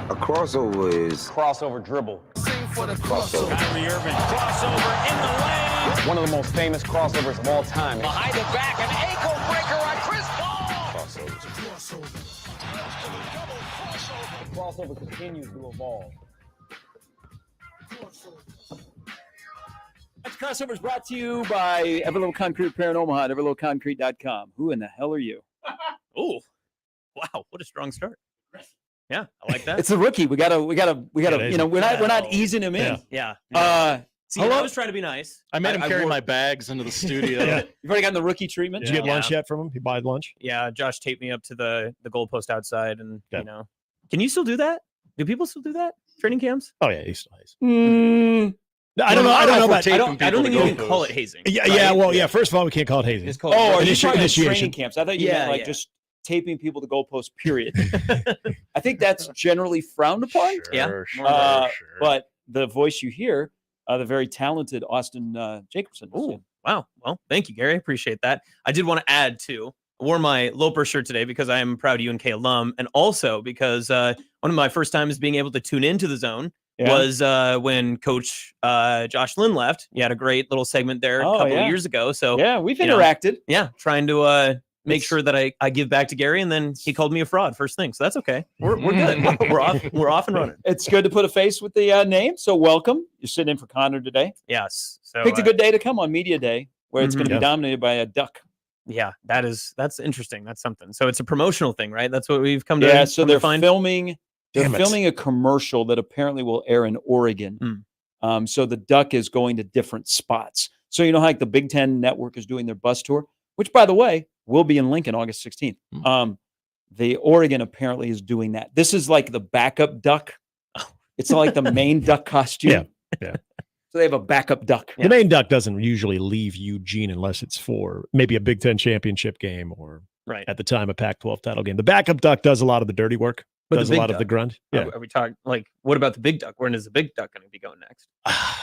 A crossover is crossover dribble. crossover. Kyrie Irving, crossover in the lane. One of the most famous crossovers of all time. Behind the back, an ankle breaker on Chris Paul. The crossover continues to evolve. That's Crossovers brought to you by Everlow Concrete Repair in Omaha at everlowconcrete.com. Who in the hell are you? Oh, wow! What a strong start. Yeah, I like that. It's a rookie. We gotta. You know, we're not easing him in. Yeah. See, hello? I was trying to be nice. I made him carry my bags into the studio. You've already gotten the rookie treatment. Did you get lunch yet from him? You buy lunch? Yeah, Josh taped me up to the goalpost outside, and you know, can you still do that? Do people still do that? Training camps? Oh yeah, he still has. I don't know. I don't know about. I don't think you can call it hazing. Yeah. Well, yeah. First of all, we can't call it hazing. It's called are you talking about initiation. training camps? I thought you meant just taping people to goalposts. Period. I think that's generally frowned upon. Sure. But the voice you hear, the very talented Austin Jacobsen. Oh, wow. Well, thank you, Gary. I appreciate that. I did want to add too. I wore my Loper shirt today because I am a proud UNK alum, and also because one of my first times being able to tune into the Zone was when Coach Josh Lynn left. He had a great little segment there a couple of years ago. So we've interacted. Trying to make sure that I give back to Gary, and then he called me a fraud first thing. So that's okay. We're good. We're off and running. It's good to put a face with the name. So welcome. You're sitting in for Connor today. Yes. So picked a good day to come on Media Day, where it's going to be dominated by a duck. Yeah, that's interesting. That's something. So it's a promotional thing, right? That's what we've come to. Yeah. So they're find. filming. They're filming a commercial that apparently will air in Oregon. So the duck is going to different spots. So you know how like the Big Ten Network is doing their bus tour, which by the way will be in Lincoln August 16th. The Oregon apparently is doing that. This is like the backup duck. It's not like the main duck costume. Yeah. So they have a backup duck. The main duck doesn't usually leave Eugene unless it's for maybe a Big Ten championship game or at the time a Pac-12 title game. The backup duck does a lot of the dirty work. But does a lot of the grunt. Yeah. Are we talking like what about the big duck? When is the big duck going to be going next? I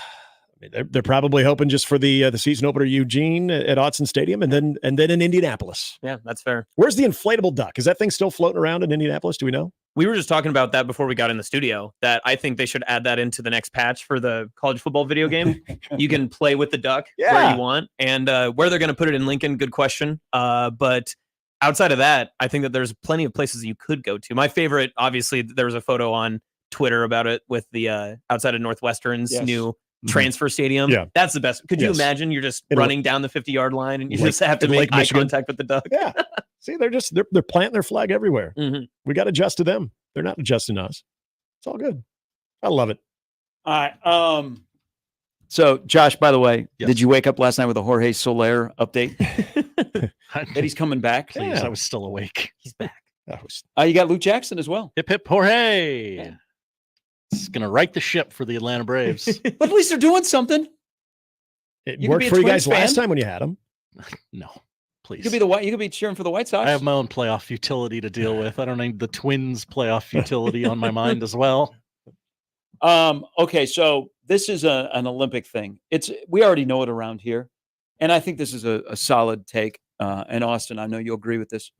mean, they're probably hoping just for the season opener Eugene at Autzen Stadium and then in Indianapolis. Yeah, that's fair. Where's the inflatable duck? Is that thing still floating around in Indianapolis? Do we know? We were just talking about that before we got in the studio, that I think they should add that into the next patch for the college football video game. You can play with the duck where you want. And where they're going to put it in Lincoln, good question. But outside of that, I think that there's plenty of places you could go to. My favorite, obviously, there was a photo on Twitter about it with the outside of Northwestern's new transfer stadium. Yeah. That's the best. Could you imagine you're just running down the 50-yard line and you just have to make eye contact with the duck? Yeah. See, they're planting their flag everywhere. We got to adjust to them. They're not adjusting us. It's all good. I love it. All right. So, Josh, by the way, did you wake up last night with a Jorge Soler update? That he's coming back? Please, I was still awake. He's back. You got Luke Jackson as well. Hip, hip, Jorge. Yeah. It's going to right the ship for the Atlanta Braves. But at least they're doing something. It worked for you guys last time when you had them. No, please. You could be cheering for the White Sox. I have my own playoff futility to deal with. I don't need the Twins playoff futility on my mind as well. Okay, so this is an Olympic thing. We already know it around here, and I think this is a solid take. And Austin, I know you'll agree with this.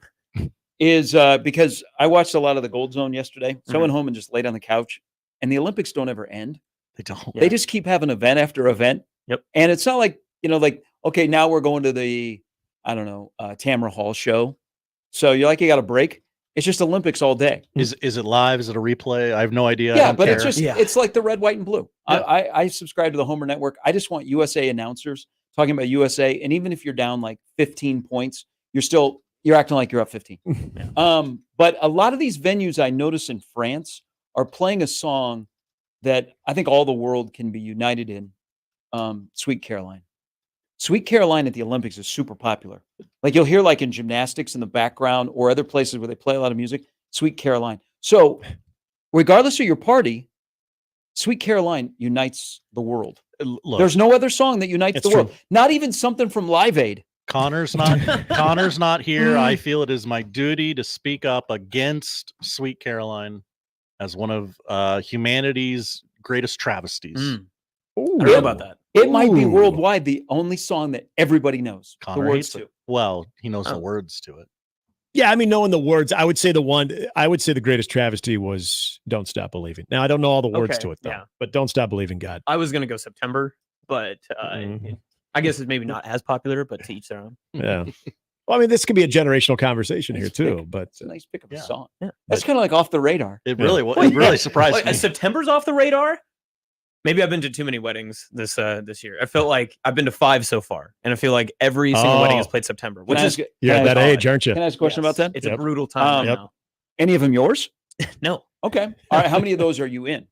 Is because I watched a lot of the Gold Zone yesterday. So I went home and just laid on the couch. And the Olympics don't ever end. They don't. They just keep having event after event. Yep. And it's not like, okay, now we're going to the, Tamara Hall show. So you got a break. It's just Olympics all day. Is it live? Is it a replay? I have no idea. Yeah, but it's just, it's like the red, white, and blue. Yeah. I subscribe to the Homer Network. I just want USA announcers talking about USA. And even if you're down like 15 points, you're acting like you're up 15. But a lot of these venues I notice in France are playing a song that I think all the world can be united in, Sweet Caroline. Sweet Caroline at the Olympics is super popular. Like you'll hear like in gymnastics in the background or other places where they play a lot of music, Sweet Caroline. So regardless of your party, Sweet Caroline unites the world. Look, there's no other song that unites the world. Not even something from Live Aid. Connor's not here. I feel it is my duty to speak up against Sweet Caroline as one of humanity's greatest travesties. I don't know about that. It might be worldwide the only song that everybody knows Connor the words to. Well, he knows the words to it. Yeah, I mean, knowing the words, I would say the greatest travesty was Don't Stop Believing. Now, I don't know all the words Okay, to it, though, yeah. but Don't Stop Believing God. I was gonna go September, but Mhm. I guess it's maybe not as popular, but to each their own. Yeah. Well, I mean, this could be a generational conversation here, Nice too, pick. but It's a nice pick of a Yeah. song. Yeah. That's kind of like off the radar. It really was. It really surprised Wait, me. September's off the radar. Maybe I've been to too many weddings this year. I felt like I've been to 5 so far, and I feel like every single wedding has Oh. played September, Can which I is ask you- you're can at I that ask- age, aren't you? Can I ask a question about that? It's a Yep. brutal time right Yep. now. Any of them yours? No. Okay. All right. How many of those are you in?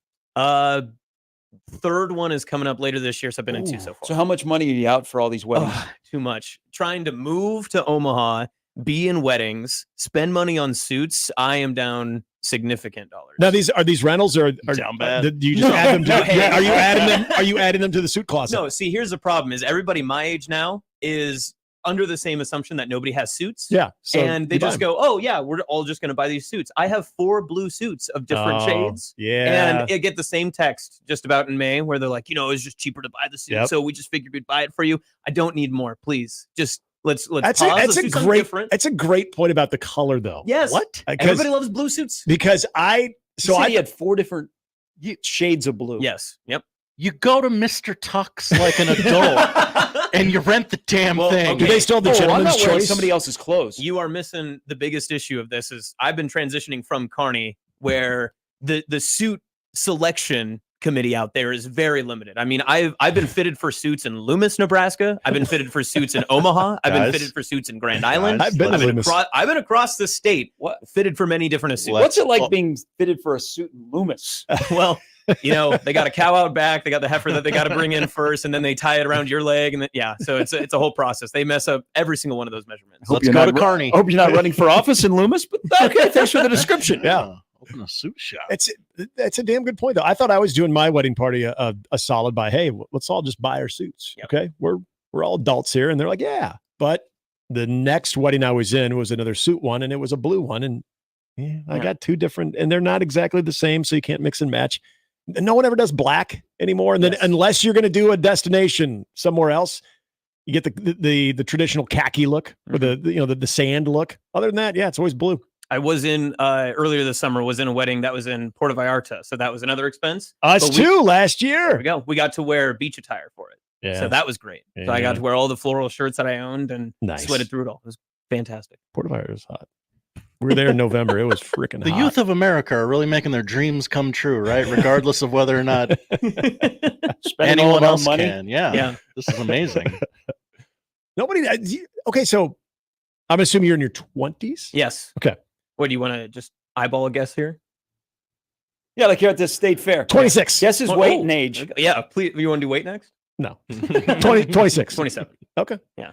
Third one is coming up later this year, so I've been in 2 so far. So how much money are you out for all these weddings? Too much. Trying to move to Omaha, be in weddings, spend money on suits. I am down significant dollars. Now, are these rentals or Down bad. do you just No. add them to? No, hey. Are you adding them? Are you adding them to the suit closet? No, see, here's the problem: is everybody my age now is under the same assumption that nobody has suits. Yeah. So and they you buy just them. go, "Oh yeah, we're all just going to buy these suits." I have 4 blue suits of different Oh, shades. Yeah. And I get the same text just about in May where they're like, it's just cheaper to buy the suit. Yep. So we just figured we'd buy it for you. I don't need more, please. Just let's That's pause. that's The a suits are great. different. That's a great point about the color, though. Yes. What? Everybody loves blue suits. Because So I had 4 different shades of blue. Yes. Yep. You go to Mr. Tux like an adult, and you rent the damn Well, thing. okay. Do they still have the Oh, I'm gentleman's not wearing choice? somebody else's clothes. You are missing the biggest issue of this is I've been transitioning from Carney where the suit selection committee out there is very limited. I mean, I've been fitted for suits in Loomis, Nebraska. I've been fitted for suits in Omaha. I've been Guys. fitted for suits in Grand Island. I've been to Loomis. I've been across the state, What? fitted for many different suits. What's it like well- being fitted for a suit in Loomis? Well, they got a cow out back. They got the heifer that they got to bring in first, and then they tie it around your leg, and then, so it's a whole process. They mess up every single one of those measurements. Let's you're go not to Carney. Hope you're not running for office in Loomis, but okay, thanks for the description. Yeah. Open a suit shop. That's a damn good point, though. I thought I was doing my wedding party a solid by, hey, let's all just buy our suits. Yep. Okay, we're all adults here, and they're like, yeah. But the next wedding I was in was another suit one, and it was a blue one, and I got 2 different, and they're not exactly the same, so you can't mix and match. No one ever does black anymore, and then unless you're going to do a destination somewhere else, you get the traditional khaki look or the sand look. Other than that, it's always blue. I was in earlier this summer. Was in a wedding that was in Puerto Vallarta, so that was another expense. Us But too last There year. we go. We got to wear beach attire for it, Yeah, so that was great. So I Yeah. got to wear all the floral shirts that I owned and Nice. sweated through it all. It was fantastic. Puerto Vallarta was hot. We were there in November. It was freaking The hot. youth of America are really making their dreams come true, right? Regardless of whether or not Spending all anyone of our else money. can. Yeah. Yeah. This is amazing. Nobody. Okay, so I'm assuming you're in your 20s. Yes. Okay. What do you want to just eyeball a guess here? Yeah, like you're at the state fair. 26. Guess his Oh, weight oh, and age. Yeah, please. You want to do weight next? No. 26. 27. Okay. Yeah.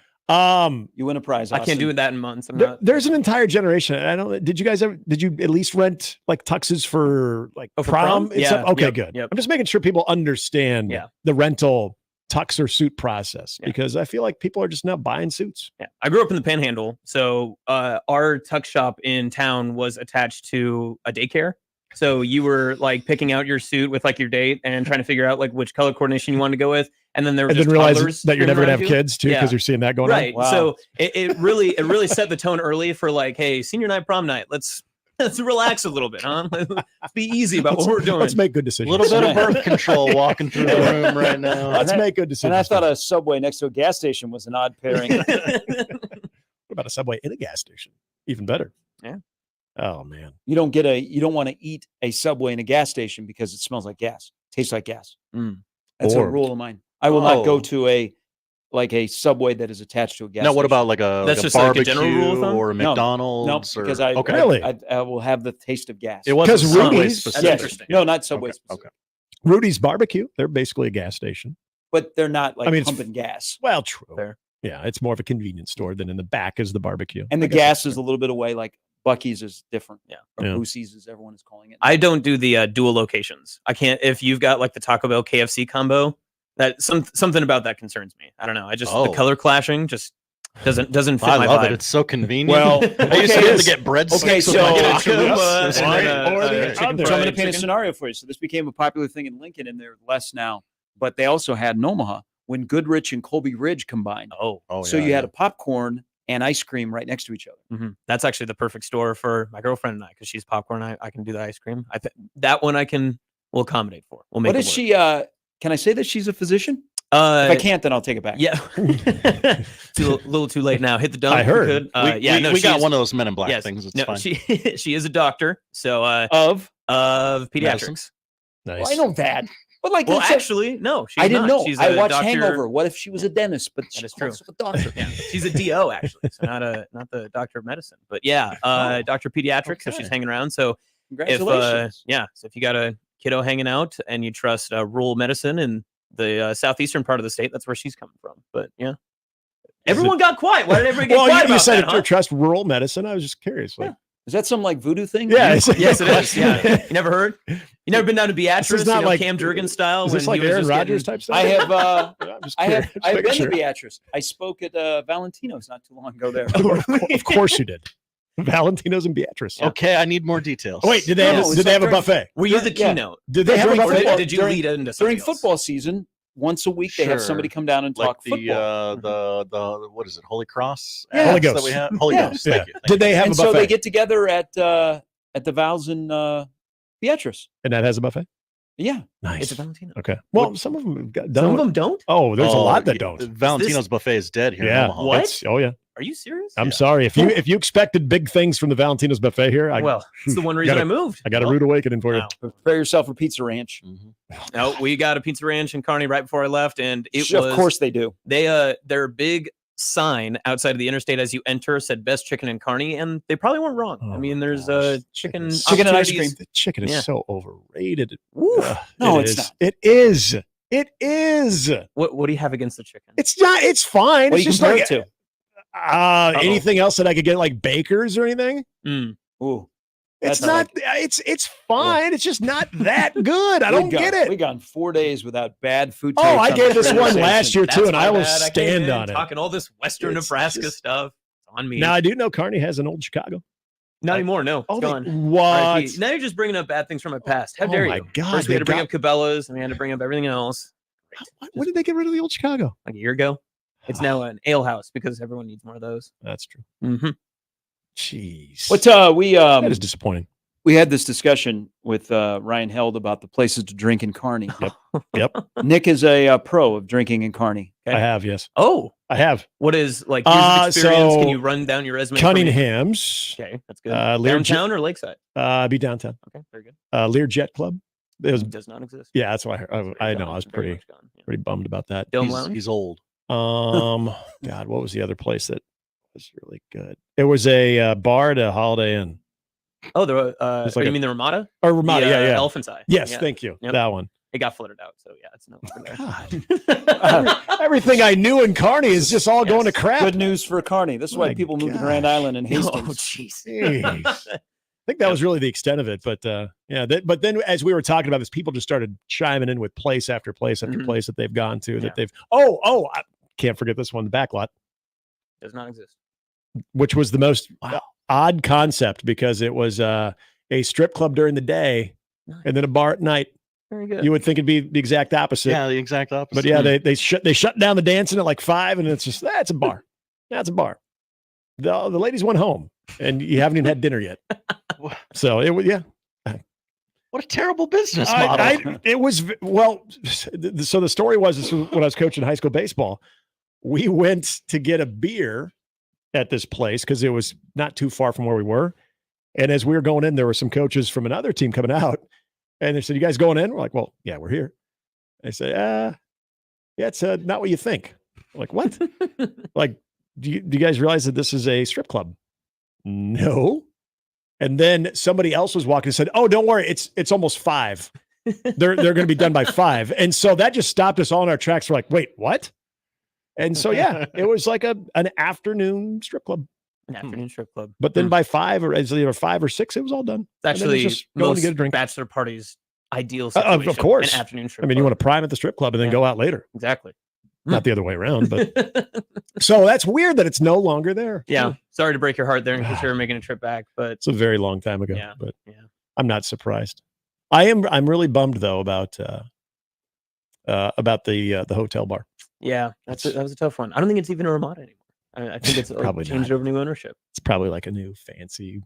You win a prize. I can't do that in months. I'm not. There's an entire generation. I don't. Did you guys ever? Did you at least rent like tuxes for like Oh, for prom? prom? and Yeah. stuff? Okay, Yep, good. yep. I'm just making sure people understand Yeah. the rental tux or suit process Yeah. because I feel like people are just now buying suits. Yeah. I grew up in the Panhandle, so our tuck shop in town was attached to a daycare. So you were like picking out your suit with like your date and trying to figure out like which color coordination you wanted to go with, and then there were And just then realize toddlers that you're never screaming gonna have around you. kids too because Yeah. you're seeing that going Right. on. Wow. So it really set the tone early for like, hey, senior night, prom night. Let's relax a little bit, huh? Let's be easy about what we're doing. Let's make good A decisions. little bit of birth control walking through the room right now. Let's make good decisions. And I thought a Subway next to a gas station was an odd pairing. What about a Subway in a gas station? Even better. Yeah. Oh man. You don't want to eat a Subway in a gas station because it smells like gas, tastes like gas. That's a Or- rule of mine. I will not go Oh. to a Subway that is attached to a gas Now, what station. about like a, That's like a just like a barbecue general rule of thumb? or a No. McDonald's? No, or, because I okay. Really? I will have the taste of gas. It wasn't 'Cause Subway Rudy's- That's specific. interesting. No, not Subway. Okay, specific. okay. Rudy's Barbecue. They're basically a gas station. But they're not like I mean, it's- pumping gas. Well, true. Fair. Yeah, it's more of a convenience store than in the back is the barbecue. And the I guess gas is a little bit away. Like Bucky's is different. Yeah. Or Yeah. Boosie's, as everyone is calling it. I don't do the dual locations. I can't. If you've got like the Taco Bell KFC combo, that something about that concerns me. I don't know. I just the Oh. color clashing just doesn't fit I my love vibe. it. It's so convenient. Well, I used to okay, be able to this- get breadsticks. okay, with so- my Get a tacos. chalupa It's and great. then Or the chicken other. So I'm going fried to paint a chicken. scenario for you. So this became a popular thing in Lincoln, and they're less now. But they also had in Omaha when Goodrich and Colby Ridge combined. Oh, Oh, So yeah, you had yeah. a popcorn and ice cream right next to each other. That's actually the perfect store for my girlfriend and I, because she's popcorn. I can do the ice cream. That one we'll accommodate for. We'll make What it is work. she? Can I say that she's a physician? If I can't, then I'll take it back. Yeah. It's a little too late now. Hit the dump. I heard. We got one of those Men in Black things. It's fine. She is a doctor. So Of pediatrics. Nice. Well, I know that, but like, Well, it's actually, no. She's I didn't not. know. She's I a watched doctor. Hangover. What if she was a dentist? But That is she's true. also a doctor. Yeah, she's a DO actually, so not the doctor of medicine. But yeah, doctor of pediatrics. So she's hanging around. So Congratulations. so if you got a kiddo hanging out and you trust rural medicine in the southeastern part of the state, that's where she's coming from. But yeah, everyone got quiet. Why did everyone get quiet? You about said that, huh? trust rural medicine. I was just curious. Like, Is that some like voodoo thing? Yeah. Yes, it is. Yeah, you never heard? You never been down to Beatrice? not like Cam Jurgens style. Is this when like he was Aaron just Rodgers getting- type stuff? I have. I'm just I curious. have. I've been Making to sure. Beatrice. I spoke at Valentino's not too long ago there. Of course you did. Valentino's and Beatrice. Okay, I need more details. Oh, wait, did they have, No, did they have a during- buffet? Were you the Yeah. keynote? Did they have a During Or buffet? did you during- lead into During something else? football season, once a week they have Sure. somebody come down and like talk football. the what is it? Holy Cross? Yeah. Holy apps that Ghost. we have? Holy Yeah. Ghost. Yeah. Thank you. Did they have And a so buffet? they get together at the Vows in Beatrice. And that has a buffet? Yeah. Nice. It's a Valentino. Okay. Well, some of them got done. Some of them don't. Oh, there's a lot that yeah, don't. the Valentino's buffet is dead here in Yeah. Omaha. What? It's- Oh yeah. Are you serious? I'm sorry. If you expected big things from the Valentino's buffet here, I Well, it's the one reason gotta- I moved. I got a rude awakening for you. Wow. Prepare yourself for Pizza Ranch. No, we got a pizza ranch in Kearney right before I left, and it was Of course they do. their big sign outside of the interstate as you enter said best chicken in Kearney, and they probably weren't wrong. Oh I mean, my there's gosh. chicken Chicken and ice opportunities. The chicken is Yeah. so overrated. Woo. Ugh, No, it it's is. not. It is. It is. What do you have against the chicken? It's not. It's fine. What do It's you just compare like it to? anything else that I could get, like Baker's or anything. Mm. Ooh. It's That's not. It's fine. It's just not that good. I don't get it. We've gone 4 days without bad food. Oh, takes I on gave this this one conversation. last year too, That's and my I will bad. came stand in on it. talking all this Western It's Nebraska just- stuff. It's on me. Now I do know Kearney has an old Chicago. Not anymore. No, Oh, it's gone. what? RIP. Now you're just bringing up bad things from my past. How Oh dare my you? God, First we had they to bring got- up Cabela's, and we had to bring up everything else. When did they get rid of the old Chicago? Like a year ago. It's now an ale house because everyone needs more of those. That's true. Mm-hmm. Jeez. What we that is disappointing. we had this discussion with Ryan Held about the places to drink in Kearney. Yep. Nick is a pro of drinking in Kearney. I have. Yes, Oh, I have. what is like years of experience? Can so you run down your resume? for me? Cunningham's. Okay, that's good. Lear Downtown or Lakeside? Be downtown. Okay, very good. Lear Jet Club. It was. Does not exist. Yeah, that's why I know. I was Very pretty much gone. Yeah. pretty bummed about that. Dome He's, Lounge? he's old. God, what was the other place that was really good? It was a bar at a Holiday Inn. Oh, the It's like you a- mean the Ramada? Or Ramada, The, yeah. Elephant's Eye. Yes, Yeah. thank you. Yep. That one. It got flooded out, so yeah, it's no. God. Everything I knew in Kearney is just all going to Yes. crap. Good news for Kearney. This is why My people move to gosh. Grand Island and Oh, Hastings. jeez. Jeez. I think that was really the extent of it. But yeah, but then as we were talking about this, people just started chiming in with place after place after Mhm. place that they've gone to. Yeah. That they've I can't forget this one, the Backlot, Does not exist. which was the most odd concept because it was a strip club during the day Nice. and then a bar at night. Very good. You would think it'd be the exact opposite. Yeah, the exact opposite. But yeah, they shut down the dancing at like 5, and it's just that's a bar. That's a bar. The ladies went home, and you haven't even had dinner yet. So it was What a terrible business model. it was well. So the story was this was when I was coaching high school baseball. We went to get a beer at this place because it was not too far from where we were. And as we were going in, there were some coaches from another team coming out, and they said, "You guys going in?" We're like, "Well, yeah, we're here." They said, yeah, it's not what you think." I'm like, what? Like, do you guys realize that this is a strip club? No. And then somebody else was walking and said, "Oh, don't worry, it's almost 5. They're going to be done by 5." And so that just stopped us all in our tracks. We're like, "Wait, what?" And so yeah, it was like an afternoon strip club. An afternoon strip club. But then by 5 or as either 5 or 6, it was all done. It's And then it was actually just going to most get a drink. bachelor parties ideal Of situation. course. An afternoon strip I mean, you club. want to prime at the strip club and then Yeah. go out later. Exactly. Not the other way around, but so that's weird that it's no longer there. Yeah. Sorry to break your heart there in case you were making a trip back, but It's a very long time ago, Yeah, but yeah. I'm not surprised. I'm really bummed though about the hotel bar. yeah, that was a tough one. I don't think it's even a Ramada anymore. I think it's Probably changed not. over new ownership. It's probably like a new fancy,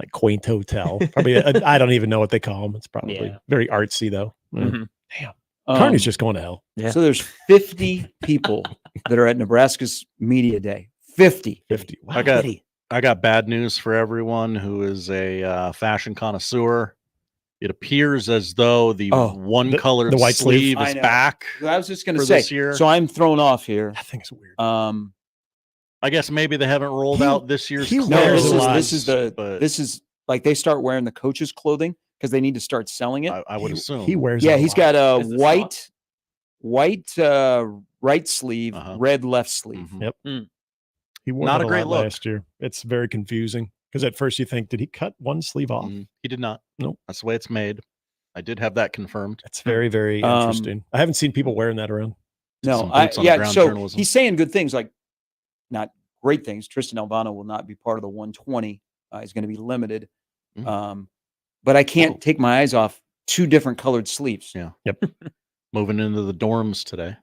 like quaint hotel. Probably, I don't even know what they call them. It's probably Yeah. very artsy though. Mhm. Damn. Carney's Um, just going to hell. Yeah. So there's 50 people that are at Nebraska's media day. 50. 50. Wow. I got bad news for everyone who is a fashion connoisseur. It appears as though the one colored the white sleeve. sleeve I is know. back. I was just going to For say. this year. So I'm thrown off here. That thing's weird. I guess maybe they haven't rolled out this year's he No, wears clothes. this is like they start wearing the coach's clothing because they need to start selling it. I would assume. He wears. Yeah, it a he's lot. got a Is the white right sleeve, Uh-huh. red left sleeve. Mhm. Yep. He wore Not that a great lot look. last year. It's very confusing because at first you think, did he cut one sleeve off? He did not. Nope. That's the way it's made. I did have that confirmed. That's very, very interesting. I haven't seen people wearing that around. No, Some boots on the ground so journalism. he's saying good things, like not great things. Tristan Albano will not be part of the 120. He's going to be limited. Mhm. But I can't take my eyes off two different colored sleeves. Yeah. Yep. Moving into the dorms today.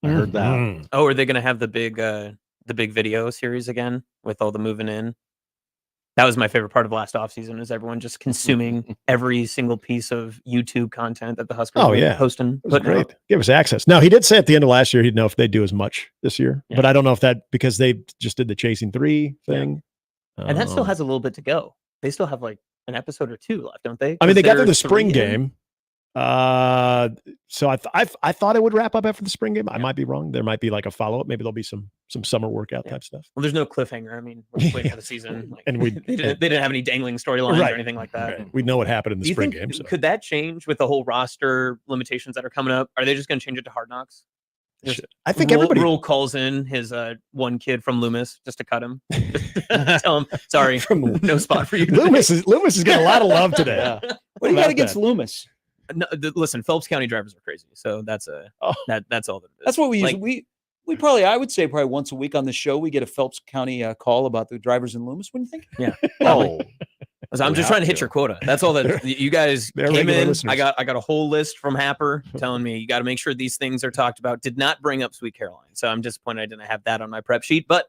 I heard that. Mhm. Oh, are they going to have the big video series again with all the moving in? That was my favorite part of last offseason, is everyone just consuming every single piece of YouTube content that the Huskers Oh, were yeah. posting. It was putting great. out. Give us access. Now, he did say at the end of last year he'd know if they'd do as much this year, Yeah. but I don't know if that because they just did the Chasing 3 thing. And that still has a little bit to go. They still have like an episode or two left, don't they? I mean, they got They're through the spring 3 in. game. So I thought it would wrap up after the spring game. I might be wrong. There might be like a follow up. Maybe there'll be some summer workout type stuff. Well, there's no cliffhanger. I mean, we're just waiting for the season. Like, And we- they didn't have any dangling storylines Right. or anything like that. We know what happened in the Do you spring think game. So could that change with the whole roster limitations that are coming up? Are they just going to change it to Hard Knocks? Just I think Rule- everybody Rule calls in his one kid from Loomis just to cut him. Tell him, sorry, From- no spot for you. Loomis is getting a lot of love today. What do you About got against that. Loomis? No, listen, Phelps County drivers are crazy, so that's Oh. that's all that it is. That's what we use. Like, We probably, I would say, probably once a week on the show, we get a Phelps County call about the drivers in Loomis. What do you think? Yeah. Oh, I'm We just trying have to hit to. your quota. That's all that you guys They're came regular in. listeners. I got a whole list from Happer telling me you got to make sure these things are talked about. Did not bring up Sweet Caroline, so I'm disappointed I didn't have that on my prep sheet. But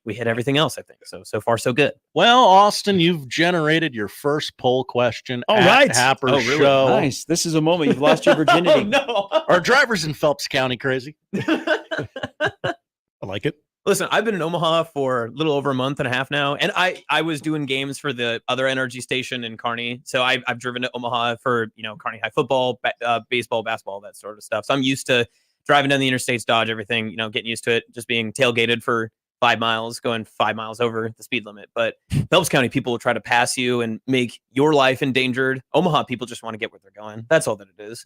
we hit everything else, I think. So far, so good. well, Austin, you've generated your first poll question. All at right. Happer Oh, really? Show. Nice. This is a moment you've lost your virginity. Oh, no. Are drivers in Phelps County crazy? I like it. Listen, I've been in Omaha for a little over a month and a half now, and I was doing games for the other NRG station in Kearney. So I've driven to Omaha for Kearney High football, baseball, basketball, that sort of stuff. So I'm used to driving down the interstates, dodge everything. Getting used to it, just being tailgated for 5 miles, going 5 miles over the speed limit. But Phelps County people will try to pass you and make your life endangered. Omaha people just want to get where they're going. That's all that it is.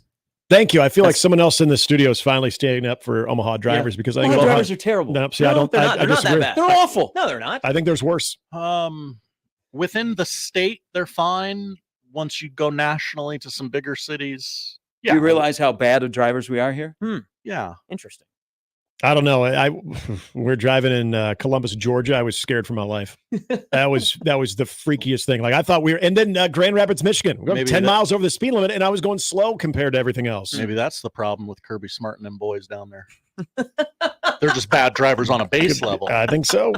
Thank you. I feel like That's- someone else in the studio is finally standing up for Omaha drivers because I think Omaha Omaha drivers are terrible. No, see, I No, don't. they're I, not- I they're not that disagree. bad. They're awful. No, they're not. I think there's worse. Within the state, they're fine. Once you go nationally to some bigger cities, Do you realize how bad of drivers we are here? yeah. Interesting. I don't know. We're driving in Columbus, Georgia. I was scared for my life. That was the freakiest thing. Like I thought we were, and then Grand Rapids, Michigan. We're going Maybe 10 that- miles over the speed limit, and I was going slow compared to everything else. Maybe that's the problem with Kirby Smart and them boys down there. They're just bad drivers on a base level. I think so.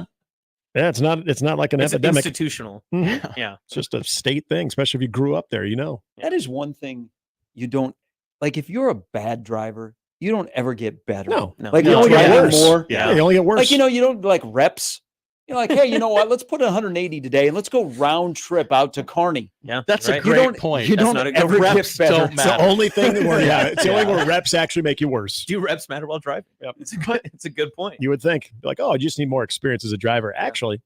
Yeah, it's not like an It's epidemic. institutional. Mhm. Yeah. It's just a state thing, especially if you grew up there. That is one thing you don't like. If you're a bad driver, you don't ever get better. No. Like You you only get driving worse. more. Yeah. You only get worse. Like you don't like reps. You're like, hey, you know what? Let's put 180 today and let's go round trip out to Kearney. Yeah. That's right. a great don't- point. you That's don't not a- ever get reps better. don't it's the matter. only thing where it's the only where reps actually make you worse. Do reps matter while driving? Yep. It's a good point. You would think like, oh, I just need more experience as a driver. Actually,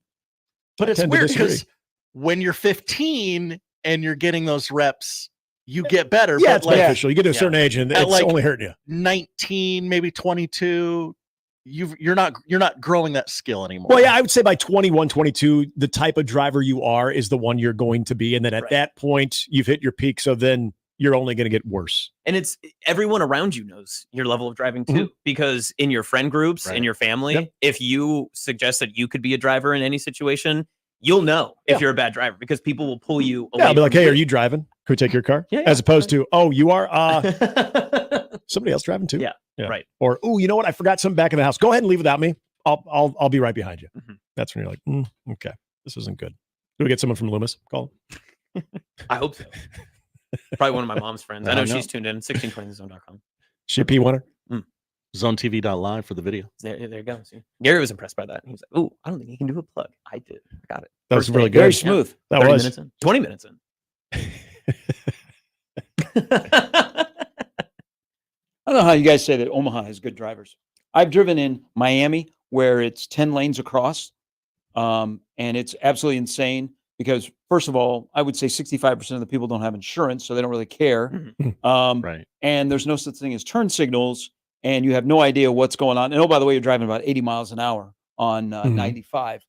But it's tend to weird disagree. because when you're 15 and you're getting those reps, you get better. yeah, but it's like beneficial. You get to a certain age, and At it's like- only hurting you. 19, maybe 22, you're not growing that skill anymore. Well, yeah, I would say by 21, 22, the type of driver you are is the one you're going to be. And then at Right. that point, you've hit your peak. So then you're only going to get worse. And it's everyone around you knows your level of driving too, because in your friend groups, Right. in your family, Yep. if you suggest that you could be a driver in any situation, you'll know if Yeah. you're a bad driver because people will pull you away. Yeah, I'll be like, from hey, are you driving? Could we take your car? Yeah, As opposed to, oh, you are you. somebody else driving too. Yeah, right. Or, oh, you know what? I forgot something back in the house. Go ahead and leave without me. I'll be right behind you. Mhm. That's when you're like, okay, this isn't good. Do we get someone from Loomis? Call. I hope so. Probably one of my mom's friends. I I know know. she's tuned in. 1620thezone.com. She a P winner? ZoneTV.live for the video. There you go. See? Gary was impressed by that. He was like, "Ooh, I don't think he can do a plug." I did. I got it. That was First really day. good. Very Yeah. smooth. That 30 was. minutes in. 20 minutes in. I don't know how you guys say that Omaha has good drivers. I've driven in Miami where it's 10 lanes across, and it's absolutely insane because, first of all, I would say 65% of the people don't have insurance, so they don't really care. Right. And there's no such thing as turn signals, and you have no idea what's going on. And, oh, by the way, you're driving about 80 miles an hour on 95.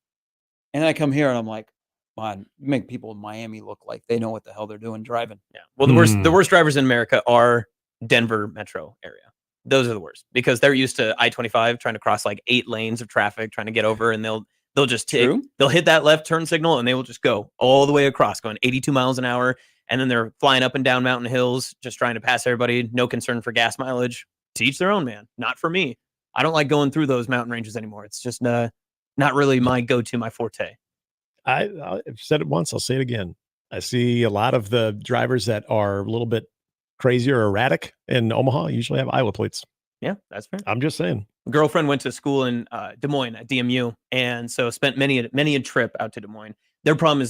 And I come here, and I'm like, man, you make people in Miami look like they know what the hell they're doing driving. Yeah. Well, the worst drivers in America are Denver metro area. Those are the worst because they're used to I-25 trying to cross like 8 lanes of traffic, trying to get over, and they'll just they'll hit that left turn signal and they will just go all the way across, going 82 miles an hour, and then they're flying up and down mountain hills, just trying to pass everybody. No concern for gas mileage. To each their own, man. Not for me. I don't like going through those mountain ranges anymore. It's just not really my go-to, my forte. I've said it once. I'll say it again. I see a lot of the drivers that are a little bit crazy or erratic in Omaha usually have Iowa plates. Yeah, that's fair. I'm just saying. Girlfriend went to school in Des Moines at DMU, and so spent many a trip out to Des Moines. Their problem is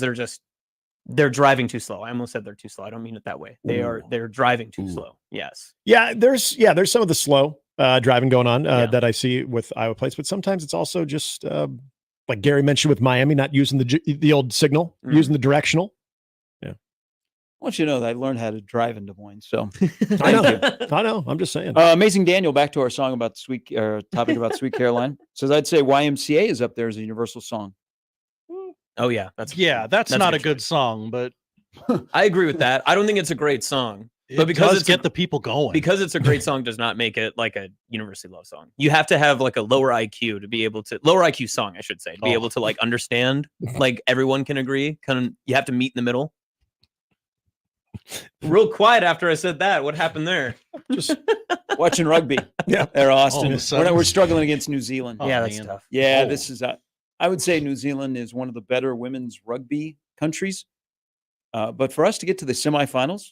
they're driving too slow. I almost said they're too slow. I don't mean it that way. They're driving too slow. Yes. Yeah, there's some of the slow driving going on that I see with Iowa plates, but sometimes it's also just like Gary mentioned with Miami, not using the old signal, using the directional. Yeah. I want you to know that I learned how to drive in Des Moines. So I know. I'm just saying. Amazing Daniel, back to our song about topic about Sweet Caroline, says I'd say YMCA is up there as a universal song. Oh yeah, that's not a good song, but I agree with that. I don't think it's a great song, but because does get the people going. Because it's a great song does not make it like a universally loved song. You have to have like a lower IQ to be able to lower IQ song, I should say, to be able to like understand. Like everyone can agree. You have to meet in the middle. Real quiet after I said that. What happened there? Just watching rugby. Yeah, there, Austin. Oh, we're struggling against New Zealand. Yeah, that's tough. Yeah, this is. I would say New Zealand is one of the better women's rugby countries. But for us to get to the semifinals,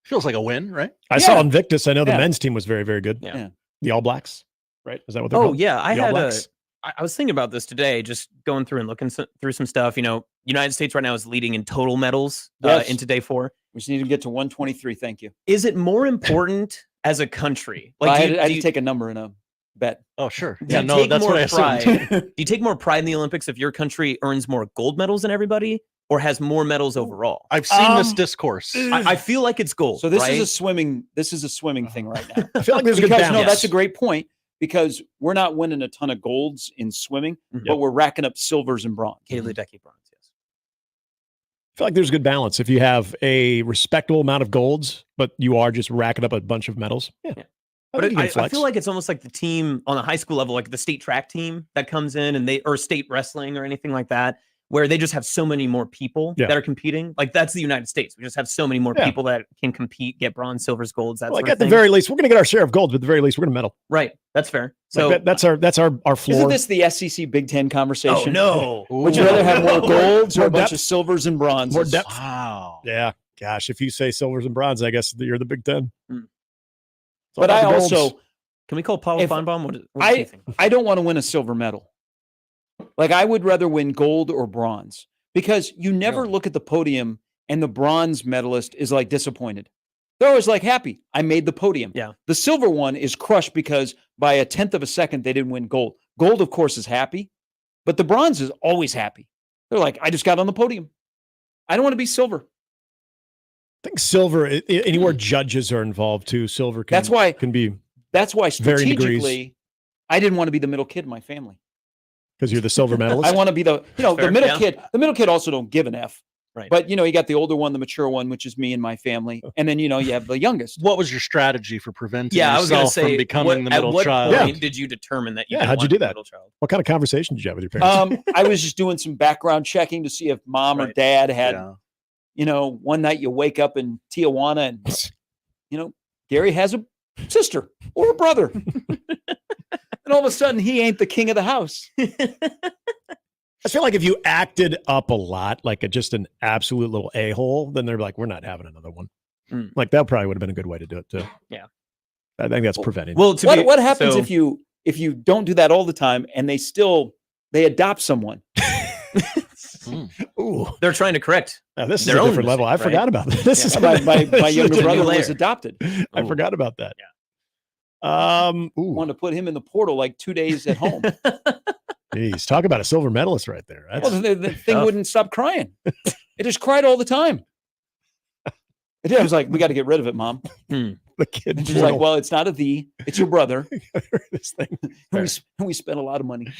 feels like a win, right? I saw Invictus. I know the men's team was very, very good. Yeah. The All Blacks, right? Is that what they're called? Oh yeah, The I was thinking about this today, just going through and looking through some stuff. You know, United States right now is leading in total medals into day 4. We just need to get to 123. Thank you. Is it more important as a country? Like, I had to take a number in a bet. Oh, sure. Do you take more pride? Do you take more pride in the Olympics if your country earns more gold medals than everybody, or has more medals overall? I've seen this discourse. I feel like it's gold. So this right? is a swimming. This is a swimming thing right now. I feel like there's a good because balance. no, that's a great point. Because we're not winning a ton of golds in swimming, but we're racking up silvers and bronze. Kaylee Ledecky bronze, yes. I feel like there's a good balance. If you have a respectable amount of golds, but you are just racking up a bunch of medals. Yeah. But I feel like it's almost like the team on a high school level, like the state track team that comes in or state wrestling or anything like that, where they just have so many more people that are competing. Like that's the United States. We just have so many more people that can compete, get bronze, silvers, golds. That's like at the very least, we're going to get our share of golds, but at the very least, we're going to medal. Right. That's fair. So like that's our floor. Isn't this the SEC Big Ten conversation? Oh, no. Would you rather have more golds or More a bunch depth? of silvers and bronzes? More depth. Wow. Yeah. Gosh, if you say silvers and bronze, I guess you're the Big Ten. But I also, can we call Paul Feinbaum? What does he think? I don't want to win a silver medal. Like I would rather win gold or bronze because you never look at the podium and the bronze medalist is like disappointed. They're always like happy. I made the podium. Yeah. The silver one is crushed because by a 1/10 of a second, they didn't win gold. Gold, of course, is happy, but the bronze is always happy. They're like, I just got on the podium. I don't want to be silver. I think silver, anywhere judges are involved too, silver can, That's why varying degrees. strategically, I didn't want to be the middle kid in my family. Because you're the silver medalist. I want to be the middle kid. The middle kid also don't give an F. Right. But, you got the older one, the mature one, which is me and my family. And then, you have the youngest. What was your strategy for preventing I was going to yourself say, from becoming the middle child? At what point did you determine that you didn't how'd you want do the that? middle child? What kind of conversation did you have with your parents? I was just doing some background checking to see if mom or dad had, one night you wake up in Tijuana and, Gary has a sister or a brother. And all of a sudden he ain't the king of the house. I feel like if you acted up a lot, like just an absolute little a-hole, then they're like, we're not having another one. Like that probably would have been a good way to do it too. Yeah. I think that's preventing. Well, what happens if you don't do that all the time and they adopt someone? Ooh, they're trying to correct. now this is their a own different level. I mistake, forgot right? about this. This is my this is younger a brother new was layer. adopted. I forgot about that. Ooh. Wanted to put him in the portal like 2 days at home. Jeez, talk about a silver medalist right there. That's, Well, the thing wouldn't stop crying. It just cried all the time. I was like, we got to get rid of it, Mom. the kid. And she's like, well, it's not a thee. It's your brother. this thing. And we spent a lot of money.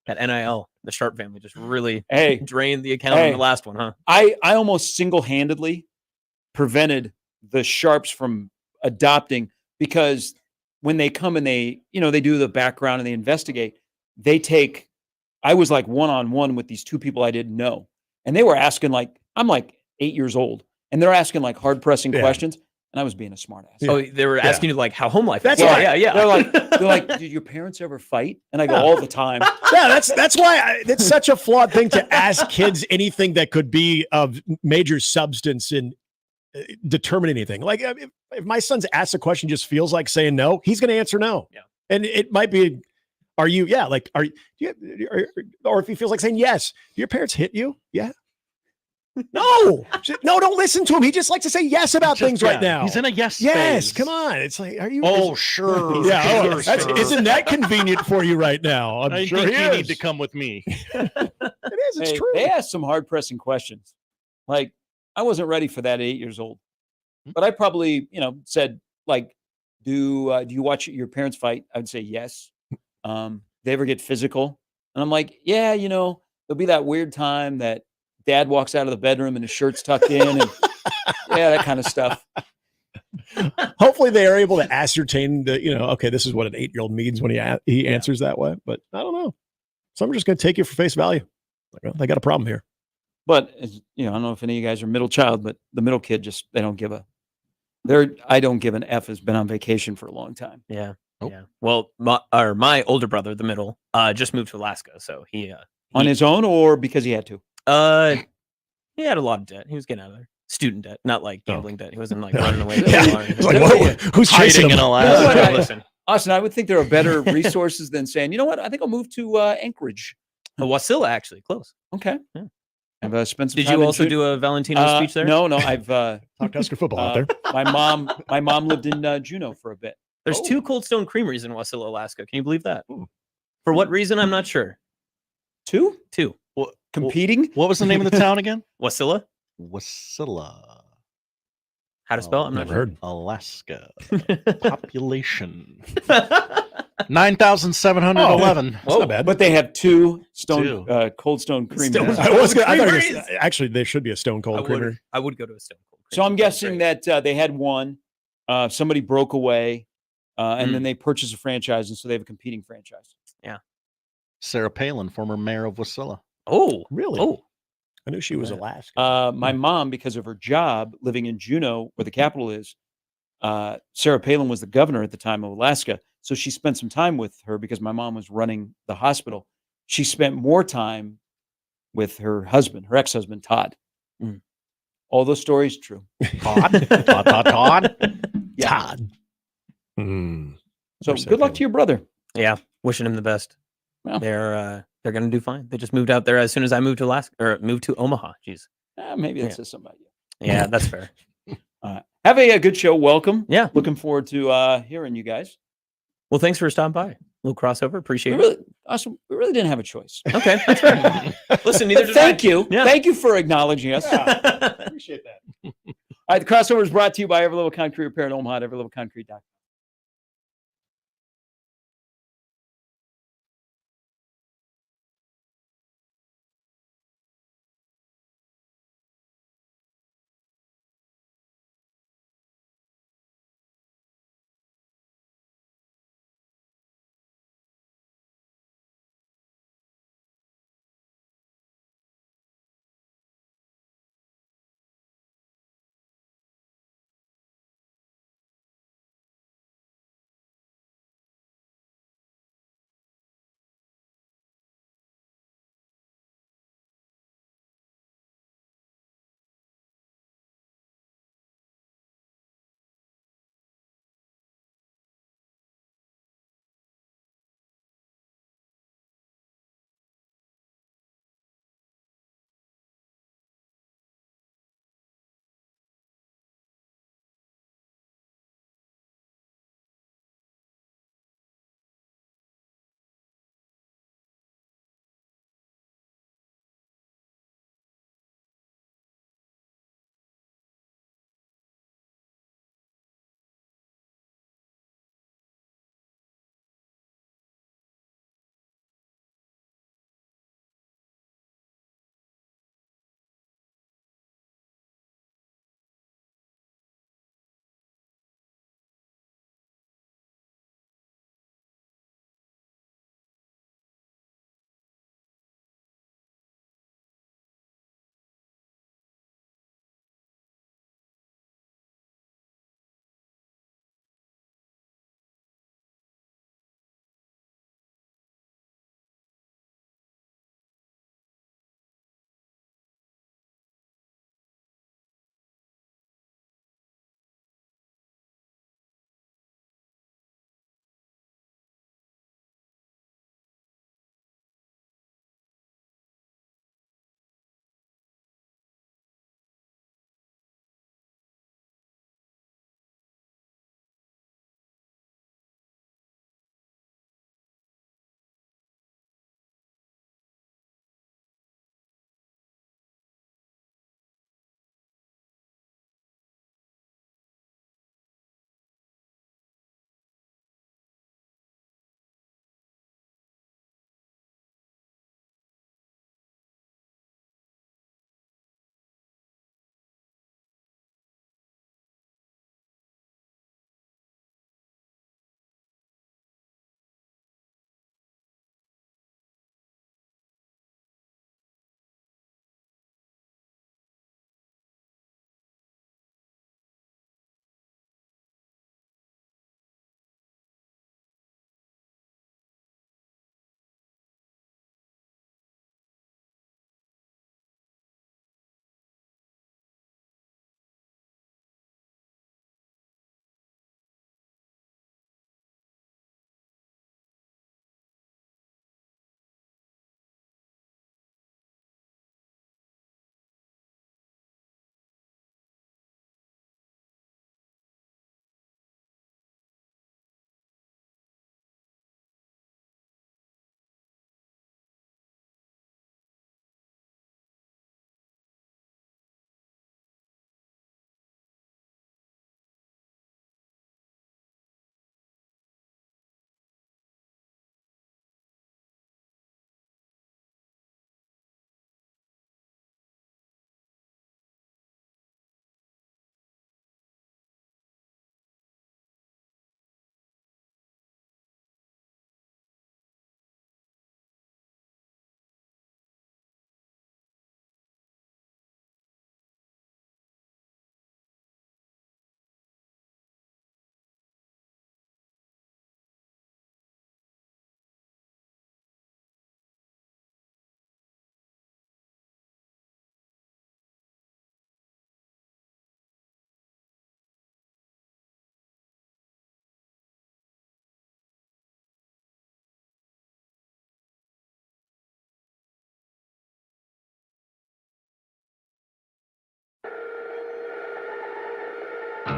That NIL, the Sharp family, just really Hey, drained the account on the last one, huh? I almost single-handedly prevented the Sharps from adopting, because when they come and they do the background and they investigate, I was like one-on-one with these two people I didn't know. And they were asking, like, I'm like 8 years old, and they're asking like hard-pressing questions. And I was being a smart ass. Oh, they were asking you like how home life That's is. right. Yeah. They're like, did your parents ever fight? And I go, all the time. Yeah, that's why it's such a flawed thing to ask kids anything that could be of major substance in determine anything. Like if my son's asked a question just feels like saying no, he's going to answer no. Yeah. And it might be, or if he feels like saying yes, do your parents hit you? Yeah. No, don't listen to him. He just likes to say yes about things right now. He's in a yes. Yes, phase. Come on. It's like, are you? Oh, sure. Yeah. Sure. Isn't that convenient for you right now? I'm I sure think he you is. need to come with me. It is. It's Hey, true. they asked some hard pressing questions. Like, I wasn't ready for that at 8 years old, but I probably, said like, do you watch your parents fight? I would say yes. They ever get physical? And I'm like, yeah, there'll be that weird time that Dad walks out of the bedroom and his shirt's tucked in, and yeah, that kind of stuff. Hopefully they are able to ascertain that, okay, this is what an 8-year-old means when he answers that way. But I don't know. Some are just going to take you for face value. Like, well, they got a problem here. But I don't know if any of you guys are middle child, but the middle kid I don't give an F, has been on vacation for a long time. Yeah. Oh. Yeah. Well, my older brother, the middle, just moved to Alaska, so he On his own or because he had to? He had a lot of debt. He was getting out of there. Student debt, not like gambling debt. He wasn't like running away. It's like, who's chasing Hiding in him? Alaska. Listen, Austin, I would think there are better resources than saying, you know what, I think I'll move to Anchorage. Wasilla actually close. Okay. Yeah. I've spent some Did time you in also Ju- do a Valentino speech there? No, I've Talk Husker football out there. my mom lived in Juneau for a bit. There's 2 Cold Stone Creameries in Wasilla, Alaska. Can you believe that? For what reason? I'm not sure. 2 competing? What was the name of the town again? Wasilla? Wasilla. How to spell it? I'm not Never sure. heard. Alaska. Population 9,711. That's not bad. But they have 2 Two. Cold Stone Creamery. Stone- I thought Creameries? actually there should be a Stone Cold Creamery. I would go to a Stone Cold. So I'm Creamery. That's guessing great. that they had one. Somebody broke away, and then they purchased a franchise, and so they have a competing franchise. Sarah Palin, former mayor of Wasilla. Oh, Really? Oh, I knew she was Alaska. My mom, because of her job living in Juneau, where the capital is, Sarah Palin was the governor at the time of Alaska. So she spent some time with her because my mom was running the hospital. She spent more time with her husband, her ex-husband, Todd. All those stories, true. Todd. Yeah. Todd. So good luck to your brother. yeah. Wishing him the best. Well. They're gonna do fine. They just moved out there as soon as I moved to Alaska or moved to Omaha. Jeez. Maybe that Yeah. says something about you. Yeah, that's fair. Have a good show. Welcome. Yeah. Looking forward to hearing you guys. Well, thanks for stopping by. A little crossover. Appreciate We it. really didn't have a choice. Okay, that's fair. Listen, neither But did thank I. you. Yeah. Thank you for acknowledging us. Appreciate that. All right, the crossover is brought to you by Every Level Concrete Repair in Omaha, everylevelconcrete.com.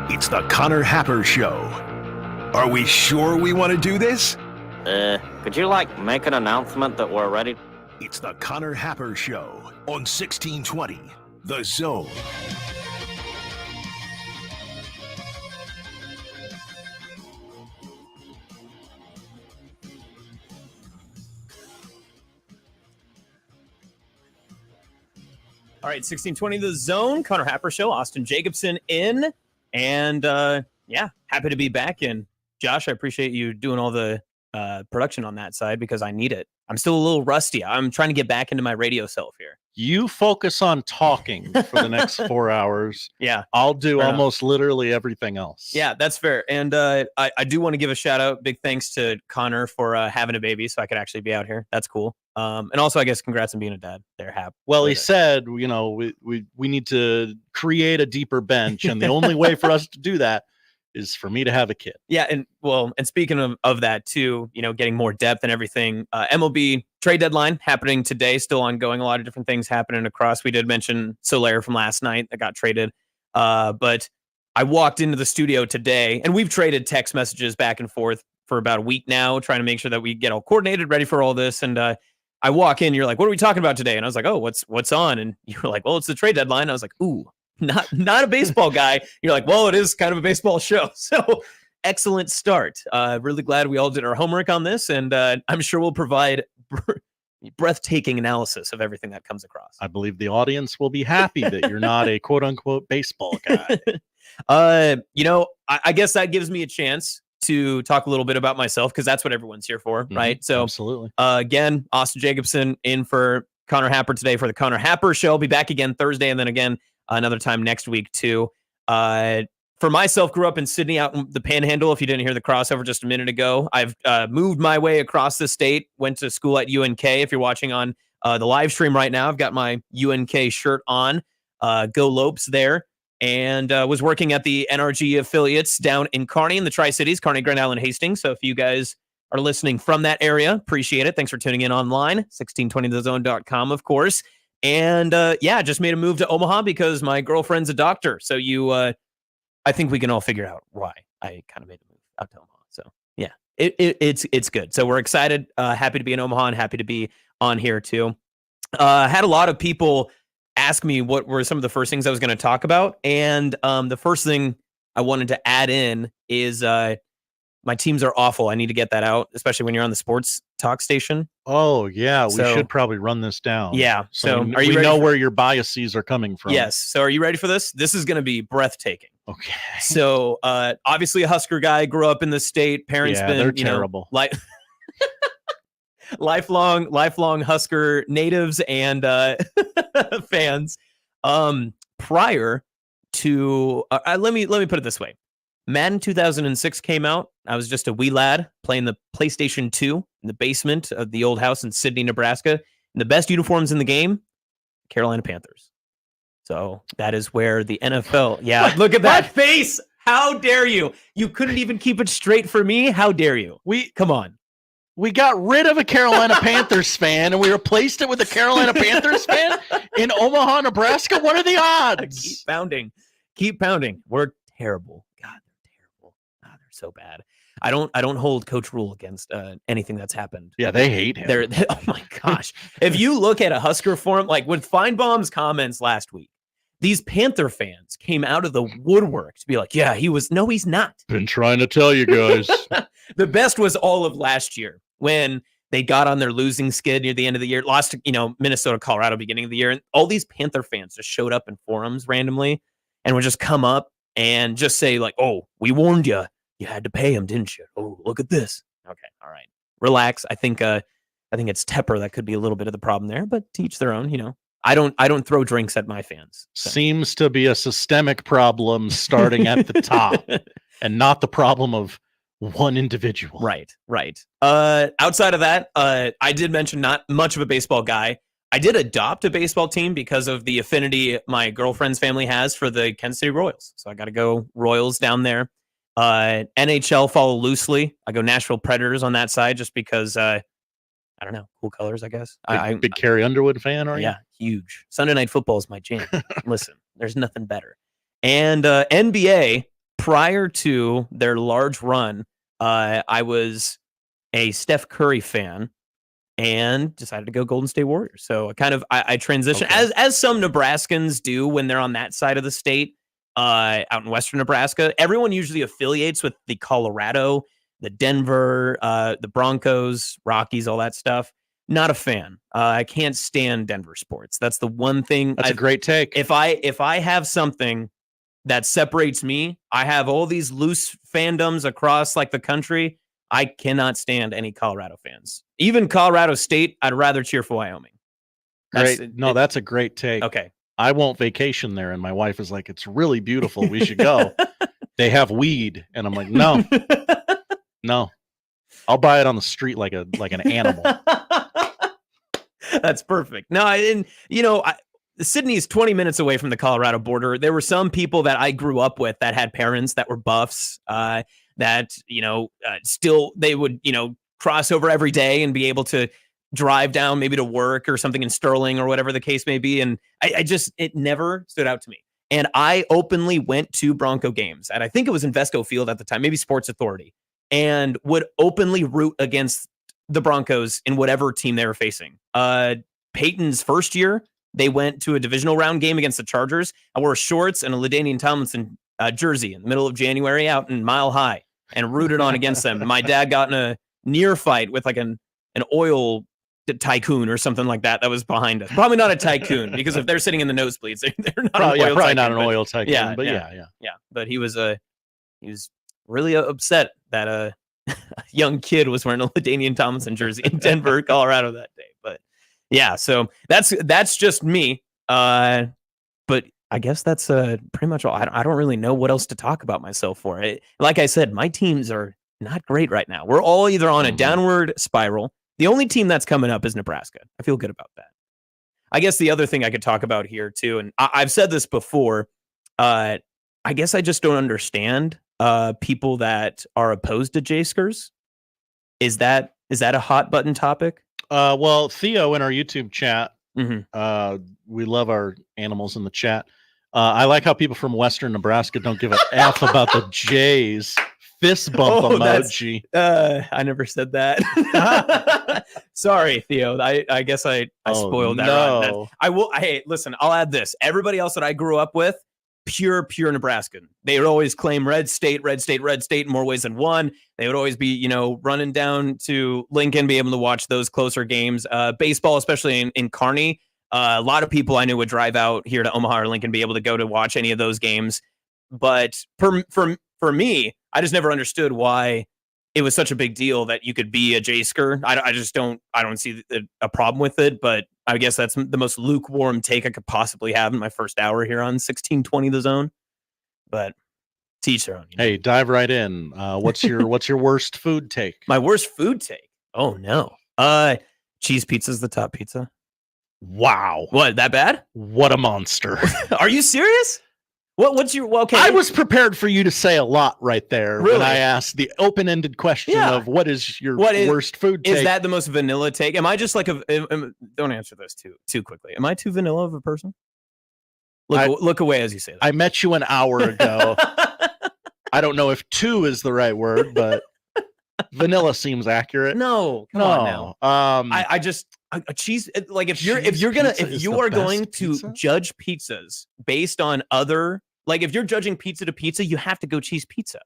It's the Connor Happer Show. Are we sure we want to do this? Could you, make an announcement that we're ready? It's the Connor Happer Show on 1620, The Zone. All right, 1620 The Zone, Connor Happer Show, Austin Jacobsen in, and happy to be back. And Josh, I appreciate you doing all the production on that side because I need it. I'm still a little rusty. I'm trying to get back into my radio self here. You focus on talking for the next 4 hours. Yeah. I'll do Fair almost literally everything else. Yeah, that's fair. And I do want to give a shout out, big thanks to Connor for having a baby so I could actually be out here. That's cool. And also, I guess, congrats on being a dad there, Hap. Well, he said, we need to create a deeper bench. And the only way for us to do that is for me to have a kid. Yeah. And speaking of that too, getting more depth and everything, MLB trade deadline happening today, still ongoing. A lot of different things happening across. We did mention Soler from last night that got traded. But I walked into the studio today and we've traded text messages back and forth for about a week now, trying to make sure that we get all coordinated, ready for all this. And I walk in, you're like, what are we talking about today? And I was like, oh, what's on? And you were like, well, it's the trade deadline. I was like, ooh, not a baseball guy. You're like, well, it is kind of a baseball show. So excellent start. Really glad we all did our homework on this. And I'm sure we'll provide breathtaking analysis of everything that comes across. I believe the audience will be happy that you're not a quote unquote baseball guy. I guess that gives me a chance to talk a little bit about myself because that's what everyone's here for, right? So absolutely. Again, Austin Jacobsen in for Connor Happer today for the Connor Happer Show. I'll be back again Thursday and then again another time next week too. For myself, grew up in Sydney out in the Panhandle. If you didn't hear the crossover just a minute ago, I've moved my way across the state, went to school at UNK. If you're watching on the live stream right now, I've got my UNK shirt on. Go Lopes there. And was working at the NRG affiliates down in Kearney in the Tri-Cities, Kearney, Grand Island, Hastings. So if you guys are listening from that area, appreciate it. Thanks for tuning in online, 1620thezone.com, of course. And just made a move to Omaha because my girlfriend's a doctor. So I think we can all figure out why I kind of made a move out to Omaha. So yeah, it's good. So we're excited, happy to be in Omaha and happy to be on here too. Had a lot of people ask me what were some of the first things I was going to talk about. And the first thing I wanted to add in is my teams are awful. I need to get that out, especially when you're on the sports talk station. Oh, yeah. We should probably run this down. Yeah. So are you know where your biases are coming from. Yes. So are you ready for this? This is going to be breathtaking. Okay. So obviously a Husker guy, grew up in the state. Parents been they're terrible. Lifelong Husker natives and fans. Prior to let me put it this way. Madden 2006 came out. I was just a wee lad playing the PlayStation 2 in the basement of the old house in Sydney, Nebraska. And the best uniforms in the game, Carolina Panthers. So that is where the NFL. Yeah, look at that face. How dare you? You couldn't even keep it straight for me. How dare you? Come on. We got rid of a Carolina Panthers fan and we replaced it with a Carolina Panthers fan in Omaha, Nebraska. What are the odds? Keep pounding. We're terrible. God, they're terrible. God, they're so bad. I don't hold Coach Rule against anything that's happened. Yeah, they hate him. Oh my gosh. If you look at a Husker forum, like with Feinbaum's comments last week, these Panther fans came out of the woodwork to be like, yeah, he's not. Been trying to tell you guys. The best was all of last year when they got on their losing skid near the end of the year, lost to, Minnesota, Colorado, beginning of the year. And all these Panther fans just showed up in forums randomly and would just come up and just say like, oh, we warned you. You had to pay him, didn't you? Oh, look at this. Okay. All right. Relax. I think it's Tepper that could be a little bit of the problem there, but to each their own, I don't throw drinks at my fans. So. Seems to be a systemic problem starting at the top and not the problem of one individual. Right. Outside of that, I did mention not much of a baseball guy. I did adopt a baseball team because of the affinity my girlfriend's family has for the Kansas City Royals. So I got to go Royals down there. NHL follow loosely. I go Nashville Predators on that side just because, I don't know, cool colors, I guess. Big Carrie Underwood fan, are you? Yeah, huge. Sunday Night Football is my jam. Listen, there's nothing better. And NBA, prior to their large run, I was a Steph Curry fan and decided to go Golden State Warriors. So I transitioned as some Nebraskans do when they're on that side of the state, out in Western Nebraska. Everyone usually affiliates with the Colorado, the Denver, the Broncos, Rockies, all that stuff. Not a fan. I can't stand Denver sports. That's the one thing. That's a great take. If I have something that separates me, I have all these loose fandoms across like the country. I cannot stand any Colorado fans. Even Colorado State, I'd rather cheer for Wyoming. That's a great take. Okay. I won't vacation there, and my wife is like, "It's really beautiful. We should go." They have weed, and I'm like, "No, no, I'll buy it on the street like an animal." That's perfect. No, Sydney's 20 minutes away from the Colorado border. There were some people that I grew up with that had parents that were Buffs, that, still they would, cross over every day and be able to drive down maybe to work or something in Sterling or whatever the case may be. And it never stood out to me. And I openly went to Bronco games, and I think it was Invesco Field at the time, maybe Sports Authority, and would openly root against the Broncos in whatever team they were facing. Peyton's first year, they went to a divisional round game against the Chargers. I wore shorts and a LaDainian Tomlinson jersey in the middle of January out in Mile High and rooted on against them. My dad got in a near fight with like an oil tycoon or something like that was behind us. Probably not a tycoon, because if they're sitting in the nosebleeds, they're not probably tycoon, not an oil tycoon. Yeah. But he was really upset that a young kid was wearing a LaDainian Tomlinson jersey in Denver, Colorado that day. But yeah, so that's just me. But I guess that's pretty much all. I don't really know what else to talk about myself for. Like I said, my teams are not great right now. We're all either on a downward spiral. The only team that's coming up is Nebraska. I feel good about that. I guess the other thing I could talk about here too, and I've said this before, I guess I just don't understand people that are opposed to J-Skers. Is that a hot button topic? Well, Theo in our YouTube chat, we love our animals in the chat. I like how people from Western Nebraska don't give a F about the Jays. Fist bump emoji. I never said that. Sorry, Theo. I guess I spoiled that. No. I will. Hey, listen, I'll add this. Everybody else that I grew up with, pure Nebraskan. They would always claim red state in more ways than one. They would always be, running down to Lincoln, be able to watch those closer games. Baseball, especially in Kearney. A lot of people I knew would drive out here to Omaha or Lincoln, be able to go to watch any of those games. But for me, I just never understood why it was such a big deal that you could be a J-Sker. I don't see a problem with it, but I guess that's the most lukewarm take I could possibly have in my first hour here on 1620 The Zone. But teach their own. Hey, dive right in. What's your worst food take? My worst food take? Oh no. Cheese pizza's the top pizza. Wow. What, that bad? What a monster. Are you serious? What's your okay? I was prepared for you to say a lot right there really? When I asked the open-ended question of what is your worst food take? Is that the most vanilla take? Am I just like don't answer this too quickly. Am I too vanilla of a person? Look away as you say that. I met you an hour ago. I don't know if two is the right word, but vanilla seems accurate. No, come on now. I just a cheese, like if you are going to judge pizzas based on other, like if you're judging pizza to pizza, you have to go cheese pizza.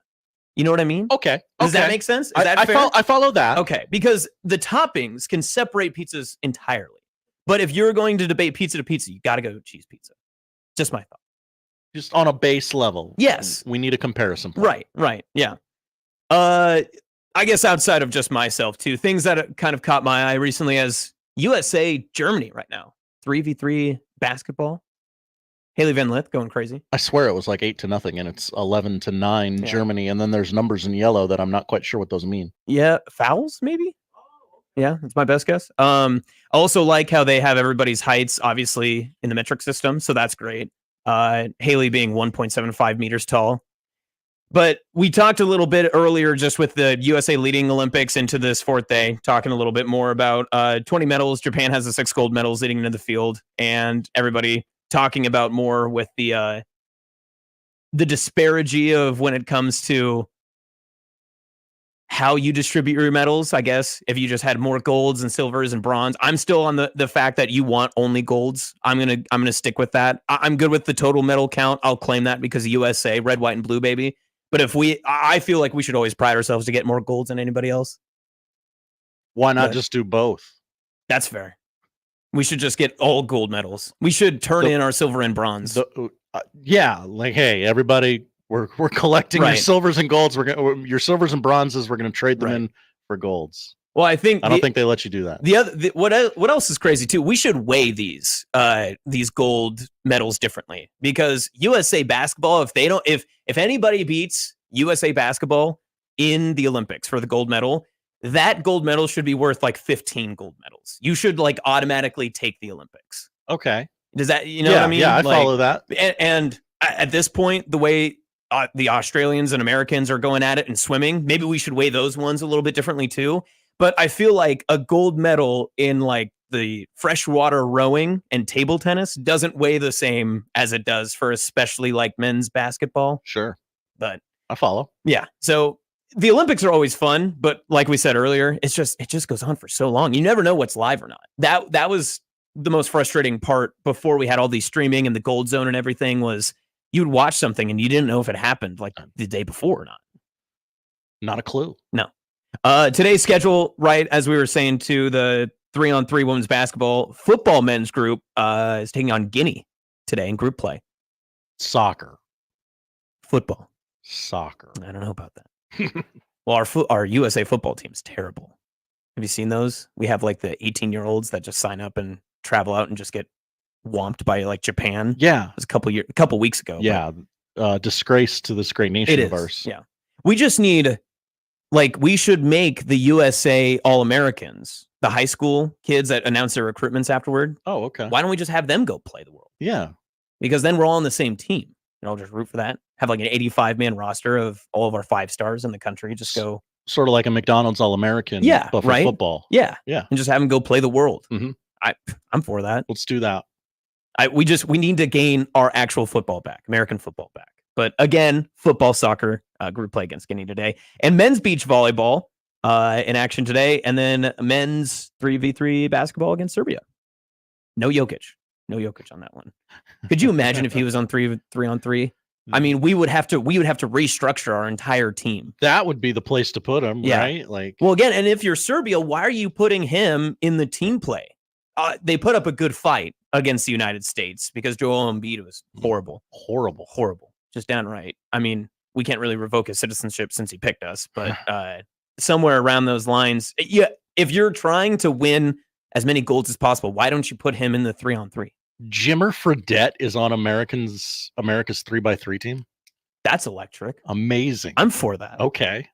You know what I mean? Okay. Does that make sense? Is that fair? I follow that. Okay, because the toppings can separate pizzas entirely. But if you're going to debate pizza to pizza, you got to go cheese pizza. Just my thought. Just on a base level. Yes. We need a comparison point. Right. Yeah. I guess outside of just myself too, things that kind of caught my eye recently as USA Germany right now, 3v3 basketball. Haley Van Lith going crazy. I swear it was like 8-0 and it's 11-9 Germany. And then there's numbers in yellow that I'm not quite sure what those mean. Yeah. Fouls maybe. Yeah. That's my best guess. I also like how they have everybody's heights obviously in the metric system. So that's great. Haley being 1.75 meters tall. But we talked a little bit earlier just with the USA leading Olympics into this fourth day, talking a little bit more about 20 medals. Japan has the 6 gold medals leading into the field, and everybody talking about more with the the disparity of when it comes to how you distribute your medals, I guess, if you just had more golds and silvers and bronze. I'm still on the fact that you want only golds. I'm gonna stick with that. I'm good with the total medal count. I'll claim that because USA, red, white, and blue, baby. But I feel like we should always pride ourselves to get more golds than anybody else. Why not just do both? That's fair. We should just get all gold medals. We should turn in our silver and bronze. Yeah, like, hey, everybody, we're collecting your silvers and golds. Your silvers and bronzes. We're gonna trade them in for golds. Well, I don't think they let you do that. What else is crazy too? We should weigh these gold medals differently, because USA basketball, if anybody beats USA basketball in the Olympics for the gold medal, that gold medal should be worth like 15 gold medals. You should like automatically take the Olympics. Okay. Does that, you know what I mean? Yeah, I follow that. And at this point, the way the Australians and Americans are going at it in swimming, maybe we should weigh those ones a little bit differently too. But I feel like a gold medal in like the freshwater rowing and table tennis doesn't weigh the same as it does for especially like men's basketball. Sure. But I follow. Yeah. So the Olympics are always fun, but like we said earlier, it just goes on for so long. You never know what's live or not. That was the most frustrating part before we had all these streaming and the gold zone and everything, was you'd watch something and you didn't know if it happened like the day before or not. Not a clue. No. Today's schedule, right, as we were saying, to the 3-on-3 women's basketball football men's group is taking on Guinea today in group play. Soccer. Football. Soccer. I don't know about that. Well, our USA football team's terrible. Have you seen those? We have like the 18-year-olds that just sign up and travel out and just get whomped by like Japan. Yeah. It was a couple weeks ago. Yeah. Disgrace to this great nation of ours. Yeah. We just need, like, we should make the USA All-Americans, the high school kids that announce their recruitments afterward. Oh, okay. Why don't we just have them go play the world? Yeah. Because then we're all on the same team. And I'll just root for that. Have like an 85-man roster of all of our 5 stars in the country. Just go. Sort of like a McDonald's All-American. Yeah. But for right? football. Yeah. Yeah. And just have them go play the world. Mm-hmm. I'm for that. Let's do that. We need to gain our actual football back, American football back. But again, football, soccer, group play against Guinea today, and men's beach volleyball in action today, and then men's 3v3 basketball against Serbia. No Jokic on that one. Could you imagine if he was on 3-on-3? I mean, we would have to restructure our entire team. That would be the place to put him, right? Like, well, again, and if you're Serbia, why are you putting him in the team play? They put up a good fight against the United States because Joel Embiid was horrible. Just downright. I mean, we can't really revoke his citizenship since he picked us, but somewhere around those lines, yeah. If you're trying to win as many golds as possible, why don't you put him in the 3-on-3? Jimmer Fredette is on America's 3x3 team. That's electric. Amazing. I'm for that. Okay.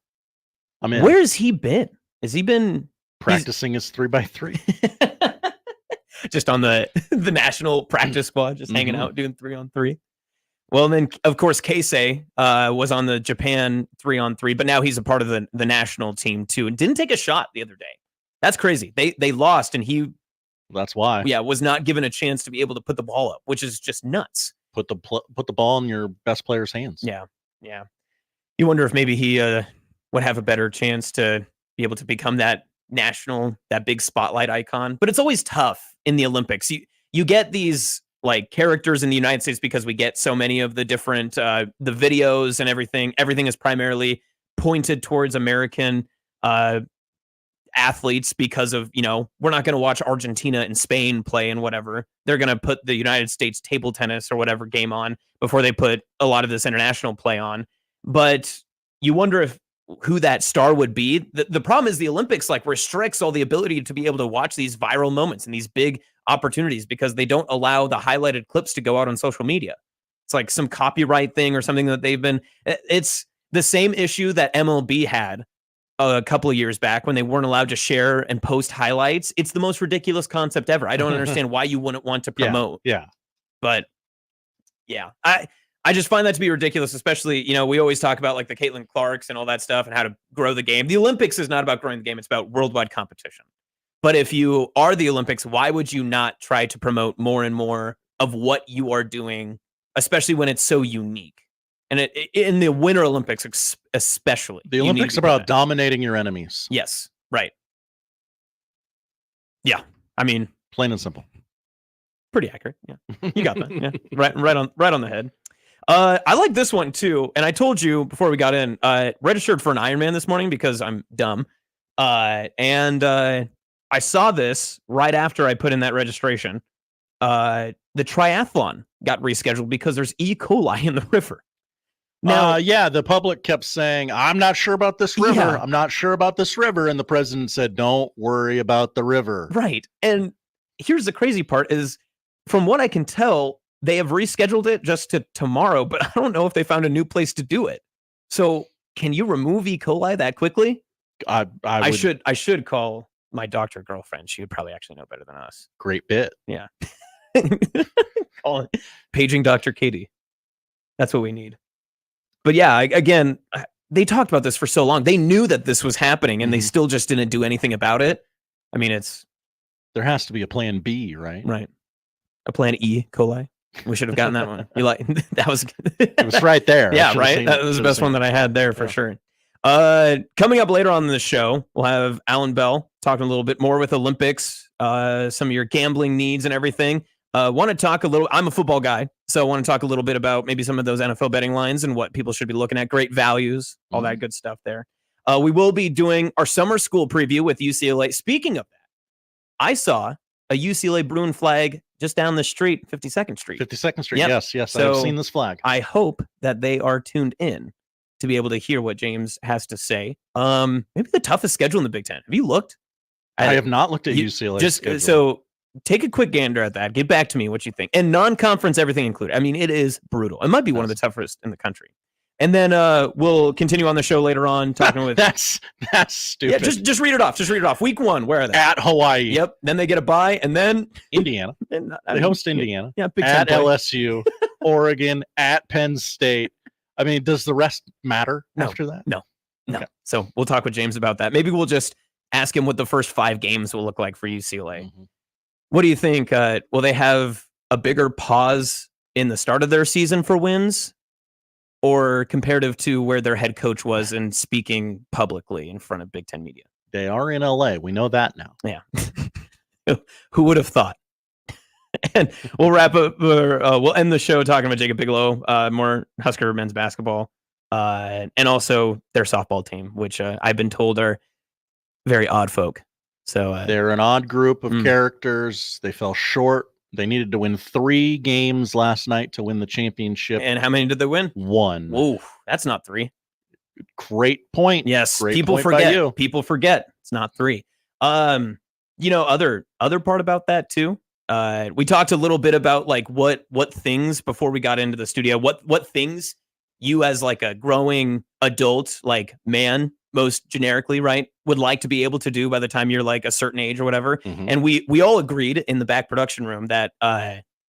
I mean, where has he been? Has he been practicing his 3x3? Just on the national practice squad, just hanging out doing 3-on-3. Well, then of course Keisei was on the Japan 3-on-3, but now he's a part of the national team too, and didn't take a shot the other day. That's crazy. They lost, and he. That's wwhy. Yeah, was not given a chance to be able to put the ball up, which is just nuts. Put the ball in your best player's hands. Yeah. You wonder if maybe he would have a better chance to be able to become that big spotlight icon. But it's always tough in the Olympics. You get these like characters in the United States because we get so many of the different the videos and everything. Everything is primarily pointed towards American athletes because of, we're not going to watch Argentina and Spain play and whatever. They're going to put the United States table tennis or whatever game on before they put a lot of this international play on. But you wonder who that star would be. The problem is the Olympics like restricts all the ability to be able to watch these viral moments and these big opportunities because they don't allow the highlighted clips to go out on social media. It's like some copyright thing or something that it's the same issue that MLB had a couple of years back when they weren't allowed to share and post highlights. It's the most ridiculous concept ever. I don't understand why you wouldn't want to promote. Yeah. But yeah, I just find that to be ridiculous, especially, we always talk about like the Caitlin Clarks and all that stuff and how to grow the game. The Olympics is not about growing the game. It's about worldwide competition. But if you are the Olympics, why would you not try to promote more and more of what you are doing, especially when it's so unique? And in the Winter Olympics, especially. The Olympics are about dominating your enemies. Yes, right. Yeah, I mean, plain and simple. Pretty accurate. Yeah, you got that. Yeah, right on the head. I like this one too, and I told you before we got in. Registered for an Ironman this morning because I'm dumb, and I saw this right after I put in that registration. The triathlon got rescheduled because there's E. coli in the river. Now, the public kept saying, I'm not sure about this river. Yeah. I'm not sure about this river. And the president said, don't worry about the river. Right. And here's the crazy part is, from what I can tell, they have rescheduled it just to tomorrow, but I don't know if they found a new place to do it. So can you remove E. coli that quickly? I should call my doctor girlfriend. She would probably actually know better than us. Great bit. Yeah. Call it. Paging Dr. Katie. That's what we need. But yeah, again, they talked about this for so long. They knew that this was happening and they still just didn't do anything about it. I mean, there has to be a plan B, right? Right. A plan E. coli. We should have gotten that one. You like that was it was right there. Yeah, right. That was the best one that I had there for sure. Coming up later on in the show, we'll have Allan Bell talking a little bit more with Olympics, some of your gambling needs and everything. Want to talk a little, I'm a football guy, so I want to talk a little bit about maybe some of those NFL betting lines and what people should be looking at, great values, all that good stuff there. We will be doing our summer school preview with UCLA. Speaking of that, I saw a UCLA Bruin flag just down the street, 52nd Street. 52nd Street, Yep. yes, So I've seen this flag. I hope that they are tuned in to be able to hear what James has to say. Maybe the toughest schedule in the Big Ten. Have you looked? I have not looked at UCLA. Just schedule. So take a quick gander at that. Get back to me what you think. And non-conference, everything included. I mean, it is brutal. It might be one of the toughest in the country. And then we'll continue on the show later on talking with. That's stupid. Yeah, just read it off. Just read it off. Week 1, where are they? At Hawaii. Yep. Then they get a bye, and then Indiana. They host Indiana. Yeah. Big at Ten play. LSU, Oregon, at Penn State. I mean, does the rest matter after that? No. Okay. So we'll talk with James about that. Maybe we'll just ask him what the first 5 games will look like for UCLA. Mm-hmm. What do you think? Will they have a bigger pause in the start of their season for wins, or comparative to where their head coach was in speaking publicly in front of Big Ten media? They are in LA. We know that now. Yeah. Who would have thought? And we'll wrap up. We'll end the show talking about Jacob Bigelow, more Husker men's basketball, and also their softball team, which I've been told are very odd folk. So they're an odd group of characters. They fell short. They needed to win 3 games last night to win the championship. And how many did they win? 1. Whoa, that's not 3. Great point. Yes, Great people point forget. by you. People forget it's not 3. Other part about that too. We talked a little bit about like what things before we got into the studio. What things you as like a growing adult, like man, most generically, right, would like to be able to do by the time you're like a certain age or whatever. Mm-hmm. And we all agreed in the back production room that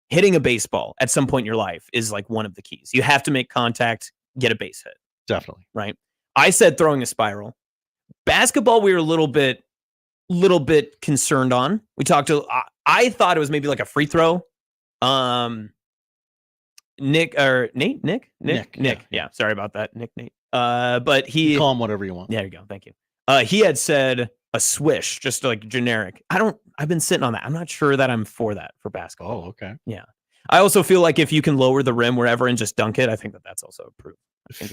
hitting a baseball at some point in your life is like one of the keys. You have to make contact, get a base hit. Definitely. Right. I said throwing a spiral. Basketball, we were a little bit concerned on. We talked to, I thought it was maybe like a free throw. Nick. Yeah. Sorry about that. Nate. But he call him whatever you want. There you go. Thank you. He had said a swish, just like generic. I've been sitting on that. I'm not sure that I'm for that for basketball. Oh, okay. Yeah. I also feel like if you can lower the rim wherever and just dunk it, I think that's also approved.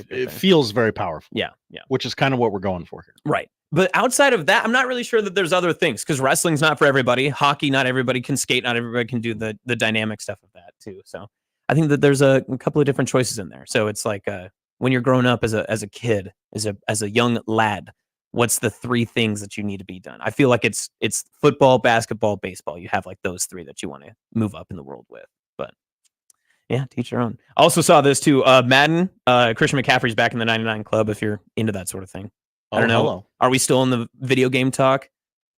It feels very powerful. Yeah. Which is kind of what we're going for here. Right. But outside of that, I'm not really sure that there's other things, because wrestling's not for everybody. Hockey, not everybody can skate. Not everybody can do the dynamic stuff of that too. So I think that there's a couple of different choices in there. So it's like when you're growing up as a kid, as a young lad, what's the 3 things that you need to be done? I feel like it's football, basketball, baseball. You have like those 3 that you want to move up in the world with. But yeah, teach your own. I also saw this too. Madden, Christian McCaffrey's back in the 99 club if you're into that sort of thing. I don't know. Hello. Are we still in the video game talk?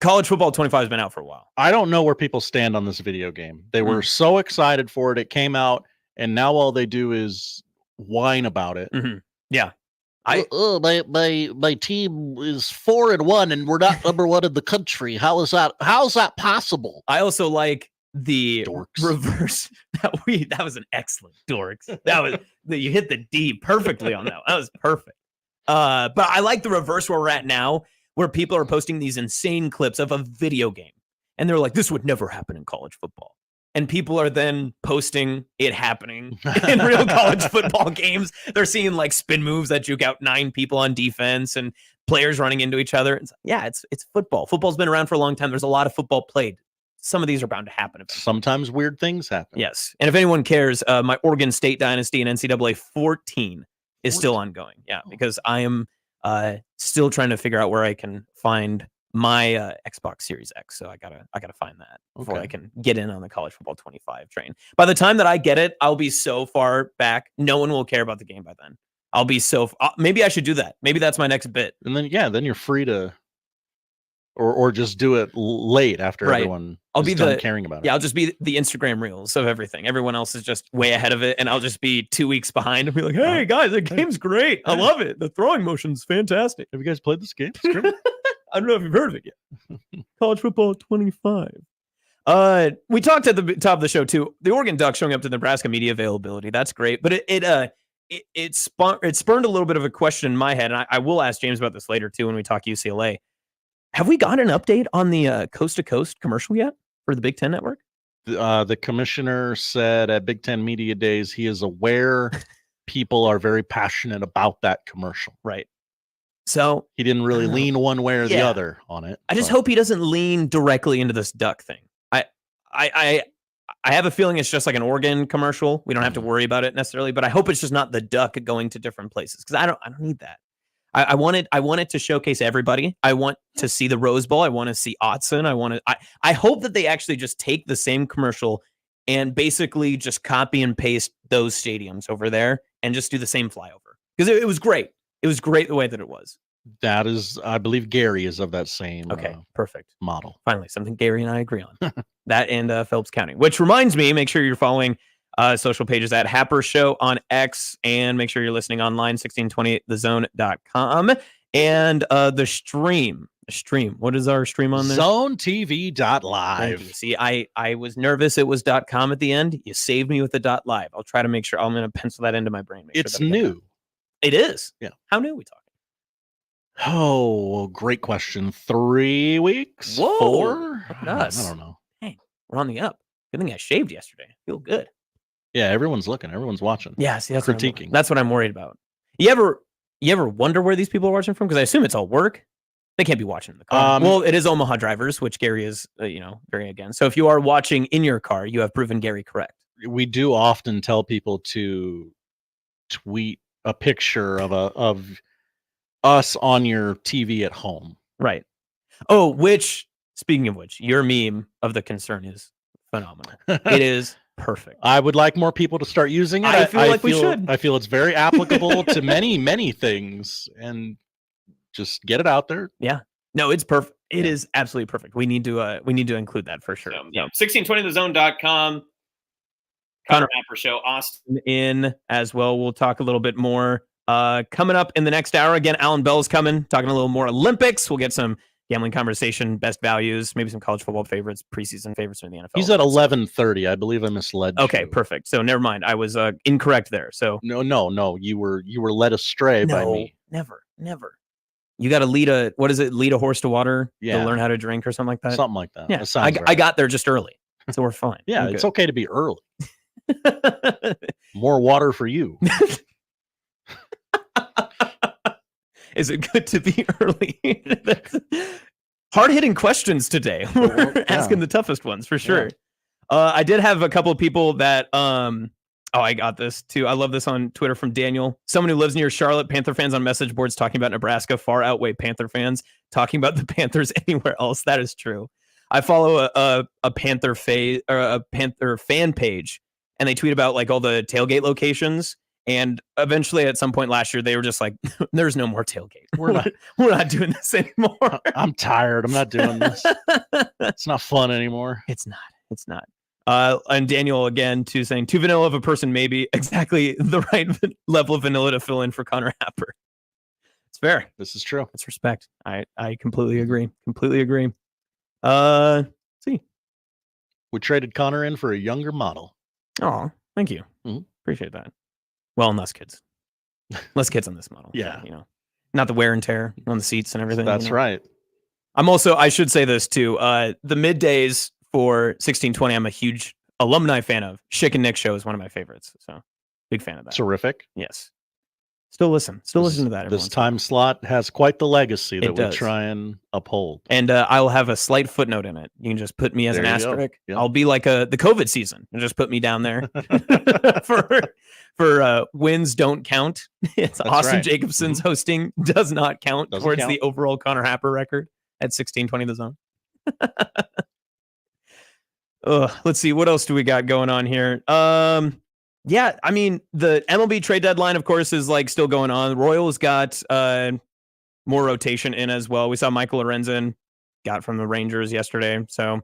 College football 25 has been out for a while. I don't know where people stand on this video game. They were so excited for it. It came out, and now all they do is whine about it. Mm-hmm. Yeah. My team is 4-1 and we're not number 1 in the country. How's that possible? I also like the Dorks. reverse that was an excellent dorks. You hit the D perfectly on that. That was perfect. But I like the reverse where we're at now, where people are posting these insane clips of a video game, and they're like, "This would never happen in college football." And people are then posting it happening in real college football games. They're seeing like spin moves that juke out 9 people on defense and players running into each other. It's football. Football's been around for a long time. There's a lot of football played. Some of these are bound to happen eventually. Sometimes weird things happen. Yes. And if anyone cares, my Oregon State dynasty in NCAA 14 is still ongoing. Yeah, because I am still trying to figure out where I can find my Xbox Series X. So I gotta find that before I can get in on the college football 25 train. By the time that I get it, I'll be so far back, no one will care about the game by then. I'll be so maybe I should do that. Maybe that's my next bit. And then you're free to or just do it late after everyone is done caring about it. Yeah, I'll just be the Instagram reels of everything. Everyone else is just way ahead of it, and I'll just be 2 weeks behind and be like, "Hey guys, the game's great. I love it. The throwing motion's fantastic. Have you guys played this game? I don't know if you've heard of it yet. College football 25. We talked at the top of the show too. The Oregon Ducks showing up to Nebraska media availability. That's great, but it spurned a little bit of a question in my head, and I will ask James about this later too when we talk UCLA. Have we got an update on the Coast to Coast commercial yet for the Big Ten Network? The commissioner said at Big Ten Media Days he is aware people are very passionate about that commercial. Right. So he didn't really lean one way or the other on it. I just hope he doesn't lean directly into this duck thing. I have a feeling it's just like an Oregon commercial. We don't have to worry about it necessarily, but I hope it's just not the duck going to different places because I don't need that. I want it to showcase everybody. I want to see the Rose Bowl. I want to see Autzen. I hope that they actually just take the same commercial and basically just copy and paste those stadiums over there and just do the same flyover because it was great. It was great the way that it was. That is, I believe Gary is of that same perfect model. Finally, something Gary and I agree on. That and Phelps County, which reminds me, make sure you're following social pages at Happer Show on X, and make sure you're listening online, 1620thezone.com. And the stream. What is our stream on there? ZoneTV.live. See, I was nervous it was .com at the end. You saved me with the .live. I'll try to make sure I'm going to pencil that into my brain. It's new. It is. Yeah. How new are we talking? Oh, great question. 3 weeks? Whoa. 4? Look at us. I don't know. Hey, we're on the up. Good thing I shaved yesterday. Feel good. Yeah, everyone's looking. Everyone's watching. Yeah, see, that's critiquing. That's what I'm worried about. You ever wonder where these people are watching from? Because I assume it's all work. They can't be watching in the car. Well, it is Omaha drivers, which Gary is, very against. So if you are watching in your car, you have proven Gary correct. We do often tell people to tweet a picture of us on your TV at home. Right. Oh, speaking of which, your meme of the concern is phenomenal. It is perfect. I would like more people to start using it. I feel like we should. I feel it's very applicable to many things, and just get it out there. Yeah. No, it's perfect. It is absolutely perfect. We need to include that for sure. 1620thezone.com. Connor Happer Show, Austin in as well. We'll talk a little bit more coming up in the next hour. Again, Allan Bell's coming, talking a little more Olympics. We'll get some gambling conversation, best values, maybe some college football favorites, preseason favorites in the NFL. He's at 11:30. I believe I misled. Okay, you. Perfect. So never mind. I was incorrect there. So no. You were led astray by me. Never. You got to lead a horse to water to learn how to drink or something like that? Something like that. Yeah, that sounds I got there just early, so we're fine. Yeah, it's okay to be early. More water for you. Is it good to be early? Hard-hitting questions today. We're asking the toughest ones for sure. Yeah. I did have a couple of people that I got this too. I love this on Twitter from Daniel. Someone who lives near Charlotte, Panther fans on message boards talking about Nebraska far outweigh Panther fans talking about the Panthers anywhere else. That is true. I follow a Panther fan page, and they tweet about like all the tailgate locations. And eventually, at some point last year, they were just like, "There's no more tailgate. We're not doing this anymore. I'm tired. I'm not doing this. It's not fun anymore. It's not. And Daniel again too saying too vanilla of a person, maybe exactly the right level of vanilla to fill in for Connor Happer. It's fair. This is true. It's respect. I completely agree. See, We traded Connor in for a younger model. Oh, thank you. Appreciate that. Well, and less kids. Less kids on this model. Yeah. So, not the wear and tear on the seats and everything. That's right. I should say this too. The middays for 1620, I'm a huge alumni fan of. Schick and Nick show is one of my favorites. So big fan of that. Terrific. Yes. Still listen to that. This time slot has quite the legacy that we does. try and uphold. And I'll have a slight footnote in it. You can just put me as There an you go. asterisk. Yep. I'll be like the COVID season and just put me down there for wins don't count. It's That's Austin right. Jacobsen's hosting does not count Doesn't towards count. the overall Connor Happer record at 1620 the zone. Let's see. What else do we got going on here? Yeah, I mean, the MLB trade deadline, of course, is like still going on. The Royals got more rotation in as well. We saw Michael Lorenzen got from the Rangers yesterday. So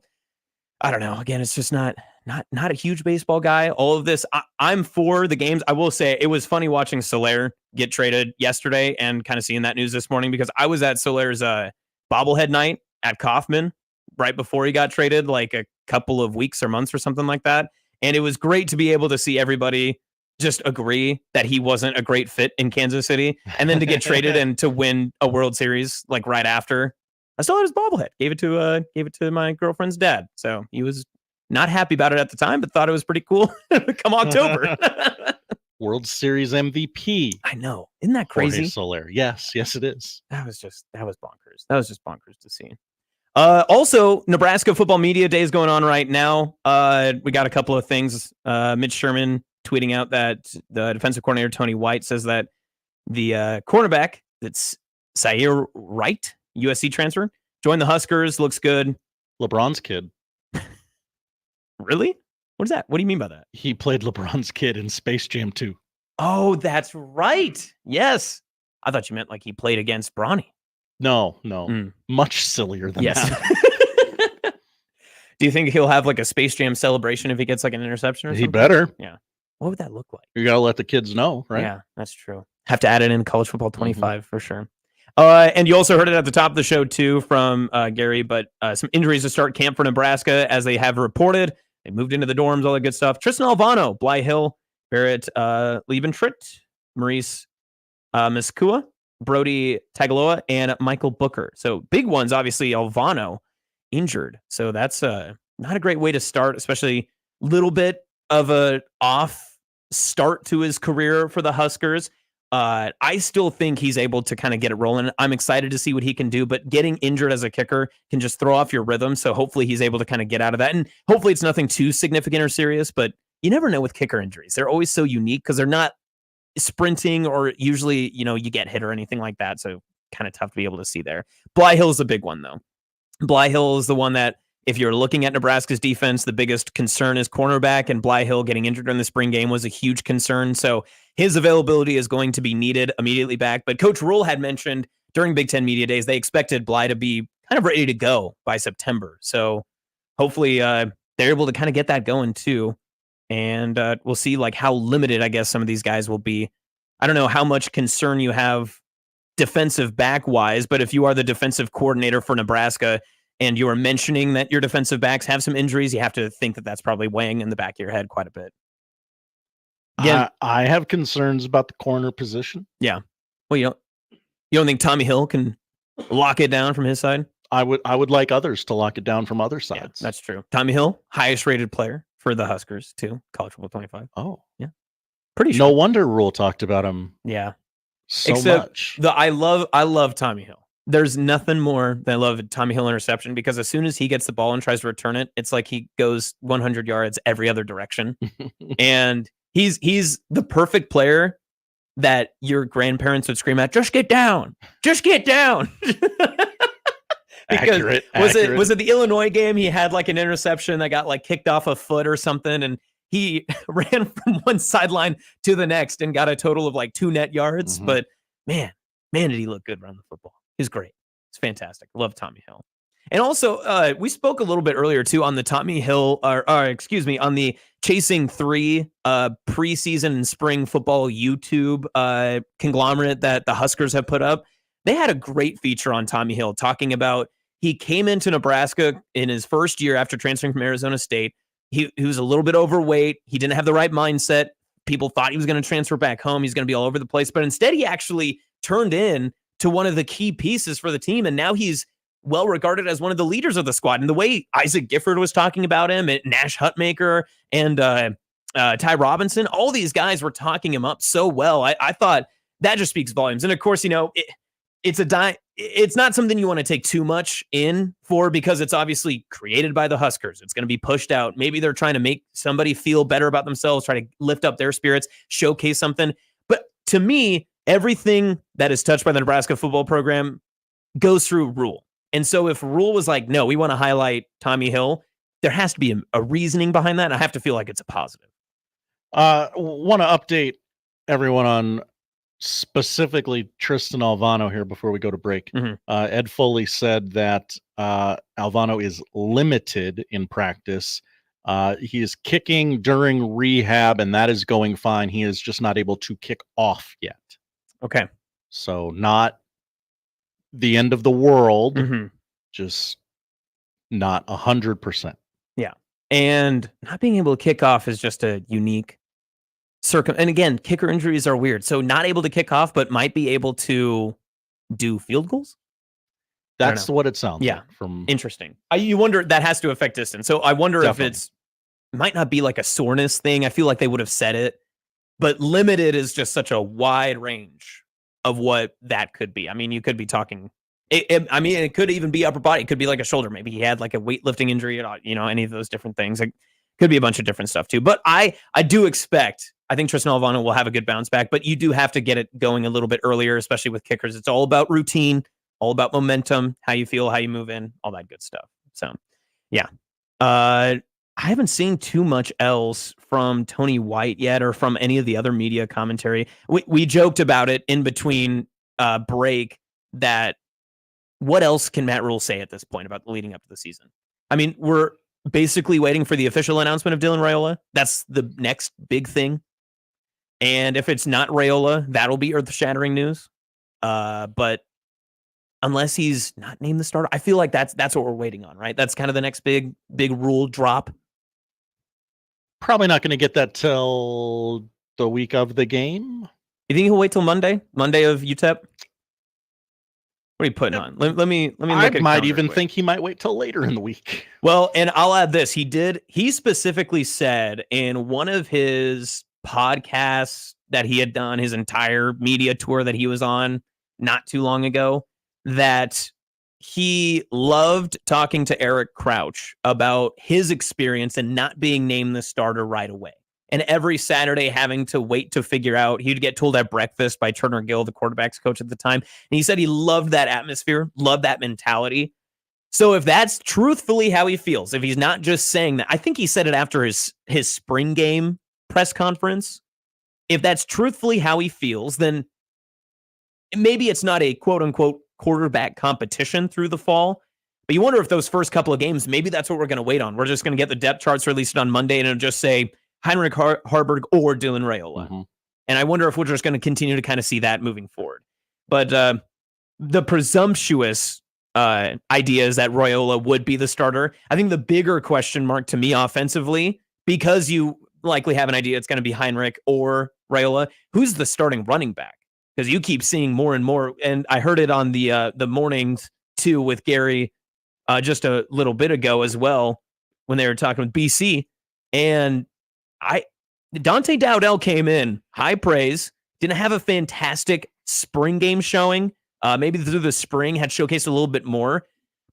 I don't know. Again, it's just not a huge baseball guy. All of this, I'm for the games. I will say it was funny watching Soler get traded yesterday and kind of seeing that news this morning because I was at Soler's bobblehead night at Kauffman right before he got traded, like a couple of weeks or months or something like that. And it was great to be able to see everybody just agree that he wasn't a great fit in Kansas City. And then to get traded and to win a World Series like right after. I still had his bobblehead. Gave it to my girlfriend's dad. So he was not happy about it at the time, but thought it was pretty cool come October. World Series MVP. I know. Isn't that crazy? Jorge Soler. Yes, it is. That was bonkers. That was just bonkers to see. Also, Nebraska Football Media Day is going on right now. We got a couple of things. Mitch Sherman tweeting out that the defensive coordinator, Tony White, says that the cornerback, that's Sair Wright, USC transfer, joined the Huskers, looks good. LeBron's kid. Really? What is that? What do you mean by that? He played LeBron's kid in Space Jam 2. Oh, that's right. Yes. I thought you meant like he played against Bronny. No. Much sillier than that. Do you think he'll have like a Space Jam celebration if he gets like an interception or something? He better. Yeah. What would that look like? You got to let the kids know, right? Yeah, that's true. Have to add it in college football 25 for sure. And you also heard it at the top of the show too from Gary, but some injuries to start camp for Nebraska as they have reported. They moved into the dorms, all that good stuff. Tristan Alvano, Bly Hill, Barrett Liebentritt, Maurice Miskua, Brody Tagaloa, and Michael Booker. So big ones, obviously, Alvano injured. So that's not a great way to start, especially a little bit of a off start to his career for the Huskers. I still think he's able to kind of get it rolling. I'm excited to see what he can do, but getting injured as a kicker can just throw off your rhythm. So hopefully he's able to kind of get out of that. And hopefully it's nothing too significant or serious, but you never know with kicker injuries. They're always so unique because they're not sprinting or usually, you get hit or anything like that. So kind of tough to be able to see there. Bly Hill is the big one though. Bly Hill is the one that if you're looking at Nebraska's defense, the biggest concern is cornerback, and Bly Hill getting injured in the spring game was a huge concern. So his availability is going to be needed immediately back. But Coach Rule had mentioned during Big Ten Media Days, they expected Bly to be kind of ready to go by September. So hopefully they're able to kind of get that going too. And we'll see like how limited, I guess, some of these guys will be. I don't know how much concern you have defensive back wise, but if you are the defensive coordinator for Nebraska and you are mentioning that your defensive backs have some injuries, you have to think that that's probably weighing in the back of your head quite a bit. Again, I have concerns about the corner position. Yeah. Well, you don't think Tommy Hill can lock it down from his side? I would like others to lock it down from other sides. Yeah, that's true. Tommy Hill, highest rated player for the Huskers too. College football 25. Oh, yeah. Pretty sure. No wonder Rule talked about him. Yeah. So Except much. I love Tommy Hill. There's nothing more than I love a Tommy Hill interception because as soon as he gets the ball and tries to return it, it's like he goes 100 yards every other direction. And he's the perfect player that your grandparents would scream at, just get down. Just get down. Accurate. Was it the Illinois game? He had like an interception that got like kicked off a foot or something, and he ran from one sideline to the next and got a total of like 2 net yards. Mhm. But man, did he look good running the football. He's great. It's fantastic. Love Tommy Hill. And also, we spoke a little bit earlier too on the Tommy Hill, on the Chasing 3 preseason and spring football YouTube conglomerate that the Huskers have put up. They had a great feature on Tommy Hill talking about he came into Nebraska in his first year after transferring from Arizona State. He was a little bit overweight. He didn't have the right mindset. People thought he was going to transfer back home. He's going to be all over the place. But instead, he actually turned in to one of the key pieces for the team. And now he's well regarded as one of the leaders of the squad. And the way Isaac Gifford was talking about him, and Nash Hutmaker, and Ty Robinson, all these guys were talking him up so well. I thought that just speaks volumes. And of course, it's not something you want to take too much in for, because it's obviously created by the Huskers. It's going to be pushed out. Maybe they're trying to make somebody feel better about themselves, try to lift up their spirits, showcase something. But to me, everything that is touched by the Nebraska football program goes through Rule. And so if Rule was like, no, we want to highlight Tommy Hill, there has to be a reasoning behind that. And I have to feel like it's a positive. Want to update everyone on specifically Tristan Alvano here before we go to break. Ed Foley said that Alvano is limited in practice. He is kicking during rehab, and that is going fine. He is just not able to kick off yet. Okay. So not the end of the world, just not 100%. Yeah. And not being able to kick off is just a unique and again, kicker injuries are weird. So not able to kick off, but might be able to do field goals. That's what it sounds like. From interesting. You wonder, that has to affect distance. So I wonder if it might not be like a soreness thing. I feel like they would have said it, but limited is just such a wide range of what that could be. I mean, you could be talking. It could even be upper body. It could be like a shoulder. Maybe he had like a weightlifting injury, any of those different things. It could be a bunch of different stuff too. But I do expect. I think Tristan Alvano will have a good bounce back, but you do have to get it going a little bit earlier, especially with kickers. It's all about routine, all about momentum, how you feel, how you move in, all that good stuff. So, yeah. I haven't seen too much else from Tony White yet, or from any of the other media commentary. We joked about it in between break that what else can Matt Rule say at this point about leading up to the season? I mean, we're basically waiting for the official announcement of Dylan Raiola. That's the next big thing. And if it's not Raiola, that'll be earth-shattering news. But unless he's not named the starter, I feel like that's what we're waiting on, right? That's kind of the next big Rule drop. Probably not going to get that till the week of the game. You think he'll wait till Monday of UTEP? What are you putting on? Let me look I at might even think he might wait till later in the week. Well, and I'll add this. He specifically said in one of his podcasts that he had done, his entire media tour that he was on not too long ago, that he loved talking to Eric Crouch about his experience and not being named the starter right away. And every Saturday having to wait to figure out, he'd get told at breakfast by Turner Gill, the quarterback's coach at the time. And he said he loved that atmosphere, loved that mentality. So if that's truthfully how he feels, if he's not just saying that, I think he said it after his spring game press conference. If that's truthfully how he feels, then maybe it's not a quote unquote quarterback competition through the fall. But you wonder if those first couple of games, maybe that's what we're going to wait on. We're just going to get the depth charts released on Monday and it'll just say Heinrich Harburg or Dylan Raiola. And I wonder if we're just going to continue to kind of see that moving forward. But the presumptuous idea is that Raiola would be the starter. I think the bigger question mark to me offensively, because you likely have an idea it's going to be Heinrich or Raiola, who's the starting running back? Because you keep seeing more and more, and I heard it on the mornings too with Gary just a little bit ago as well when they were talking with BC, and Dante Dowdell came in high praise, didn't have a fantastic spring game showing. Maybe through the spring had showcased a little bit more,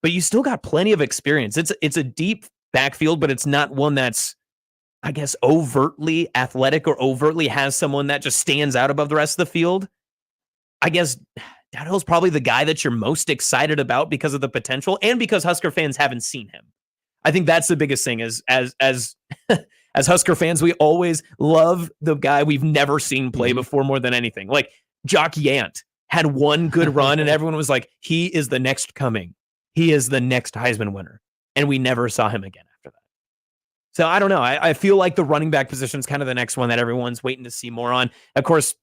but you still got plenty of experience. It's a deep backfield, but it's not one that's, I guess, overtly athletic or overtly has someone that just stands out above the rest of the field. I guess Dowdell's probably the guy that you're most excited about because of the potential and because Husker fans haven't seen him. I think that's the biggest thing is as Husker fans, we always love the guy we've never seen play before more than anything. Like Jock Yant had one good run and everyone was like, he is the next coming. He is the next Heisman winner. And we never saw him again after that. So I don't know. I feel like the running back position is kind of the next one that everyone's waiting to see more on. Of course,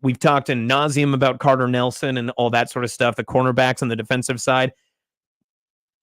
we've talked in nauseum about Carter Nelson and all that sort of stuff, the cornerbacks on the defensive side.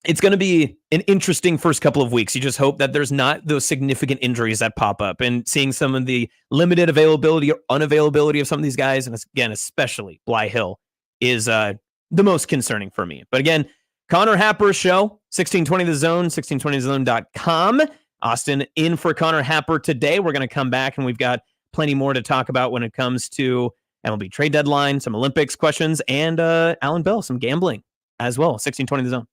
it's going to be an interesting first couple of weeks. You just hope that there's not those significant injuries that pop up, and seeing some of the limited availability or unavailability of some of these guys, and again, especially Bly Hill, is the most concerning for me. But again, Connor Happer Show, 1620 The Zone, 1620thezone.com. Austin in for Connor Happer today. We're going to come back, and we've got plenty more to talk about when it comes to MLB trade deadline, some Olympics questions, and Allan Bell, some gambling as well. 1620 The Zone.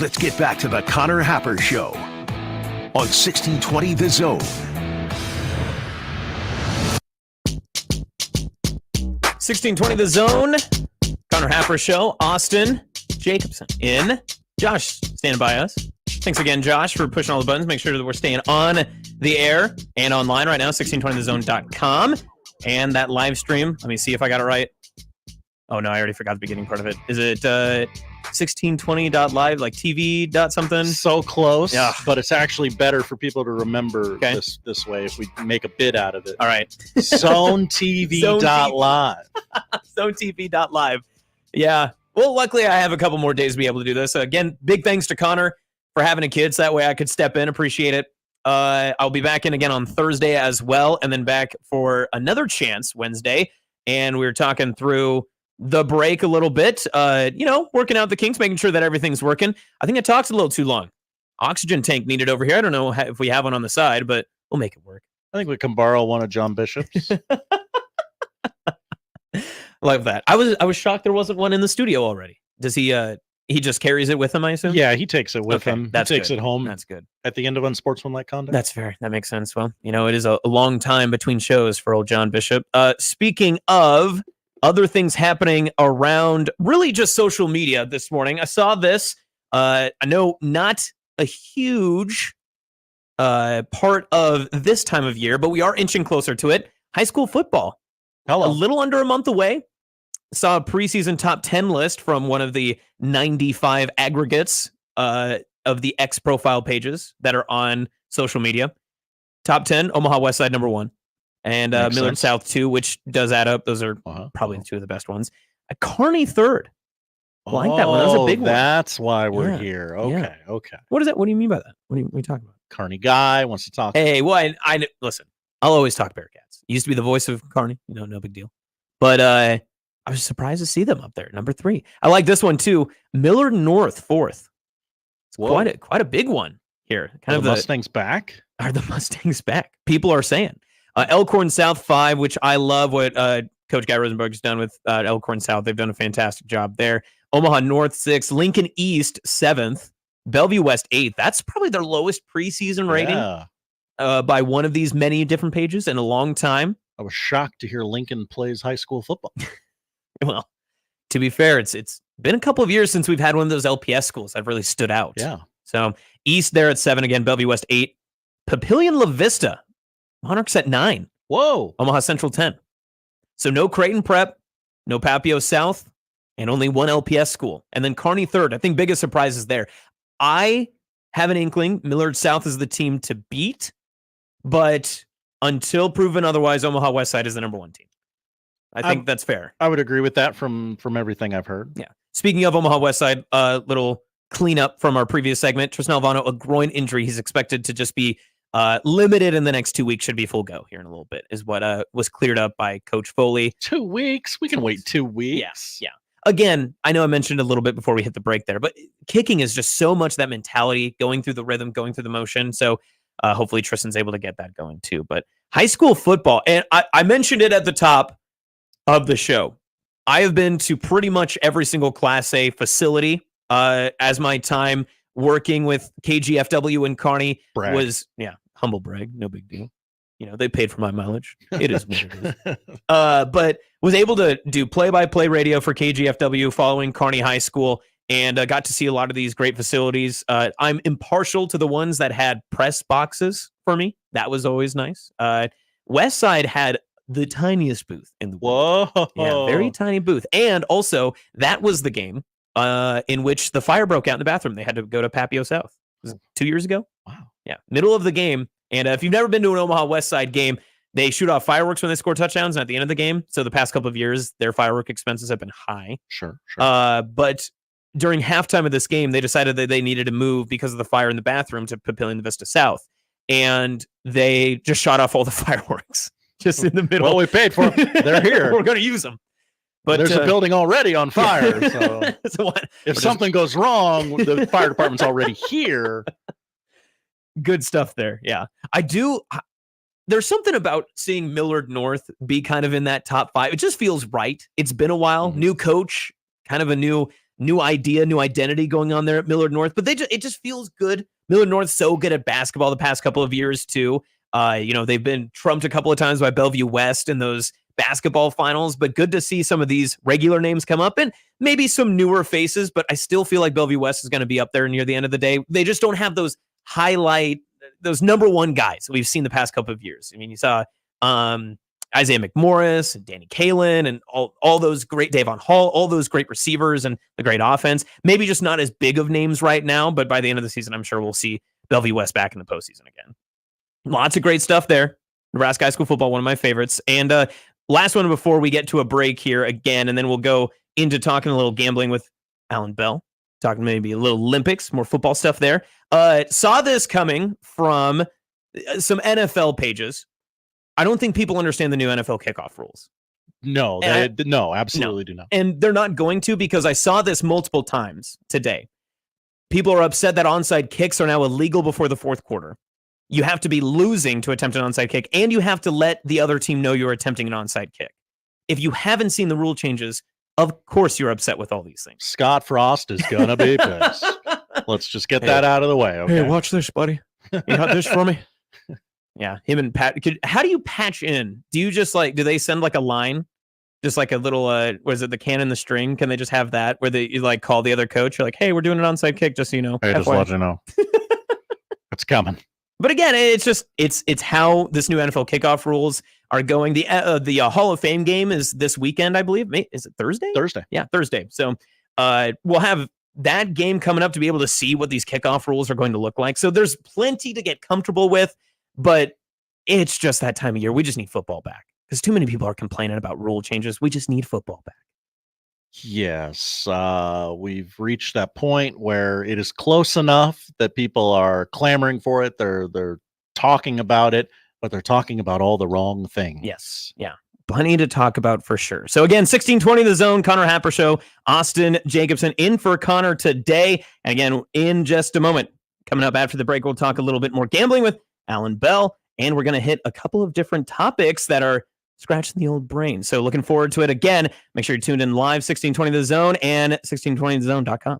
let's get back to the Connor Happer Show on 1620 The Zone. 1620 The Zone, Connor Happer Show, Austin Jacobsen in. Josh standing by us. Thanks again, Josh, for pushing all the buttons. Make sure that we're staying on the air and online right now, 1620thezone.com. And that live stream, let me see if I got it right. Oh, no, I already forgot the beginning part of it. Is it 1620.live, like TV dot something? So close, Yeah. but it's actually better for people to remember Okay. this way if we make a bit out of it. All right. ZoneTV.live. ZoneTV.live. Yeah. Well, luckily, I have a couple more days to be able to do this. Again, big thanks to Connor for having a kid, so that way I could step in. Appreciate it. I'll be back in again on Thursday as well, and then back for another chance Wednesday. And we were talking through the break a little bit, working out the kinks, making sure that everything's working. I think I talked a little too long. Oxygen tank needed over here. I don't know if we have one on the side, but we'll make it work. I think we can borrow one of John Bishop's. Love that. I was shocked there wasn't one in the studio already. Does he just carries it with him, I assume? Yeah, he takes it with Okay, him. that's He takes good. it home That's good. at the end of Unsportsmanlike Conduct. That's fair. That makes sense. Well, it is a long time between shows for old John Bishop. Speaking of other things happening around really just social media this morning, I saw this. I know not a huge part of this time of year, but we are inching closer to it. High school football. Hello. A little under a month away. Saw a preseason top 10 list from one of the 95 aggregates of the X profile pages that are on social media. Top 10, Omaha West Side number 1. And Makes Millard sense. South 2, which does add up. Those are probably the two of the best ones. Kearney 3rd. I like that one. That was a big one. That's why we're Yeah. here. Yeah. Okay. What is that? What do you mean by that? What are you talking about? Kearney guy wants to talk. Hey, well, I listen. I'll always talk Bearcats. Used to be the voice of Kearney. No big deal. But I was surprised to see them up there, number 3. I like this one too. Millard North 4th. It's quite a big one here. Are the Mustangs back? Are the Mustangs back? People are saying. Elkhorn South 5, which I love what Coach Guy Rosenberg's done with Elkhorn South. They've done a fantastic job there. Omaha North 6, Lincoln East 7th, Bellevue West 8th. That's probably their lowest preseason rating by one of these many different pages in a long time. I was shocked to hear Lincoln plays high school football. Well, to be fair, it's been a couple of years since we've had one of those LPS schools that really stood out. Yeah. So East there at 7 again, Bellevue West 8, Papillion La Vista, Monarchs at 9. Whoa. Omaha Central 10. So no Creighton Prep, no Papio South, and only one LPS school. And then Kearney 3rd. I think biggest surprise is there. I have an inkling Millard South is the team to beat, but until proven otherwise, Omaha West Side is the number 1 team. I think that's fair. I would agree with that from everything I've heard. Yeah. Speaking of Omaha West Side, little cleanup from our previous segment. Tristan Alvano, a groin injury. He's expected to just be limited in the next 2 weeks. Should be full go here in a little bit, is what was cleared up by Coach Foley. 2 weeks? We can wait 2 weeks. Yeah. Again, I know I mentioned a little bit before we hit the break there, but kicking is just so much that mentality, going through the rhythm, going through the motion. So hopefully Tristan's able to get that going too. But high school football, and I mentioned it at the top of the show. I have been to pretty much every single Class A facility as my time working with KGFW and Kearney was, humble brag, no big deal. They paid for my mileage. It is what it is. But was able to do play-by-play radio for KGFW following Kearney High School, and got to see a lot of these great facilities. I'm impartial to the ones that had press boxes for me. That was always nice. West Side had the tiniest booth in the world. Whoa. Yeah, very tiny booth. And also, that was the game in which the fire broke out in the bathroom. They had to go to Papio South. Was it 2 years ago? Wow. Yeah, middle of the game. And if you've never been to an Omaha West Side game, they shoot off fireworks when they score touchdowns and at the end of the game. So the past couple of years, their firework expenses have been high. Sure. But during halftime of this game, they decided that they needed to move because of the fire in the bathroom to Papillion Vista South. And they just shot off all the fireworks just in the middle. Well, we paid for them. They're here. We're going to use them. But there's a building already on fire. So, if something goes wrong, the fire department's already here. Good stuff there. Yeah. There's something about seeing Millard North be kind of in that top 5. It just feels right. It's been a while. New coach, kind of a new new idea, new identity going on there at Millard North, but it just feels good. Millard North's so good at basketball the past couple of years too. They've been trumped a couple of times by Bellevue West in those basketball finals, but good to see some of these regular names come up and maybe some newer faces, but I still feel like Bellevue West is going to be up there near the end of the day. They just don't have those number one guys that we've seen the past couple of years. I mean, you saw Isaiah McMorris and Danny Kalin and all those great Davon Hall, all those great receivers and the great offense. Maybe just not as big of names right now, but by the end of the season, I'm sure we'll see Bellevue West back in the postseason again. Lots of great stuff there. Nebraska high school football, one of my favorites. And last one before we get to a break here again, and then we'll go into talking a little gambling with Allan Bell, talking maybe a little Olympics, more football stuff there. Saw this coming from some NFL pages. I don't think people understand the new NFL kickoff rules. No, absolutely do not. And they're not going to, because I saw this multiple times today. People are upset that onside kicks are now illegal before the fourth quarter. You have to be losing to attempt an onside kick, and you have to let the other team know you're attempting an onside kick. If you haven't seen the rule changes, of course you're upset with all these things. Scott Frost is going to be pissed. Let's just get that out of the way. Okay? Hey, watch this, buddy. You got this for me? Yeah, him and Pat. How do you patch in? Do you just do they send a line? Just a little, was it the cannon, the string? Can they just have that where you call the other coach? You're like, hey, we're doing an onside kick, just so you know. Hey, just let you know. It's coming. But again, it's how this new NFL kickoff rules are going. The Hall of Fame game is this weekend, I believe. Is it Thursday? Thursday. Yeah, Thursday. So we'll have that game coming up to be able to see what these kickoff rules are going to look like. So there's plenty to get comfortable with, but it's just that time of year. We just need football back because too many people are complaining about rule changes. We just need football back. Yes, we've reached that point where it is close enough that people are clamoring for it. They're talking about it, but they're talking about all the wrong things. Yes, yeah, plenty to talk about for sure. So again, 1620 The Zone, Connor Happer Show, Austin Jacobsen in for Connor today. And again, in just a moment, coming up after the break, we'll talk a little bit more gambling with Allan Bell, and we're going to hit a couple of different topics that are scratching the old brain. So looking forward to it again. Make sure you're tuned in live, 1620 The Zone and 1620thezone.com.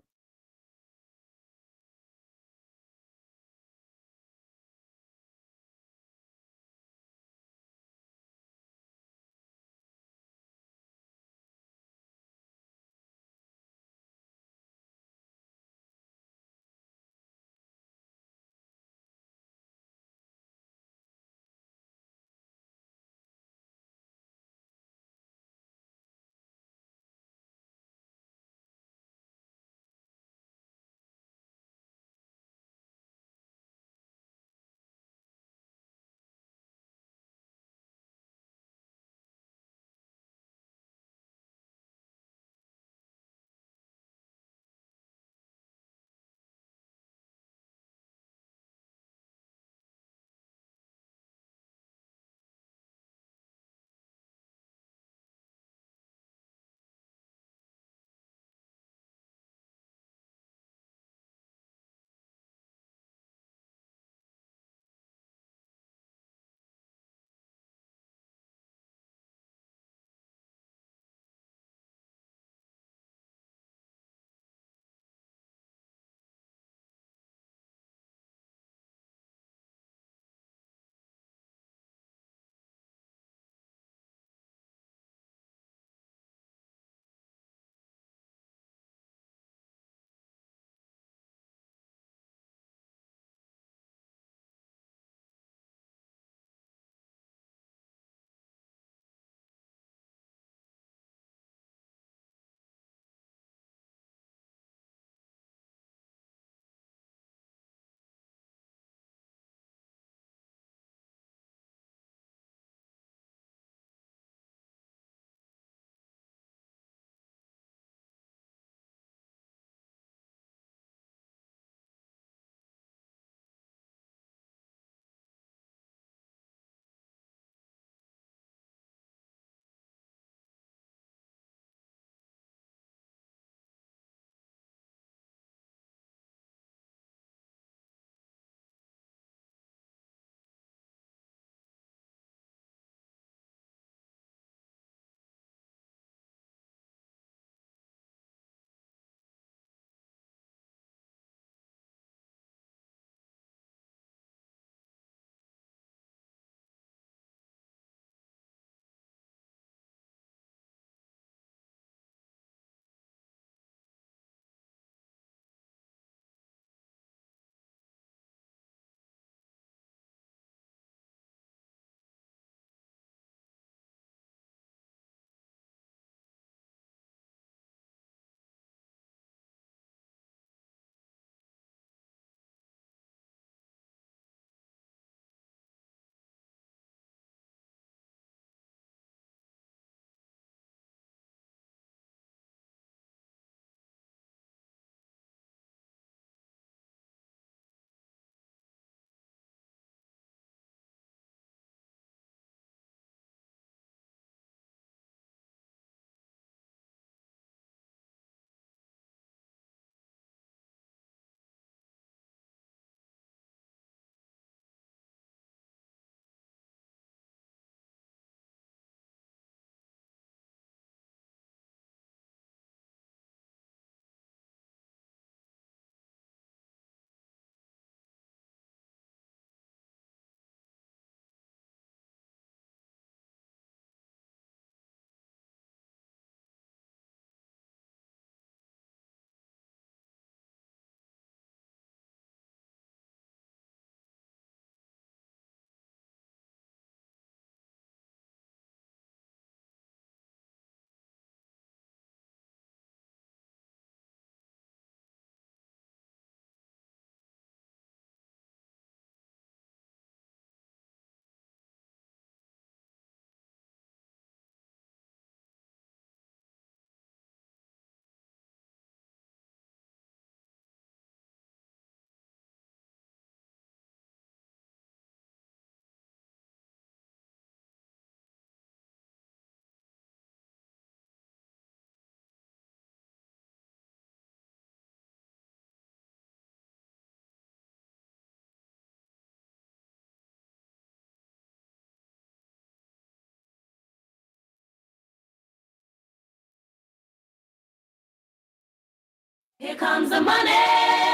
comes the money.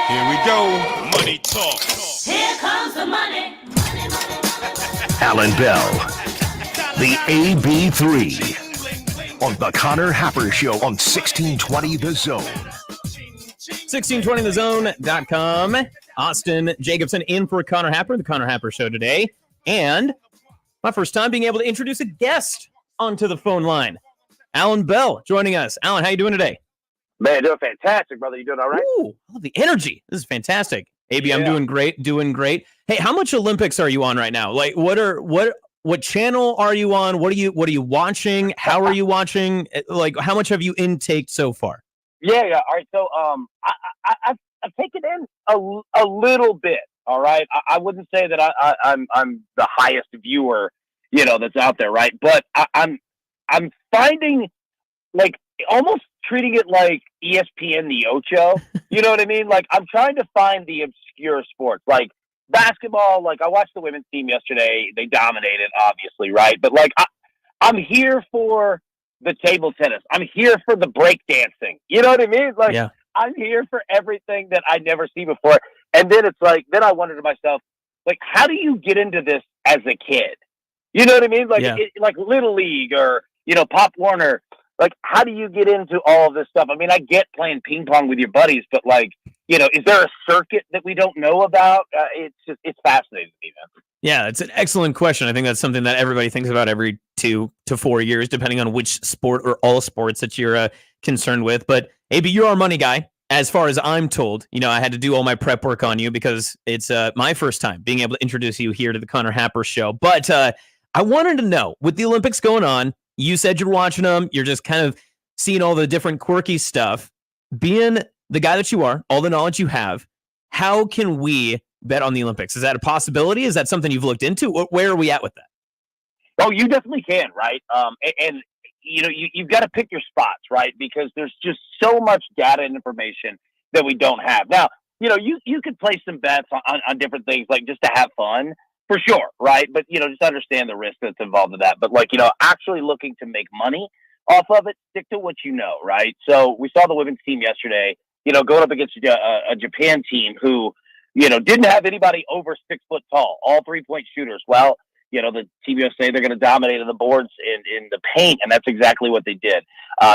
Here we go. Money talk. Here comes the money. Allan Bell, the AB3 on the Connor Happer Show on 1620 The Zone. 1620thezone.com. Austin Jacobsen in for Connor Happer, the Connor Happer Show today. And my first time being able to introduce a guest onto the phone line. Allan Bell joining us. Allan, how you doing today? Man, doing fantastic, brother. You doing all right? Ooh, I love the energy. This is fantastic. AB, I'm doing great. Hey, how much Olympics are you on right now? Like, what channel are you on? What are you watching? How are you watching? Like, how much have you intaked so far? Yeah. All right. So, I've taken in a little bit. All right. I wouldn't say that I'm the highest viewer, that's out there, right? But I'm finding like almost treating it like ESPN the Ocho. You know what I mean? Like, I'm trying to find the obscure sports, like basketball. Like, I watched the women's team yesterday. They dominated, obviously, right? But like, I'm here for the table tennis. I'm here for the break dancing. You know what I mean? Like, yeah. I'm here for everything that I never see before. And then it's like, then I wonder to myself, like, how do you get into this as a kid? You know what I mean? Like, like Little League or, Pop Warner. Like, how do you get into all of this stuff? I mean, I get playing ping pong with your buddies, but like, is there a circuit that we don't know about? It's fascinating to me, man. Yeah, it's an excellent question. I think that's something that everybody thinks about every 2 to 4 years, depending on which sport or all sports that you're concerned with. But AB, you're our money guy. As far as I'm told, I had to do all my prep work on you because it's my first time being able to introduce you here to the Connor Happer Show. But I wanted to know, with the Olympics going on, you said you're watching them. You're just kind of seeing all the different quirky stuff. Being the guy that you are, all the knowledge you have, how can we bet on the Olympics? Is that a possibility? Is that something you've looked into? Where are we at with that? Oh, you definitely can, right? And you've got to pick your spots, right? Because there's just so much data and information that we don't have. Now, you could place some bets on different things, like just to have fun. For sure, right? But, just understand the risk that's involved in that. But, like, actually looking to make money off of it, stick to what you know, right? So we saw the women's team yesterday, going up against a Japan team who, didn't have anybody over 6 foot tall, all 3-point shooters. Well, the Team USA, they're going to dominate on the boards in the paint, and that's exactly what they did.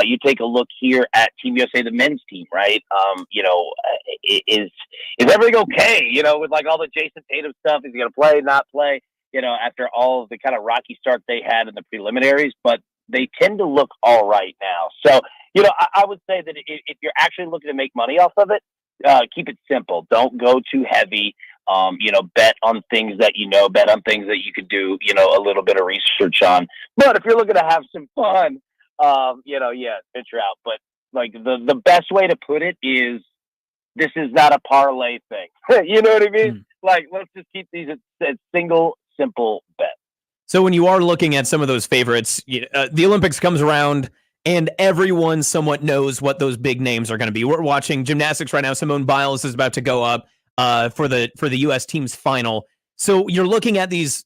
You take a look here at Team USA, the men's team, right? Is everything okay? With like all the Jason Tatum stuff, is he going to play, not play? After all of the kind of rocky start they had in the preliminaries, but they tend to look all right now. So, I would say that if you're actually looking to make money off of it, keep it simple. Don't go too heavy. Bet on things that bet on things that you could do, a little bit of research on. But if you're looking to have some fun, venture out. But like the best way to put it is, this is not a parlay thing. You know what I mean? Like, let's just keep these at single, simple bet. So when you are looking at some of those favorites, the Olympics comes around and everyone somewhat knows what those big names are going to be. We're watching gymnastics right now. Simone Biles is about to go up for the U.S. team's final. So you're looking at these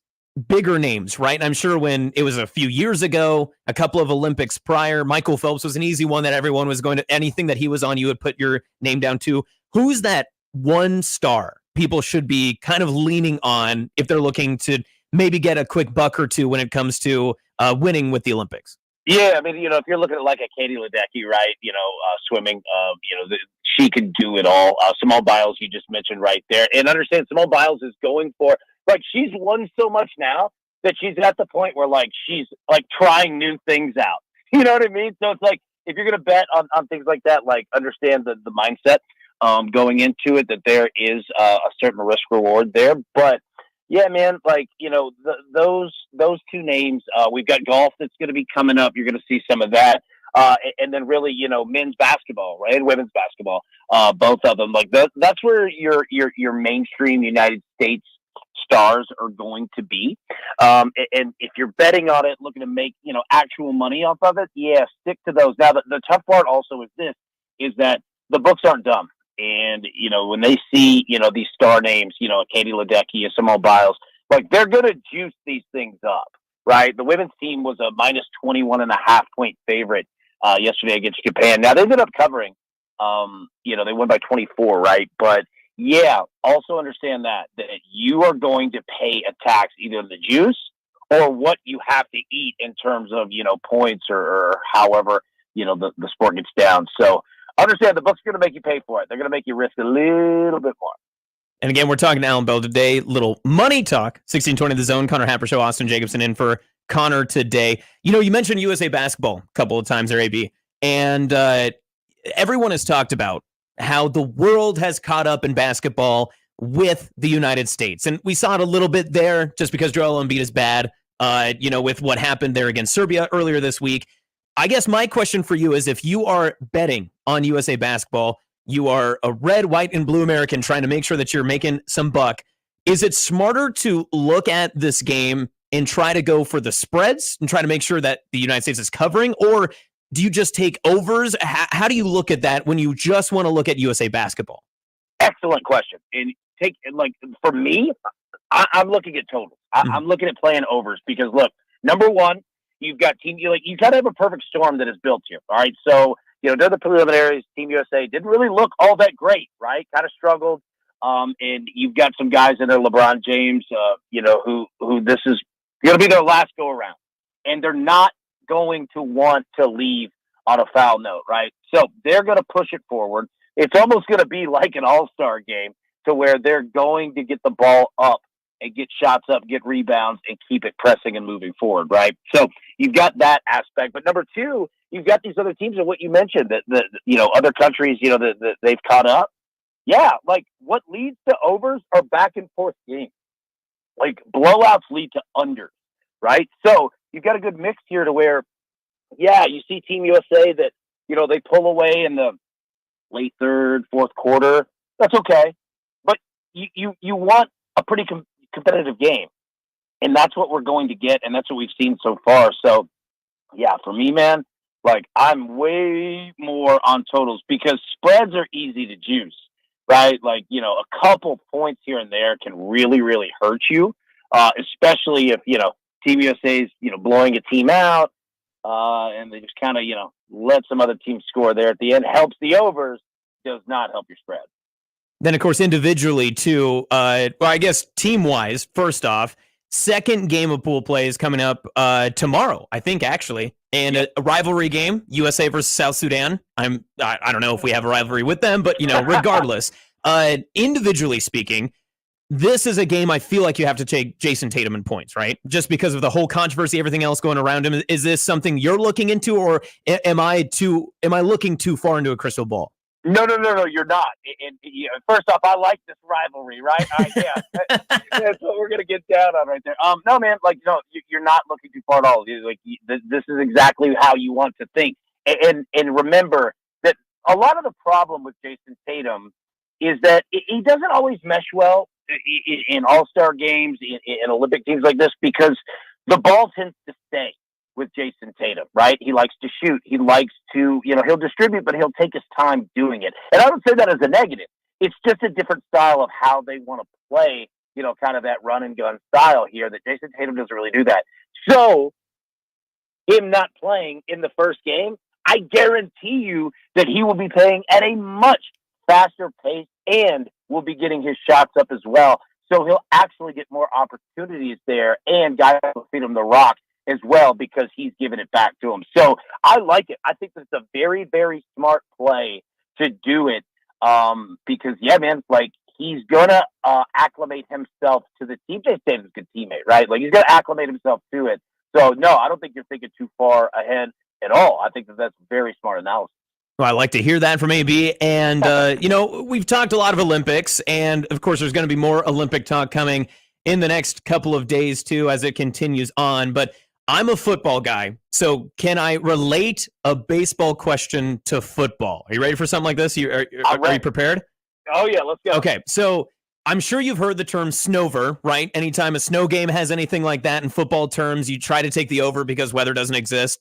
bigger names, right? And I'm sure when it was a few years ago, a couple of Olympics prior, Michael Phelps was an easy one that everyone was going to, anything that he was on, you would put your name down to. Who's that one star people should be kind of leaning on if they're looking to maybe get a quick buck or two when it comes to winning with the Olympics? Yeah, I mean, if you're looking at like a Katie Ledecky, right, swimming, she can do it all. Simone Biles, you just mentioned right there. And understand, Simone Biles is going for, like, she's won so much now that she's at the point where, like, she's, like, trying new things out. You know what I mean? So it's like, if you're going to bet on things like that, like, understand the mindset going into it, that there is a certain risk reward there. But yeah, man, like, those two names, we've got golf that's going to be coming up. You're going to see some of that. And then really, men's basketball, right? And women's basketball, both of them. Like that's where your mainstream United States stars are going to be. And if you're betting on it, looking to make, actual money off of it, yeah, stick to those. Now, the tough part also is that the books aren't dumb. And, when they see, these star names, Katie Ledecky, Simone Biles, like, they're going to juice these things up, right? The women's team was a minus 21.5 point favorite yesterday against Japan. Now, they ended up covering, They won by 24, right? But yeah, also understand that you are going to pay a tax, either the juice or what you have to eat in terms of, points or however, the sport gets down. So understand the book's going to make you pay for it. They're going to make you risk a little bit more. And again, we're talking to Allan Bell today. Little money talk. 1620 The Zone. Connor Happer Show. Austin Jacobsen in for Connor today. You mentioned USA basketball a couple of times there, AB. And everyone has talked about how the world has caught up in basketball with the United States. And we saw it a little bit there just because Joel Embiid is bad, with what happened there against Serbia earlier this week. I guess my question for you is, if you are betting on USA basketball, you are a red, white, and blue American trying to make sure that you're making some buck. Is it smarter to look at this game and try to go for the spreads and try to make sure that the United States is covering? Or do you just take overs? How do you look at that when you just want to look at USA basketball? Excellent question. And for me, I'm looking at totals. I'm looking at playing overs because, look, number one, you've got you got to have a perfect storm that is built here. All right. So, during the preliminaries, Team USA didn't really look all that great, right? Kind of struggled. And you've got some guys in there, LeBron James, who this is going to be their last go around. And they're not going to want to leave on a foul note, right? So they're going to push it forward. It's almost going to be like an all-star game to where they're going to get the ball up and get shots up, get rebounds, and keep it pressing and moving forward, right? So you've got that aspect. But number two, you've got these other teams and what you mentioned, that other countries, that they've caught up. Yeah, what leads to overs are back and forth games. Blowouts lead to unders, right? So you've got a good mix here to where, yeah, you see Team USA that, they pull away in the late third, fourth quarter. That's okay. But you want a pretty competitive game. And that's what we're going to get. And that's what we've seen so far. So yeah, for me, man, I'm way more on totals because spreads are easy to juice, right? A couple points here and there can really, really hurt you. Especially if, Team USA is, blowing a team out, and they just kind of, let some other teams score there at the end. Helps the overs, does not help your spread. Then, of course, individually, too, I guess team-wise, first off, second game of pool play is coming up tomorrow, I think, actually. And a rivalry game, USA versus South Sudan. I don't know if we have a rivalry with them, but, regardless, individually speaking, this is a game I feel like you have to take Jason Tatum in points, right? Just because of the whole controversy, everything else going around him. Is this something you're looking into, or am I looking too far into a crystal ball? No, you're not. And first off, I like this rivalry, right? That's what we're going to get down on right there. No, man, you're not looking too far at all. This is exactly how you want to think. And remember that a lot of the problem with Jason Tatum is that he doesn't always mesh well in all-star games, in Olympic teams like this, because the ball tends to stay with Jason Tatum, right? He likes to shoot. He likes to, he'll distribute, but he'll take his time doing it. And I don't say that as a negative. It's just a different style of how they want to play, kind of that run and gun style here that Jason Tatum doesn't really do that. So him not playing in the first game, I guarantee you that he will be playing at a much faster pace and will be getting his shots up as well. So he'll actually get more opportunities there, and guys will feed him the rock as well because he's giving it back to him. So I like it. I think it's a very, very smart play to do it because, yeah, man, he's going to acclimate himself to the team. Jason Tatum's a good teammate, right? He's going to acclimate himself to it. So, no, I don't think you're thinking too far ahead at all. I think that's very smart analysis. Well, I like to hear that from AB. And, we've talked a lot of Olympics, and, of course, there's going to be more Olympic talk coming in the next couple of days, too, as it continues on. But I'm a football guy, so can I relate a baseball question to football? Are you ready for something like this? Are you prepared? Oh, yeah, let's go. Okay, so I'm sure you've heard the term snover, right? Anytime a snow game has anything like that in football terms, you try to take the over because weather doesn't exist.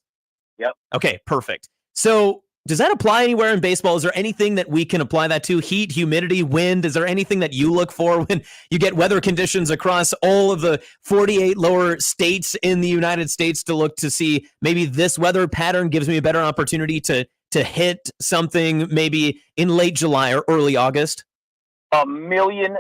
Yep. Okay, perfect. So does that apply anywhere in baseball? Is there anything that we can apply that to? Heat, humidity, wind? Is there anything that you look for when you get weather conditions across all of the 48 lower states in the United States to look to see maybe this weather pattern gives me a better opportunity to to hit something maybe in late July or early August? 1,000,000%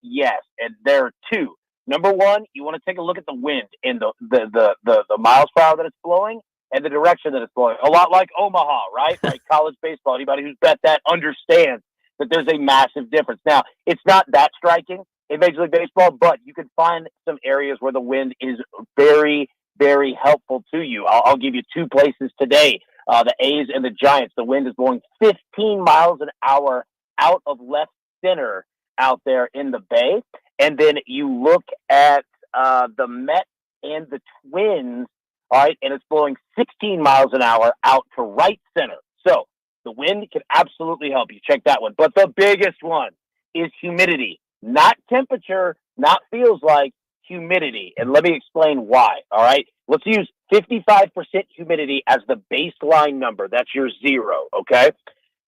yes. And there are two. Number one, you want to take a look at the wind and the miles per hour that it's blowing and the direction that it's blowing. A lot like Omaha, right? Like college baseball. Anybody who's bet that understands that there's a massive difference. Now, it's not that striking in Major League Baseball, but you can find some areas where the wind is very, very helpful to you. I'll give you two places today. The A's and the Giants. The wind is blowing 15 miles an hour out of left center out there in the Bay. And then you look at the Mets and the Twins, all right, and it's blowing 16 miles an hour out to right center. So the wind can absolutely help you. Check that one. But the biggest one is humidity. Not temperature, not feels like, humidity. And let me explain why, all right? Let's use 55% humidity as the baseline number. That's your zero, okay?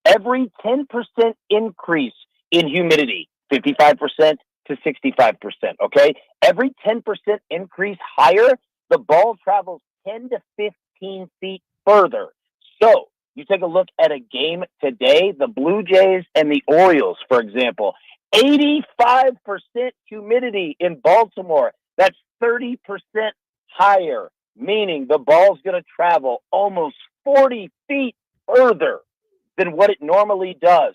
Every 10% increase in humidity, 55% to 65%, okay? Every 10% increase higher, the ball travels 10 to 15 feet further. So you take a look at a game today, the Blue Jays and the Orioles, for example, 85% humidity in Baltimore. That's 30% higher, meaning the ball's going to travel almost 40 feet further than what it normally does.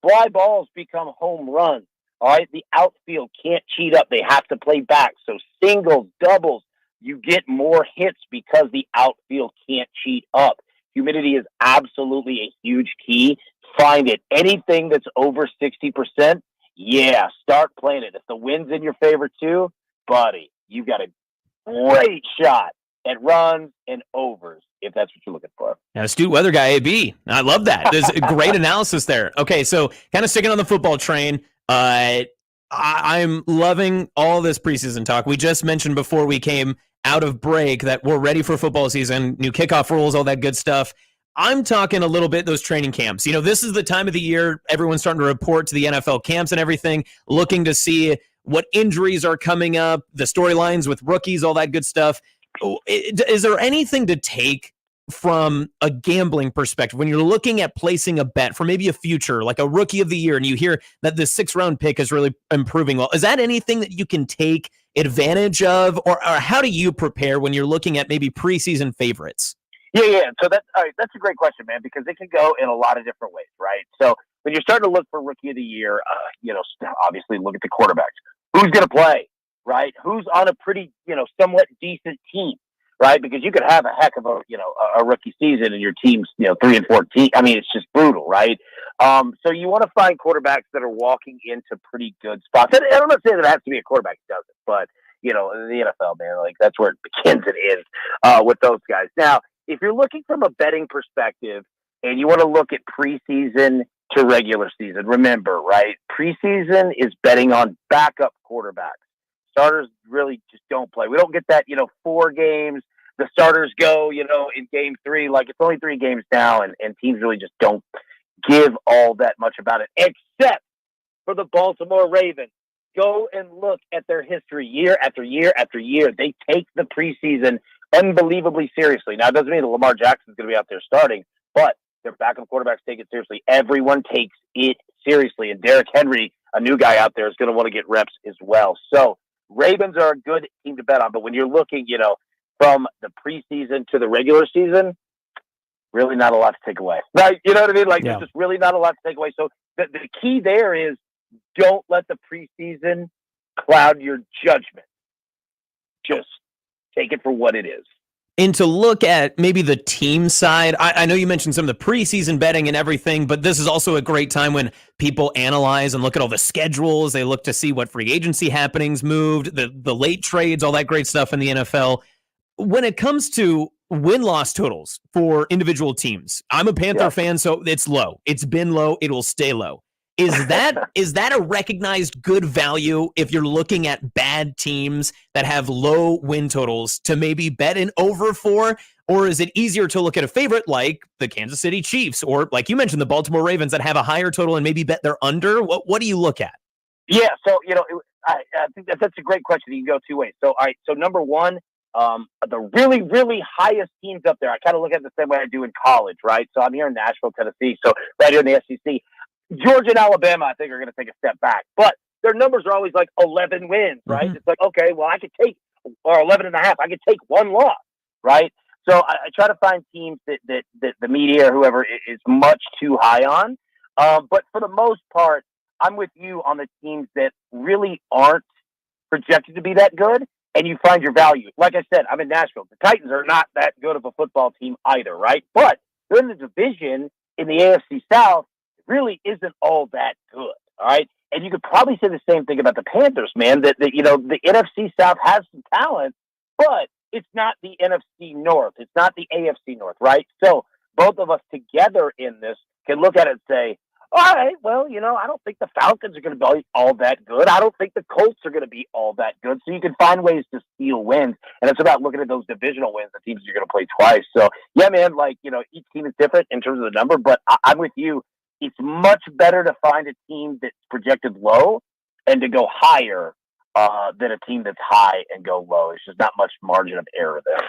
Fly balls become home runs. All right, the outfield can't cheat up. They have to play back. So singles, doubles, you get more hits because the outfield can't cheat up. Humidity is absolutely a huge key. Find it. Anything that's over 60%, yeah, start playing it. If the wind's in your favor too, buddy, you got a great shot at runs and overs, if that's what you're looking for. Now, astute weather guy, AB. I love that. There's a great analysis there. Okay, so kind of sticking on the football train. I'm loving all this preseason talk. We just mentioned before we came out of break that we're ready for football season, new kickoff rules, all that good stuff. I'm talking a little bit those training camps. You know, this is the time of the year everyone's starting to report to the NFL camps and everything, looking to see what injuries are coming up, the storylines with rookies, all that good stuff. Is there anything to take from a gambling perspective when you're looking at placing a bet for maybe a future, like a rookie of the year, and you hear that the 6th round pick is really improving well? Is that anything that you can take advantage of, or how do you prepare when you're looking at maybe preseason favorites? Yeah. So that's a great question, man, because it can go in a lot of different ways, right? So when you're starting to look for rookie of the year, obviously look at the quarterbacks. Who's going to play, right? Who's on a pretty, somewhat decent team, right? Because you could have a heck of a rookie season and your team's, 3-14. I mean, it's just brutal, right? So you want to find quarterbacks that are walking into pretty good spots. And I'm not saying that it has to be a quarterback who does it, but, in the NFL, man, like that's where it begins and ends with those guys. Now, if you're looking from a betting perspective and you want to look at preseason to regular season, remember, right? Preseason is betting on backup quarterbacks. Starters really just don't play. We don't get that, 4 games. The starters go, in game 3, like it's only 3 games now, and teams really just don't give all that much about it, except for the Baltimore Ravens. Go and look at their history year after year after year. They take the preseason unbelievably seriously. Now, it doesn't mean that Lamar Jackson's going to be out there starting, but their backup quarterbacks take it seriously. Everyone takes it seriously, and Derrick Henry, a new guy out there, is going to want to get reps as well. So Ravens are a good team to bet on, but when you're looking, from the preseason to the regular season, really not a lot to take away. Right? You know what I mean? Like, There's just really not a lot to take away. So the key there is don't let the preseason cloud your judgment. Just take it for what it is. And to look at maybe the team side, I know you mentioned some of the preseason betting and everything, but this is also a great time when people analyze and look at all the schedules. They look to see what free agency happenings moved, the late trades, all that great stuff in the NFL. When it comes to win-loss totals for individual teams, I'm a Panther fan, so it's low. It's been low. It will stay low. Is that a recognized good value if you're looking at bad teams that have low win totals to maybe bet an over for? Or is it easier to look at a favorite like the Kansas City Chiefs or, like you mentioned, the Baltimore Ravens that have a higher total and maybe bet they're under? What do you look at? Yeah, so, I think that's a great question. You can go 2 ways. So, all right, so number one, the really, really highest teams up there, I kind of look at it the same way I do in college, right? So I'm here in Nashville, Tennessee. So right here in the SEC, Georgia and Alabama, I think, are going to take a step back. But their numbers are always like 11 wins, right? Mm-hmm. It's like, okay, well, I could take, or 11 and a half, I could take one loss, right? So I try to find teams that the media or whoever is much too high on. But for the most part, I'm with you on the teams that really aren't projected to be that good, and you find your value. Like I said, I'm in Nashville. The Titans are not that good of a football team either, right? But they're in the division in the AFC South. It really isn't all that good, all right? And you could probably say the same thing about the Panthers, man, that the NFC South has some talent, but it's not the NFC North. It's not the AFC North, right? So both of us together in this can look at it and say, all right, well, I don't think the Falcons are going to be all that good. I don't think the Colts are going to be all that good. So you can find ways to steal wins. And it's about looking at those divisional wins, the teams you're going to play twice. So, yeah, man, each team is different in terms of the number, but I'm with you. It's much better to find a team that's projected low and to go higher than a team that's high and go low. It's just not much margin of error there.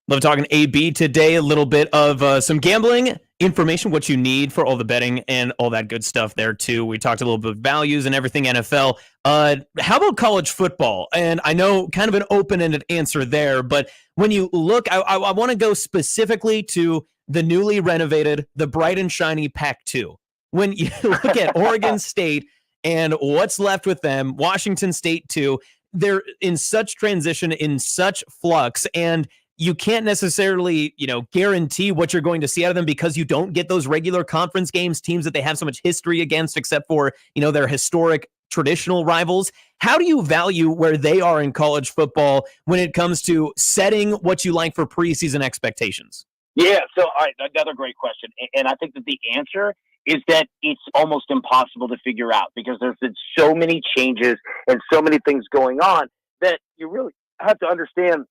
Love talking AB today. A little bit of some gambling information, what you need for all the betting and all that good stuff there too. We talked a little bit of values and everything NFL. How about college football? And I know kind of an open-ended answer there, but when you look, I want to go specifically to the newly renovated, the bright and shiny Pac-2. When you look at Oregon State and what's left with them, Washington State too, they're in such transition, in such flux, and you can't necessarily, guarantee what you're going to see out of them because you don't get those regular conference games, teams that they have so much history against, except for, their historic traditional rivals. How do you value where they are in college football when it comes to setting what you like for preseason expectations? Yeah. So, all right, another great question. And I think that the answer is that it's almost impossible to figure out because there's been so many changes and so many things going on that you really have to understand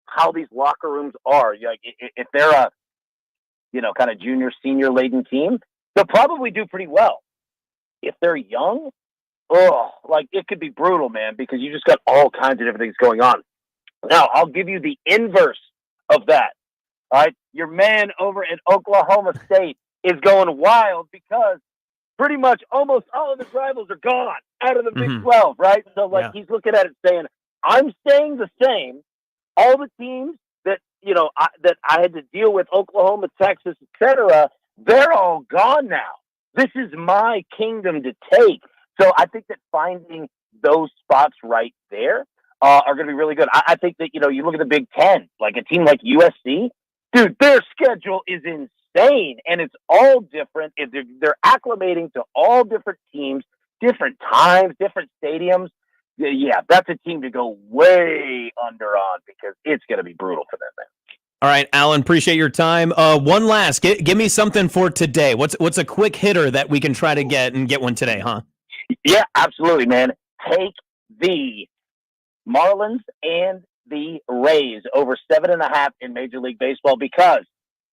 how these locker rooms are. Like, if they're a, kind of junior, senior laden team, they'll probably do pretty well. If they're young, it could be brutal, man, because you just got all kinds of different things going on. Now, I'll give you the inverse of that. All right. Your man over at Oklahoma State is going wild because pretty much almost all of his rivals are gone out of the Big 12, right? So, he's looking at it saying, I'm staying the same. All the teams that, that I had to deal with, Oklahoma, Texas, etc., they're all gone now. This is my kingdom to take. So I think that finding those spots right there are going to be really good. I think that, you look at the Big Ten, like a team like USC, dude, their schedule is insane, and it's all different. They're acclimating to all different teams, different times, different stadiums. Yeah, that's a team to go way under on because it's going to be brutal for them, man. All right, Allan, appreciate your time. One last, give me something for today. What's a quick hitter that we can try to get one today, huh? Yeah, absolutely, man. Take the Marlins and the Rays over 7.5 in Major League Baseball because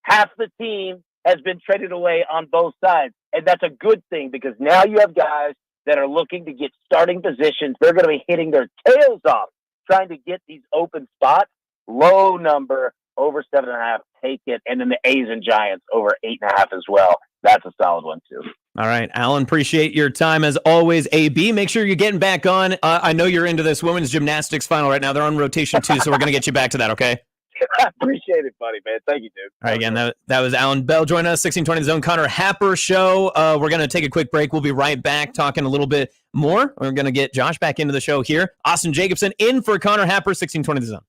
half the team has been traded away on both sides, and that's a good thing because now you have guys that are looking to get starting positions. They're going to be hitting their tails off trying to get these open spots. Low number, over 7.5, take it. And then the A's and Giants over 8.5 as well. That's a solid one too. All right, Allan, appreciate your time as always. AB, make sure you're getting back on. I know you're into this women's gymnastics final right now. They're on rotation too, so we're going to get you back to that, okay? I appreciate it, buddy, man. Thank you, dude. All right, again, that was Allan Bell. Join us, 1620 The Zone. Connor Happer show. We're going to take a quick break. We'll be right back talking a little bit more. We're going to get Josh back into the show here. Austin Jacobsen in for Connor Happer, 1620 The Zone.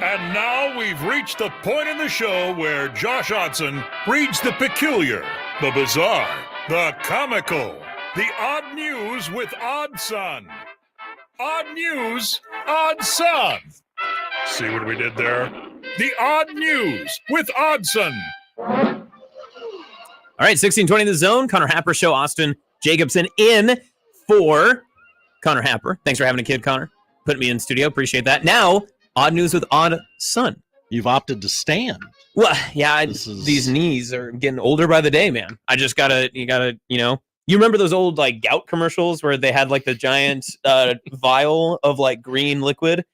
And now we've reached the point in the show where Josh Odson reads the peculiar, the bizarre, the comical, the odd news with Odd Son. Odd news, Odd Son. See what we did there? The odd news with Odson. All right, 1620 The Zone. Connor Happer Show. Austin Jacobsen in for Connor Happer. Thanks for having a kid, Connor. Putting me in studio. Appreciate that. Now, odd news with Odd Son. You've opted to stand. Well, yeah, these knees are getting older by the day, man. I just you remember those old like gout commercials where they had like the giant vial of like green liquid?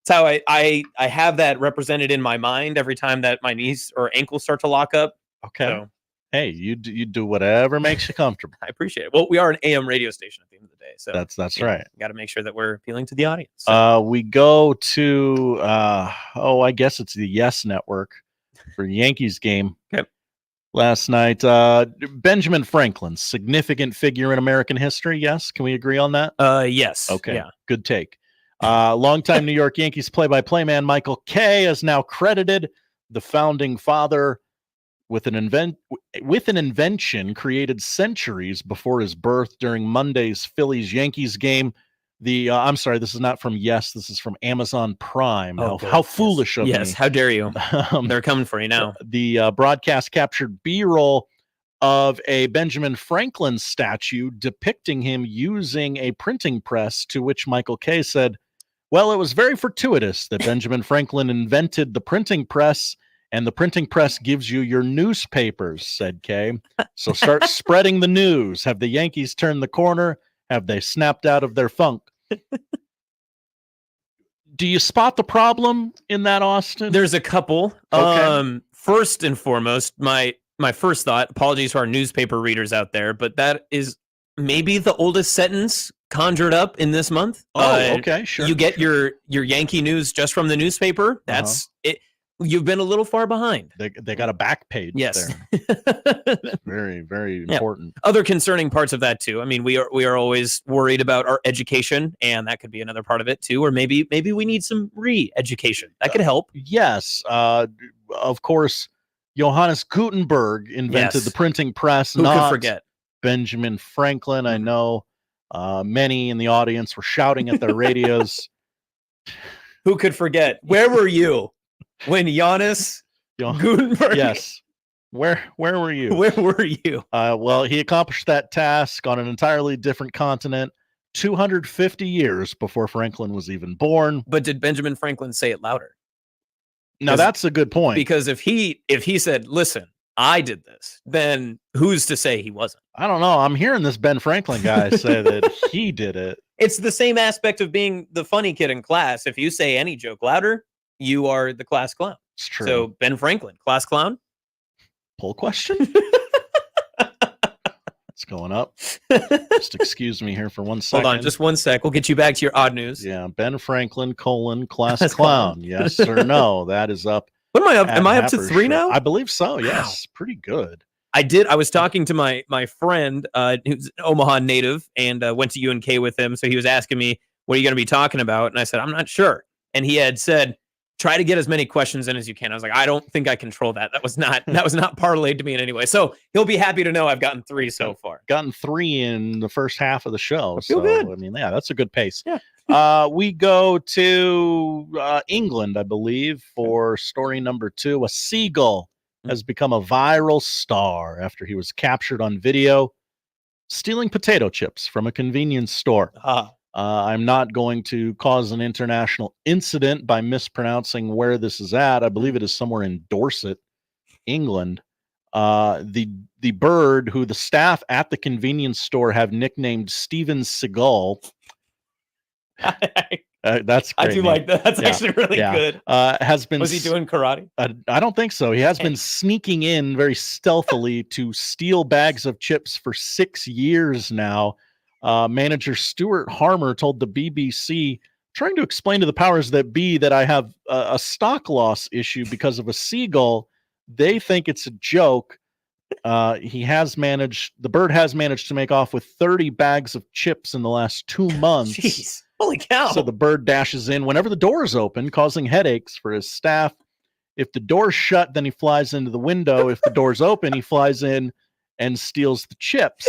It's how I have that represented in my mind every time that my knees or ankles start to lock up. Okay. So, hey, you do whatever makes you comfortable. I appreciate it. Well, we are an AM radio station at the end of the day, so that's right. Got to make sure that we're appealing to the audience. So. We go to I guess it's the Yes Network for Yankees game. Okay. Last night, Benjamin Franklin, significant figure in American history. Yes, can we agree on that? Yes. Okay. Yeah. Good take. Longtime New York Yankees play-by-play man Michael Kay is now credited the founding father with an invention created centuries before his birth during Monday's Phillies-Yankees game. I'm sorry, this is not from Yes, this is from Amazon Prime. How foolish of me. Yes, how dare you? They're coming for you now. The broadcast captured B-roll of a Benjamin Franklin statue depicting him using a printing press, to which Michael Kay said, well, it was very fortuitous that Benjamin Franklin invented the printing press, and the printing press gives you your newspapers, said Kay. So start spreading the news. Have the Yankees turned the corner? Have they snapped out of their funk? Do you spot the problem in that, Austin? There's a couple. Okay. First and foremost, my first thought, apologies to our newspaper readers out there, but that is maybe the oldest sentence conjured up in this month. Okay, sure. You get your Yankee news just from the newspaper. That's it. You've been a little far behind. They got a back page. Yes. There. Very, very important. Other concerning parts of that too. I mean, we are always worried about our education, and that could be another part of it too. Or maybe we need some re-education. That could help. Yes. Of course, Johannes Gutenberg invented the printing press. Who could forget? Benjamin Franklin. I know many in the audience were shouting at their radios. Who could forget? Where were you when Johannes Gutenberg? Yes. Where were you? Where were you? Well, he accomplished that task on an entirely different continent 250 years before Franklin was even born. But did Benjamin Franklin say it louder? Now that's a good point. Because if he said, listen, I did this, then who's to say he wasn't? I don't know. I'm hearing this Ben Franklin guy say that he did it. It's the same aspect of being the funny kid in class. If you say any joke louder, you are the class clown. It's true. So Ben Franklin, class clown? Poll question? It's going up. Just excuse me here for 1 second. Hold on, just 1 sec. We'll get you back to your odd news. Yeah, Ben Franklin, class clown. Yes or no? That is up. What am I up? Am I up to 3 now? I believe so. Yes, pretty good. I was talking to my friend who's an Omaha native and went to UNK with him. So he was asking me, what are you going to be talking about? And I said, I'm not sure. And he had said, try to get as many questions in as you can. I was like, I don't think I control that. That was not parlayed to me in any way. So he'll be happy to know I've gotten 3 so far. Gotten 3 in the first half of the show. Feel good. I mean, yeah, that's a good pace. Yeah. We go to England, I believe, for story number 2. A seagull has become a viral star after he was captured on video stealing potato chips from a convenience store. I'm not going to cause an international incident by mispronouncing where this is at. I believe it is somewhere in Dorset, England. The bird, who the staff at the convenience store have nicknamed Steven Seagal. That's great. I do like that. That's actually really good. Was he doing karate? I don't think so. He has been sneaking in very stealthily to steal bags of chips for 6 years now. Manager Stuart Harmer told the BBC, trying to explain to the powers that be that I have a stock loss issue because of a seagull. They think it's a joke. The bird has managed to make off with 30 bags of chips in the last 2 months. Jeez, holy cow. So the bird dashes in whenever the door is open, causing headaches for his staff. If the door's shut, then he flies into the window. If the door's open, he flies in and steals the chips.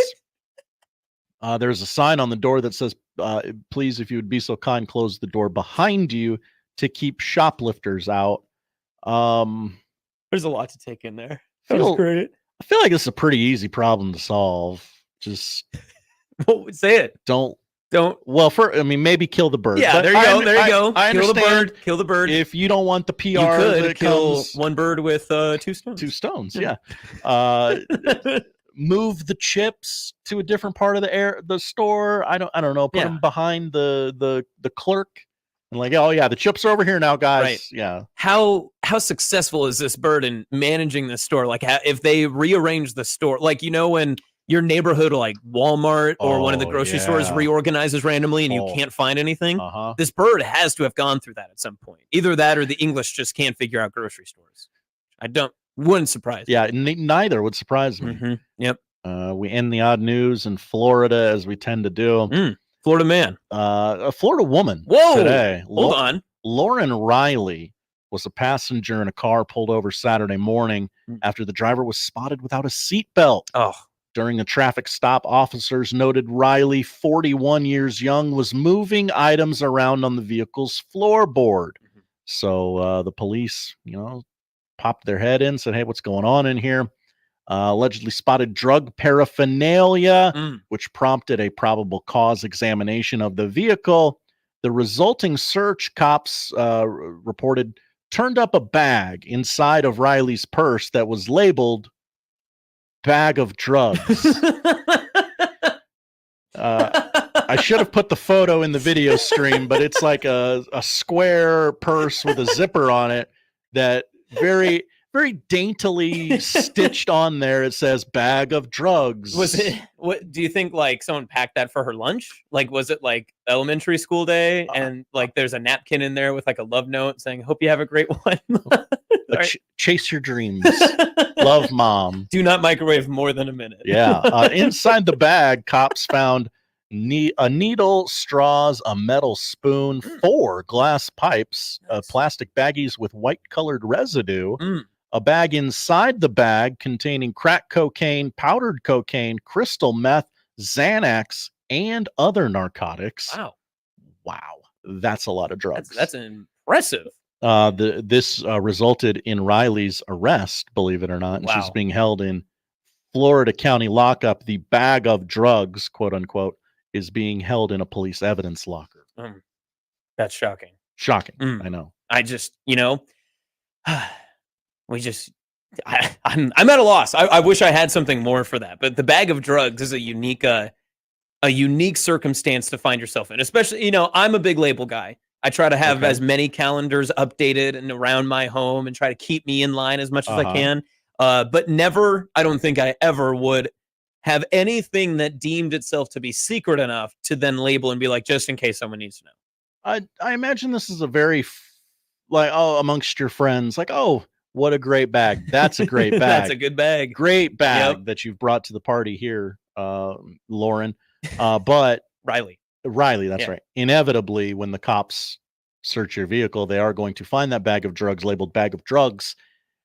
There's a sign on the door that says, please, if you would be so kind, close the door behind you to keep shoplifters out. There's a lot to take in there. That was great. I feel like it's a pretty easy problem to solve. Just say it. Don't. Well, maybe kill the bird. Yeah, there you go. There you go. I kill understand. The bird. Kill the bird. If you don't want the PR, you could that kill comes, one bird with 2 stones. 2 stones. Yeah. Move the chips to a different part of the store. I don't know. Put them behind the clerk. And like, oh yeah, the chips are over here now, guys. Right. Yeah. How successful is this bird in managing the store? Like, if they rearrange the store, like, when your neighborhood, like Walmart or one of the grocery stores, reorganizes randomly and you can't find anything. This bird has to have gone through that at some point. Either that or the English just can't figure out grocery stores. Wouldn't surprise me. Yeah, neither would surprise me. Mm-hmm. Yep. We end the odd news in Florida as we tend to do. Florida man. A Florida woman. Whoa. Today. Hold on. Lauren Riley was a passenger in a car pulled over Saturday morning after the driver was spotted without a seatbelt. Oh. During a traffic stop, officers noted Riley, 41 years young, was moving items around on the vehicle's floorboard. So the police, popped their head in, said, hey, what's going on in here? Allegedly spotted drug paraphernalia, which prompted a probable cause examination of the vehicle. The resulting search, cops reported, turned up a bag inside of Riley's purse that was labeled bag of drugs. I should have put the photo in the video stream, but it's like a square purse with a zipper on it that very, very daintily stitched on there. It says bag of drugs. Was it, what do you think, like someone packed that for her lunch? Like, was it like elementary school day and like there's a napkin in there with like a love note saying, hope you have a great one? Chase your dreams. Love, Mom. Do not microwave more than a minute. Yeah. Inside the bag, cops found a needle, straws, a metal spoon, 4 glass pipes, plastic baggies with white-colored residue, a bag inside the bag containing crack cocaine, powdered cocaine, crystal meth, Xanax, and other narcotics. Wow. That's a lot of drugs. That's impressive. This resulted in Riley's arrest, believe it or not. And she's being held in Florida County lockup. The bag of drugs, quote unquote, is being held in a police evidence locker. That's shocking. Shocking. I know. I just, I'm at a loss. I wish I had something more for that. But the bag of drugs is a unique circumstance to find yourself in. Especially, I'm a big label guy. I try to have as many calendars updated and around my home and try to keep me in line as much as I can. But never, I don't think I ever would have anything that deemed itself to be secret enough to then label and be like, just in case someone needs to know. I imagine this is a very, amongst your friends, like, oh, what a great bag. That's a great bag. That's a good bag. Great bag that you've brought to the party here, Lauren. But Riley, that's right. Inevitably, when the cops search your vehicle, they are going to find that bag of drugs labeled bag of drugs,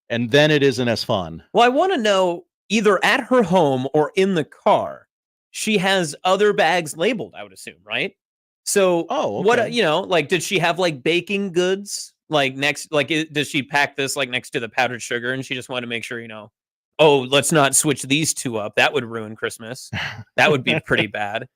and then it isn't as fun. Well, I want to know, either at her home or in the car, she has other bags labeled, I would assume, right? So what, like, did she have like baking goods like next, like, does she pack this like next to the powdered sugar and she just wanted to make sure, oh, let's not switch these two up. That would ruin Christmas. That would be pretty bad.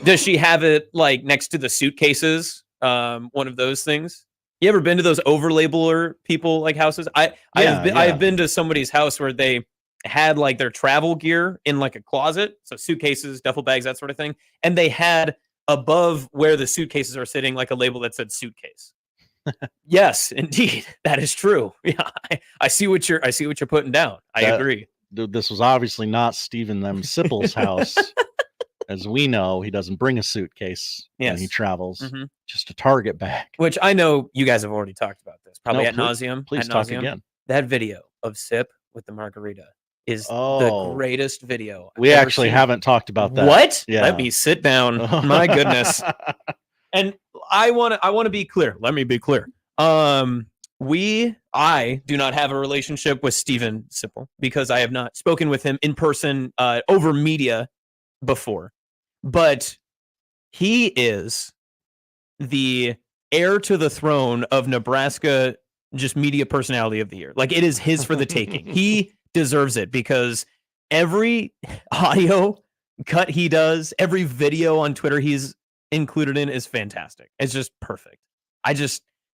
Does she have it like next to the suitcases? One of those things. You ever been to those over-labeler people like houses? I have been to somebody's house where they had like their travel gear in like a closet, so suitcases, duffel bags, that sort of thing, and they had above where the suitcases are sitting like a label that said suitcase. Yes, indeed, that is true. Yeah, I see what you're putting down. I agree. This was obviously not Stephen M. Sipple's house. As we know, he doesn't bring a suitcase when he travels, just a Target bag. Which I know you guys have already talked about this, probably ad nauseum. Please talk again. That video of Sip with the margarita is Oh. the greatest video We I've ever actually seen. haven't talked about that. What? Yeah. Let me sit down. My goodness. And I want to be clear. Let me be clear. I do not have a relationship with Steven Sipple because I have not spoken with him in person over media before. But he is the heir to the throne of Nebraska, just media personality of the year. Like, it is his for the taking. He deserves it because every audio cut he does, every video on Twitter he's included in is fantastic. It's just perfect.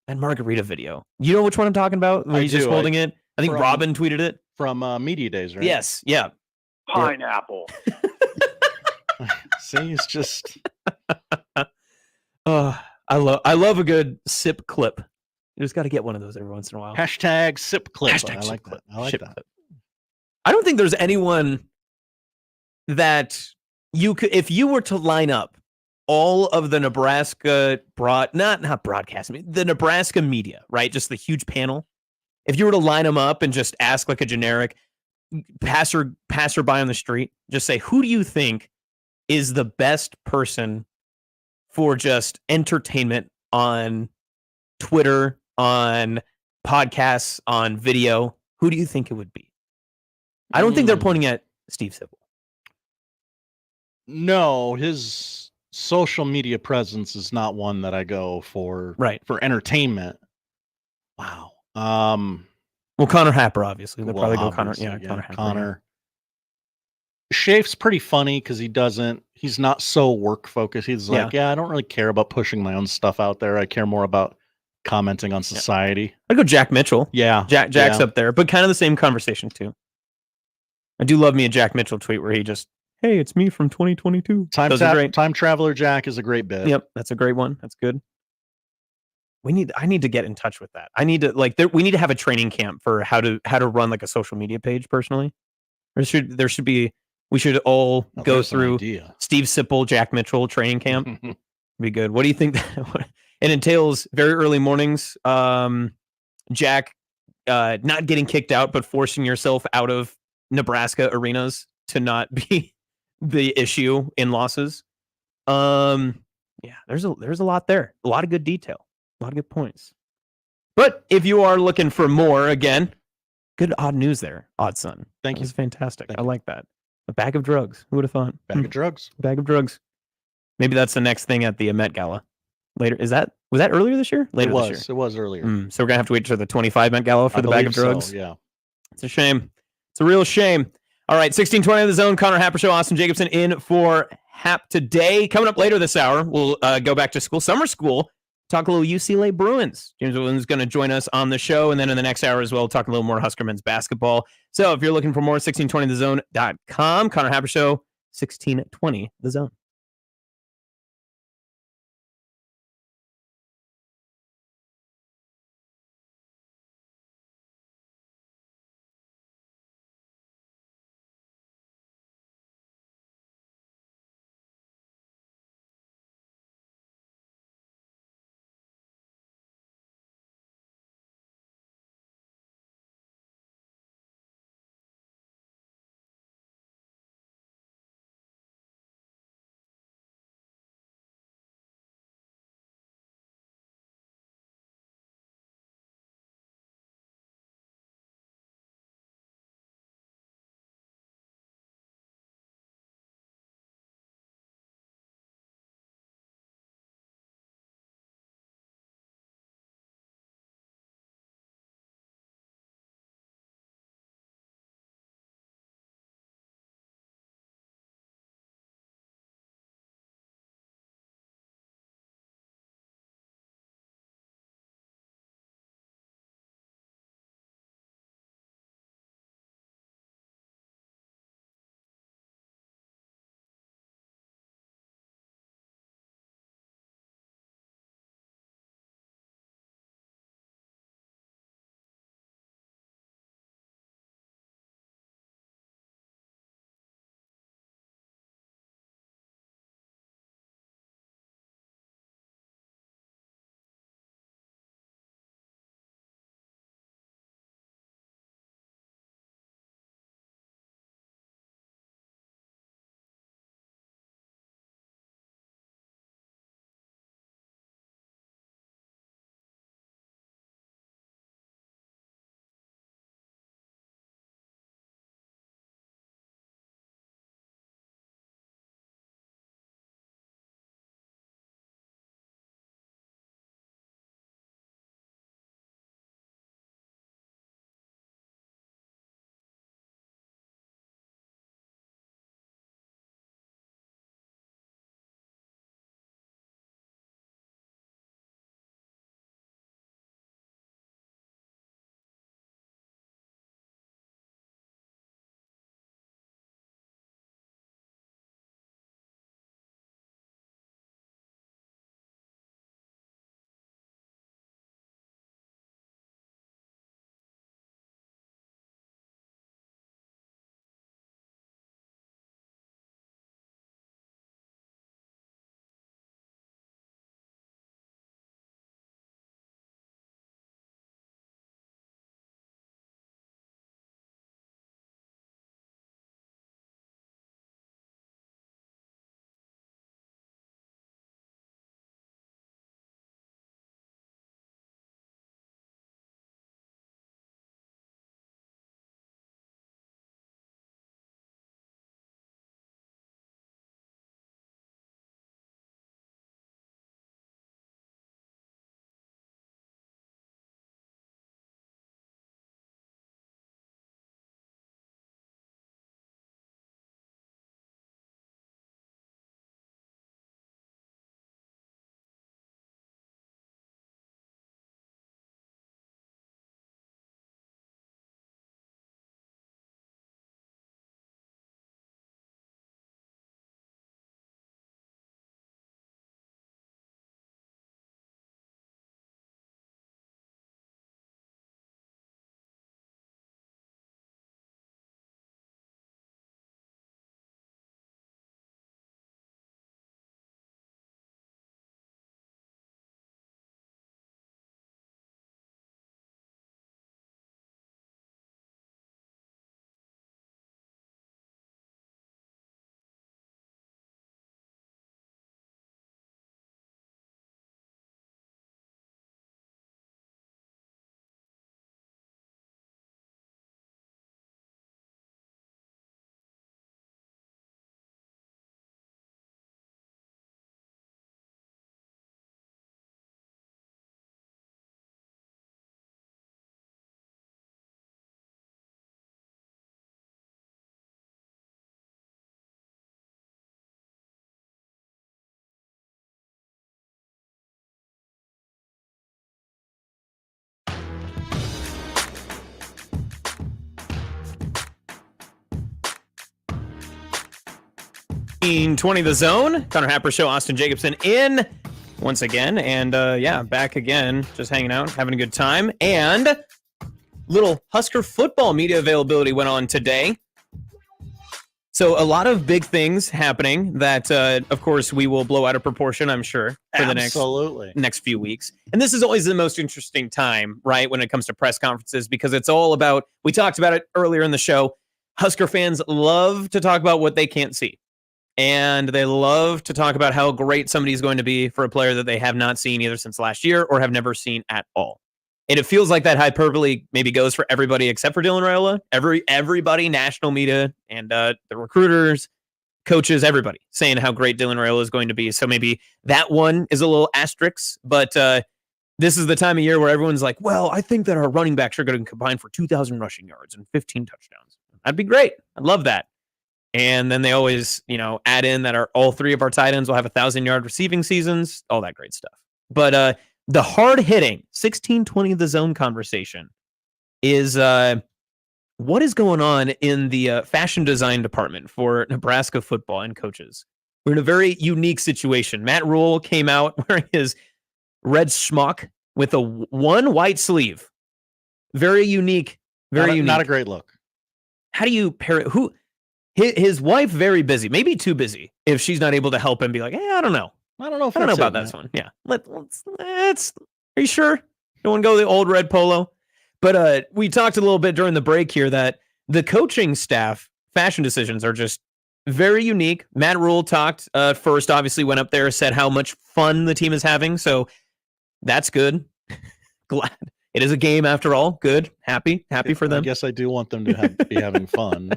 That margarita video. You know which one I'm talking about? Where he's just holding it. I think Robin tweeted it from Media Days, right? Yes. Yeah. Pineapple. See, he's just. I love a good sip clip. You just got to get one of those every once in a while. Hashtag sip clip. Hashtag I sip like clip. that. I like Sip that. clip. I don't think there's anyone that you could, if you were to line up all of the Nebraska not broadcast, the Nebraska media, right? Just the huge panel. If you were to line them up and just ask like a generic passerby on the street, just say, who do you think is the best person for just entertainment on Twitter, on podcasts, on video? Who do you think it would be? I don't think they're pointing at Steve Sipple. No, his social media presence is not one that I go for. Right. For entertainment. Wow. Well, Connor Happer, obviously. They'll probably go Connor. Yeah, Connor Happer. Connor. Shafe's pretty funny because he's not so work focused. He's like, I don't really care about pushing my own stuff out there. I care more about commenting on society. I'd go Jack Mitchell. Yeah. Jack's up there, but kind of the same conversation too. I do love me a Jack Mitchell tweet where he just, hey, it's me from 2022. Time Traveler Jack is a great bit. Yep, that's a great one. That's good. I need to get in touch with that. I need to we need to have a training camp for how to run like a social media page personally. We should all go through Steve Sipple, Jack Mitchell training camp. Be good. What do you think? It entails very early mornings. Jack not getting kicked out, but forcing yourself out of Nebraska arenas to not be the issue in losses. Yeah, there's a lot there. A lot of good detail. A lot of good points. But if you are looking for more, again, good odd news there, Odd Son. Thank you. It's fantastic. I like that. A bag of drugs. Who would have thought? Bag of drugs. Bag of drugs. Maybe that's the next thing at the Met Gala. Later. Was that earlier this year? Later this year. It was earlier. So we're gonna have to wait till the 25 Met Gala for the bag of drugs. So, yeah. It's a shame. It's a real shame. All right, 1620 of the zone. Connor Happer Show. Austin Jacobsen in for Hap today. Coming up later this hour, we'll go back to school, summer school. Talk a little UCLA Bruins. James Williams is going to join us on the show. And then in the next hour as well, talk a little more Husker men's basketball. So if you're looking for more, 1620thezone.com. Connor Happer Show, 1620 The Zone. 1620 The Zone. Connor Happer Show, Austin Jacobsen in once again. And back again, just hanging out, having a good time. And little Husker football media availability went on today. So a lot of big things happening that, of course, we will blow out of proportion, I'm sure, for the next few weeks. And this is always the most interesting time, right, when it comes to press conferences, because it's all about, we talked about it earlier in the show, Husker fans love to talk about what they can't see. And they love to talk about how great somebody's going to be for a player that they have not seen either since last year or have never seen at all. And it feels like that hyperbole maybe goes for everybody except for Dylan Raiola. Everybody, national media, and the recruiters, coaches, everybody saying how great Dylan Raiola is going to be. So maybe that one is a little asterisk. But this is the time of year where everyone's like, well, I think that our running backs are going to combine for 2,000 rushing yards and 15 touchdowns. That'd be great. I'd love that. And then they always, add in that all three of our tight ends will have 1,000-yard receiving seasons, all that great stuff. But the hard-hitting 1620 The Zone conversation is what is going on in the fashion design department for Nebraska football and coaches. We're in a very unique situation. Matt Rule came out wearing his red schmuck with one white sleeve. Very unique. Very unique. Not a great look. How do you pair it? His wife, very busy, maybe too busy if she's not able to help him be like, hey, I don't know. I don't know about this one. Yeah. Let's are you sure? Don't want to go the old red polo? But we talked a little bit during the break here that the coaching staff fashion decisions are just very unique. Matt Rule talked first, obviously went up there, said how much fun the team is having. So that's good. Glad. It is a game after all. Good. Happy for them. I guess I do want them to be having fun.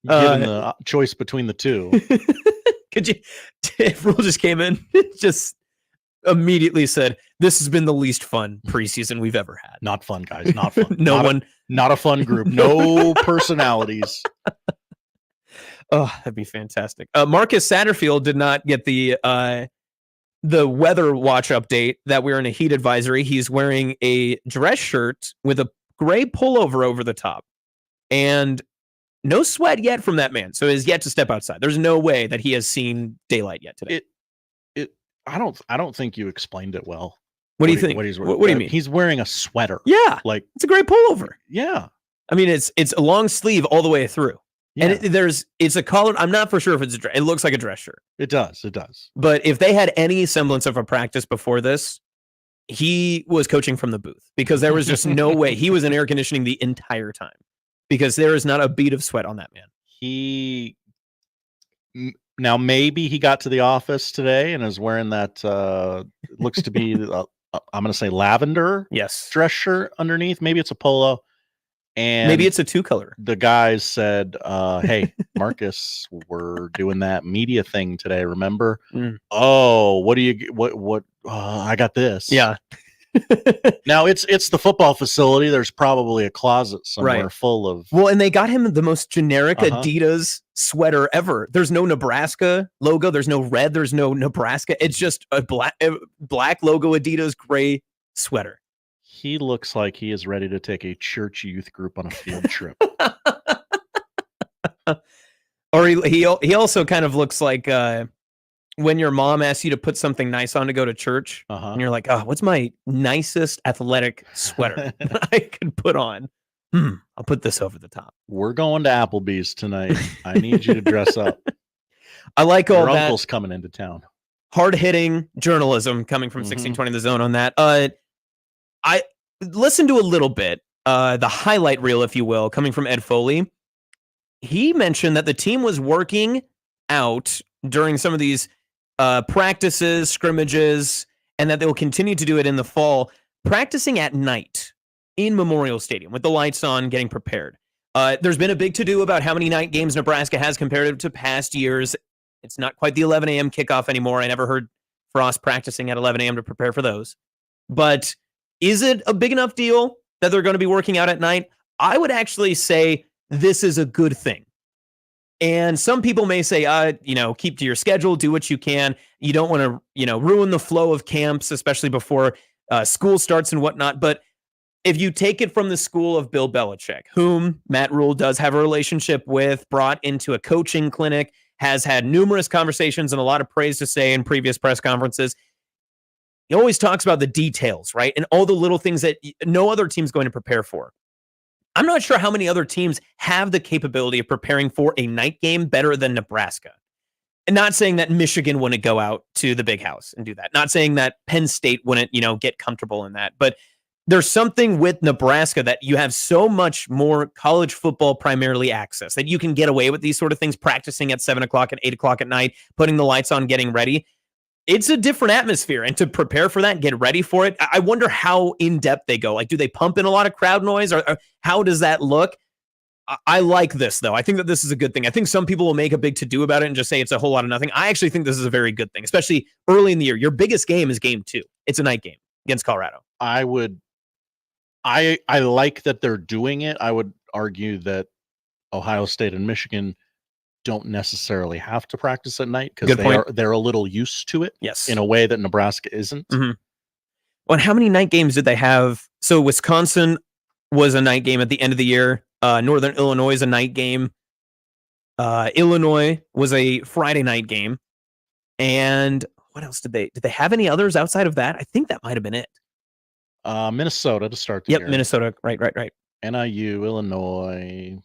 Given the choice between the two. Could you, if Rule just came in, just immediately said, this has been the least fun preseason we've ever had. Not fun, guys. Not fun. Not a fun group. No personalities. Oh, that'd be fantastic. Marcus Satterfield did not get the weather watch update that we're in a heat advisory. He's wearing a dress shirt with a gray pullover over the top. And no sweat yet from that man. So he's yet to step outside. There's no way that he has seen daylight yet today. I don't think you explained it well. What do you think? What he's wearing? What do you mean? He's wearing a sweater. Yeah. Like it's a great pullover. Yeah. I mean, it's a long sleeve all the way through. Yeah. And it's a collar. I'm not for sure if it looks like a dress shirt. It does. But if they had any semblance of a practice before this, he was coaching from the booth because there was just no way. He was in air conditioning the entire time. Because there is not a bead of sweat on that man. Now maybe he got to the office today and is wearing that looks to be I'm going to say lavender dress shirt underneath. Maybe it's a polo, and maybe it's a 2-color. The guys said, "Hey, Marcus, we're doing that media thing today. Remember? Oh, what do you what? I got this. Yeah." Now it's the football facility. There's probably a closet somewhere full of. Well, and they got him the most generic Adidas sweater ever. There's no Nebraska logo. There's no red. There's no Nebraska. It's just a black logo Adidas gray sweater. He looks like he is ready to take a church youth group on a field trip. Or he also kind of looks like when your mom asks you to put something nice on to go to church, and you're like, oh, what's my nicest athletic sweater that I could put on? I'll put this over the top. We're going to Applebee's tonight. I need you to dress up. I like all Your that. uncle's coming into town. Hard-hitting journalism coming from 1620 The Zone on that. I listened to a little bit, the highlight reel, if you will, coming from Ed Foley. He mentioned that the team was working out during some of these practices, scrimmages, and that they will continue to do it in the fall, practicing at night in Memorial Stadium with the lights on, getting prepared. There's been a big to-do about how many night games Nebraska has compared to past years. It's not quite the 11 a.m. kickoff anymore. I never heard Frost practicing at 11 a.m. to prepare for those. But is it a big enough deal that they're going to be working out at night? I would actually say this is a good thing. And some people may say, keep to your schedule, do what you can. You don't want to, ruin the flow of camps, especially before school starts and whatnot. But if you take it from the school of Bill Belichick, whom Matt Rule does have a relationship with, brought into a coaching clinic, has had numerous conversations and a lot of praise to say in previous press conferences. He always talks about the details, right? And all the little things that no other team's going to prepare for. I'm not sure how many other teams have the capability of preparing for a night game better than Nebraska. And not saying that Michigan wouldn't go out to the big house and do that. Not saying that Penn State wouldn't, get comfortable in that. But there's something with Nebraska that you have so much more college football primarily access that you can get away with these sort of things, practicing at 7 o'clock and 8 o'clock at night, putting the lights on, getting ready. It's a different atmosphere. And to prepare for that, get ready for it. I wonder how in-depth they go. Like, do they pump in a lot of crowd noise or how does that look? I like this, though. I think that this is a good thing. I think some people will make a big to-do about it and just say it's a whole lot of nothing. I actually think this is a very good thing, especially early in the year. Your biggest game is game 2. It's a night game against Colorado. I like that they're doing it. I would argue that Ohio State and Michigan don't necessarily have to practice at night because they're a little used to it. Yes. In a way that Nebraska isn't. Mm-hmm. Well, and how many night games did they have? So Wisconsin was a night game at the end of the year. Northern Illinois is a night game. Illinois was a Friday night game. And what else did they have any others outside of that? I think that might have been it. Minnesota to start the year. Minnesota. Right. NIU, Illinois,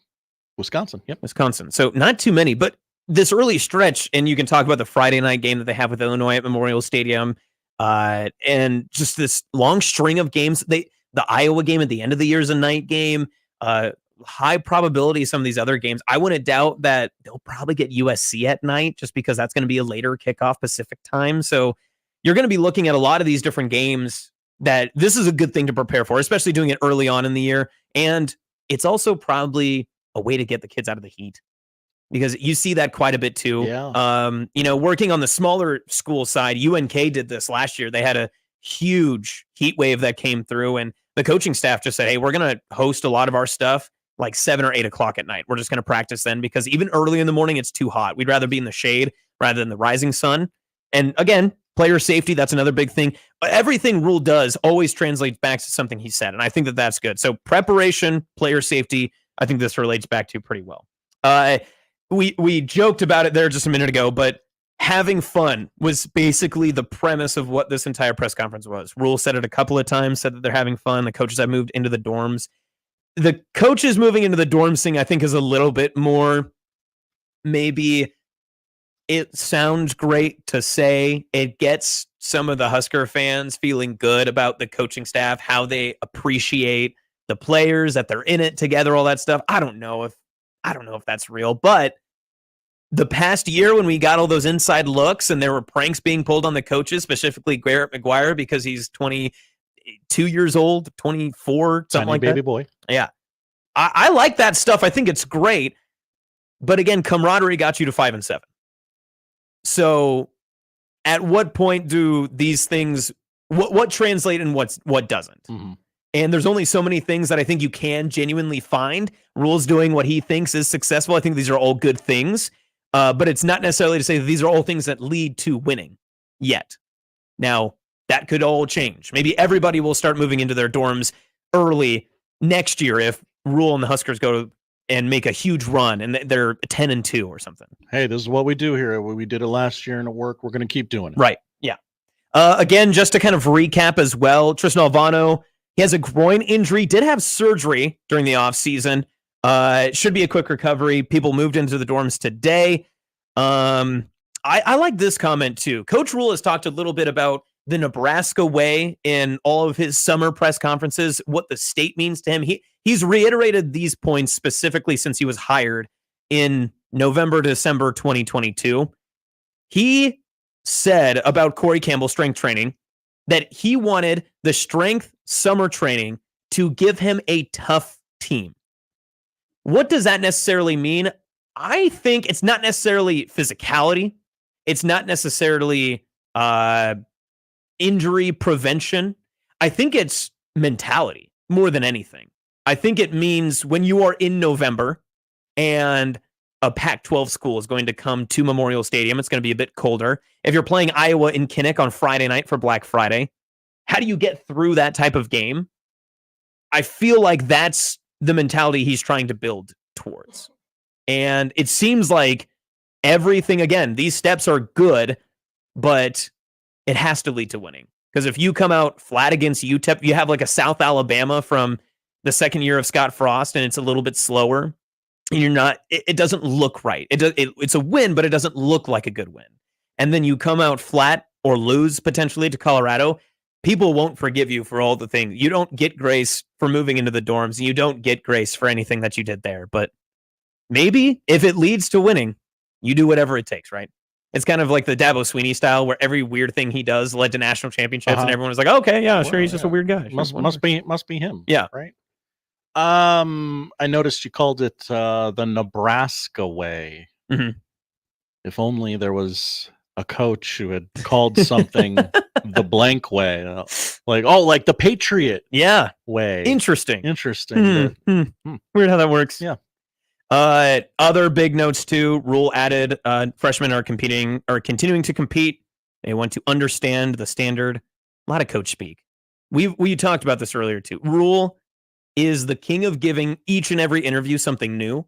Wisconsin. Yep. Wisconsin. So not too many, but this early stretch, and you can talk about the Friday night game that they have with Illinois at Memorial Stadium, and just this long string of games. The Iowa game at the end of the year is a night game. High probability some of these other games. I wouldn't doubt that they'll probably get USC at night just because that's going to be a later kickoff Pacific time. So you're going to be looking at a lot of these different games that this is a good thing to prepare for, especially doing it early on in the year. And it's also probably a way to get the kids out of the heat because you see that quite a bit too. Yeah. Working on the smaller school side, UNK did this last year. They had a huge heat wave that came through and the coaching staff just said, hey, we're going to host a lot of our stuff like 7 or 8 o'clock at night. We're just going to practice then because even early in the morning, it's too hot. We'd rather be in the shade rather than the rising sun. And again, player safety, that's another big thing. Everything Rule does always translates back to something he said. And I think that that's good. So preparation, player safety, I think this relates back to pretty well. We joked about it there just a minute ago, but having fun was basically the premise of what this entire press conference was. Rule said it a couple of times, said that they're having fun. The coaches have moved into the dorms. The coaches moving into the dorms thing, I think, is a little bit more, maybe it sounds great to say. It gets some of the Husker fans feeling good about the coaching staff, how they appreciate the players, that they're in it together, all that stuff. I don't know if that's real, but the past year when we got all those inside looks and there were pranks being pulled on the coaches, specifically Garrett McGuire because he's 22 years old, 24, something like baby that. Boy. Yeah. I like that stuff. I think it's great. But again, camaraderie got you to 5-7. So at what point do these things, what translate and what doesn't? Mm-hmm. And there's only so many things that I think you can genuinely find. Rule's doing what he thinks is successful. I think these are all good things. But it's not necessarily to say that these are all things that lead to winning yet. Now, that could all change. Maybe everybody will start moving into their dorms early next year if Rule and the Huskers go and make a huge run and they're 10-2 or something. Hey, this is what we do here. We did it last year and it worked. We're going to keep doing it. Right. Yeah. Again, just to kind of recap as well, Tristan Alvano, he has a groin injury, did have surgery during the offseason. It should be a quick recovery. People moved into the dorms today. I like this comment too. Coach Rule has talked a little bit about the Nebraska way in all of his summer press conferences, what the state means to him. He's reiterated these points specifically since he was hired in November, December 2022. He said about Corey Campbell strength training that he wanted the strength summer training to give him a tough team. What does that necessarily mean? I think it's not necessarily physicality. It's not necessarily injury prevention. I think it's mentality more than anything. I think it means when you are in November and a Pac-12 school is going to come to Memorial Stadium, it's going to be a bit colder. If you're playing Iowa in Kinnick on Friday night for Black Friday, how do you get through that type of game? I feel like that's the mentality he's trying to build towards. And it seems like everything, again, these steps are good, but it has to lead to winning. Because if you come out flat against UTEP, you have like a South Alabama from the second year of Scott Frost, and it's a little bit slower. And you're not, it doesn't look right. It's a win, but it doesn't look like a good win. And then you come out flat or lose potentially to Colorado, people won't forgive you for all the things. You don't get grace for moving into the dorms. You don't get grace for anything that you did there. But maybe if it leads to winning, you do whatever it takes, right? It's kind of like the Dabo Sweeney style, where every weird thing he does led to national championships, and everyone was like, "Okay, yeah, sure, he's just a weird guy. Sure, Must be him. Yeah, right. I noticed you called it the Nebraska way. Mhm. If only there was a coach who had called something the blank way, like the Patriot way. Interesting. Interesting. Weird how that works. Yeah. Other big notes too. Rule added. Freshmen are continuing to compete. They want to understand the standard. A lot of coach speak. We talked about this earlier too. Rule is the king of giving each and every interview something new.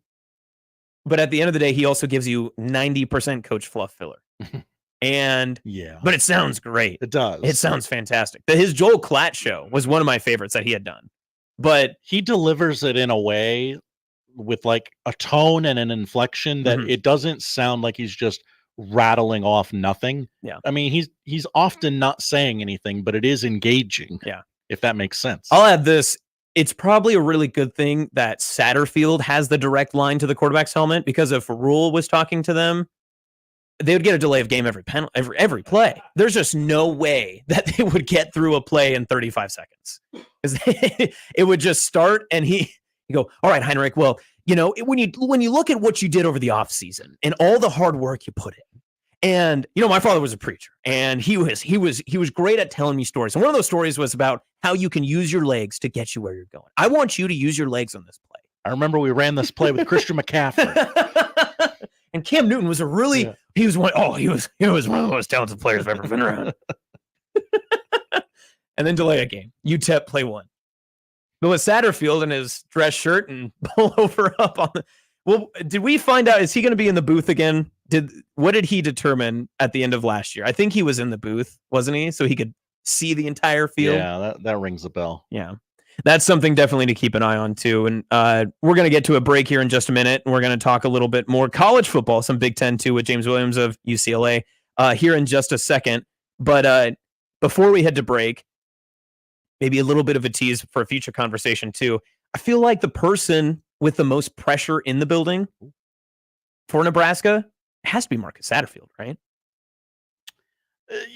But at the end of the day, he also gives you 90% coach fluff filler. But it sounds great. It does. It sounds fantastic. His Joel Klatt show was one of my favorites that he had done. But he delivers it in a way with like a tone and an inflection that it doesn't sound like he's just rattling off nothing. Yeah. I mean, he's often not saying anything, but it is engaging. Yeah. If that makes sense. I'll add this. It's probably a really good thing that Satterfield has the direct line to the quarterback's helmet, because if Rule was talking to them, they would get a delay of game every play. There's just no way that they would get through a play in 35 seconds. Because it would just start and you go, all right, Heinrich, well, when you look at what you did over the offseason and all the hard work you put in, and my father was a preacher, and he was great at telling me stories. And one of those stories was about how you can use your legs to get you where you're going. I want you to use your legs on this play. I remember we ran this play with Christian McCaffrey. And Cam Newton was he was one of the most talented players I've ever been around. And then delay a game. UTEP play one. But with Satterfield in his dress shirt and pullover up on the... Well, did we find out, is he going to be in the booth again? What did he determine at the end of last year? I think he was in the booth, wasn't he? So he could see the entire field. Yeah, that rings a bell. Yeah. That's something definitely to keep an eye on too. And we're going to get to a break here in just a minute. And we're going to talk a little bit more college football, some Big Ten too, with James Williams of UCLA here in just a second. But before we head to break, maybe a little bit of a tease for a future conversation too. I feel like the person with the most pressure in the building for Nebraska has to be Marcus Satterfield, right?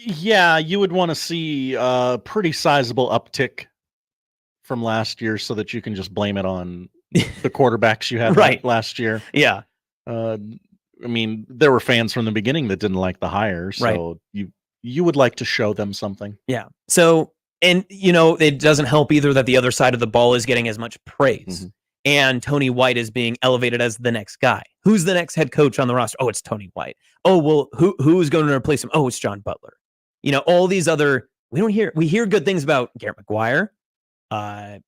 Yeah, you would want to see a pretty sizable uptick from last year so that you can just blame it on the quarterbacks you had last year. Yeah. I mean, there were fans from the beginning that didn't like the hire, so you would like to show them something. Yeah. So, and it doesn't help either that the other side of the ball is getting as much praise. And Tony White is being elevated as the next guy. Who's the next head coach on the roster? Oh, it's Tony White. Oh, well, who's going to replace him? Oh, it's John Butler. All these other, we hear good things about Garrett McGuire.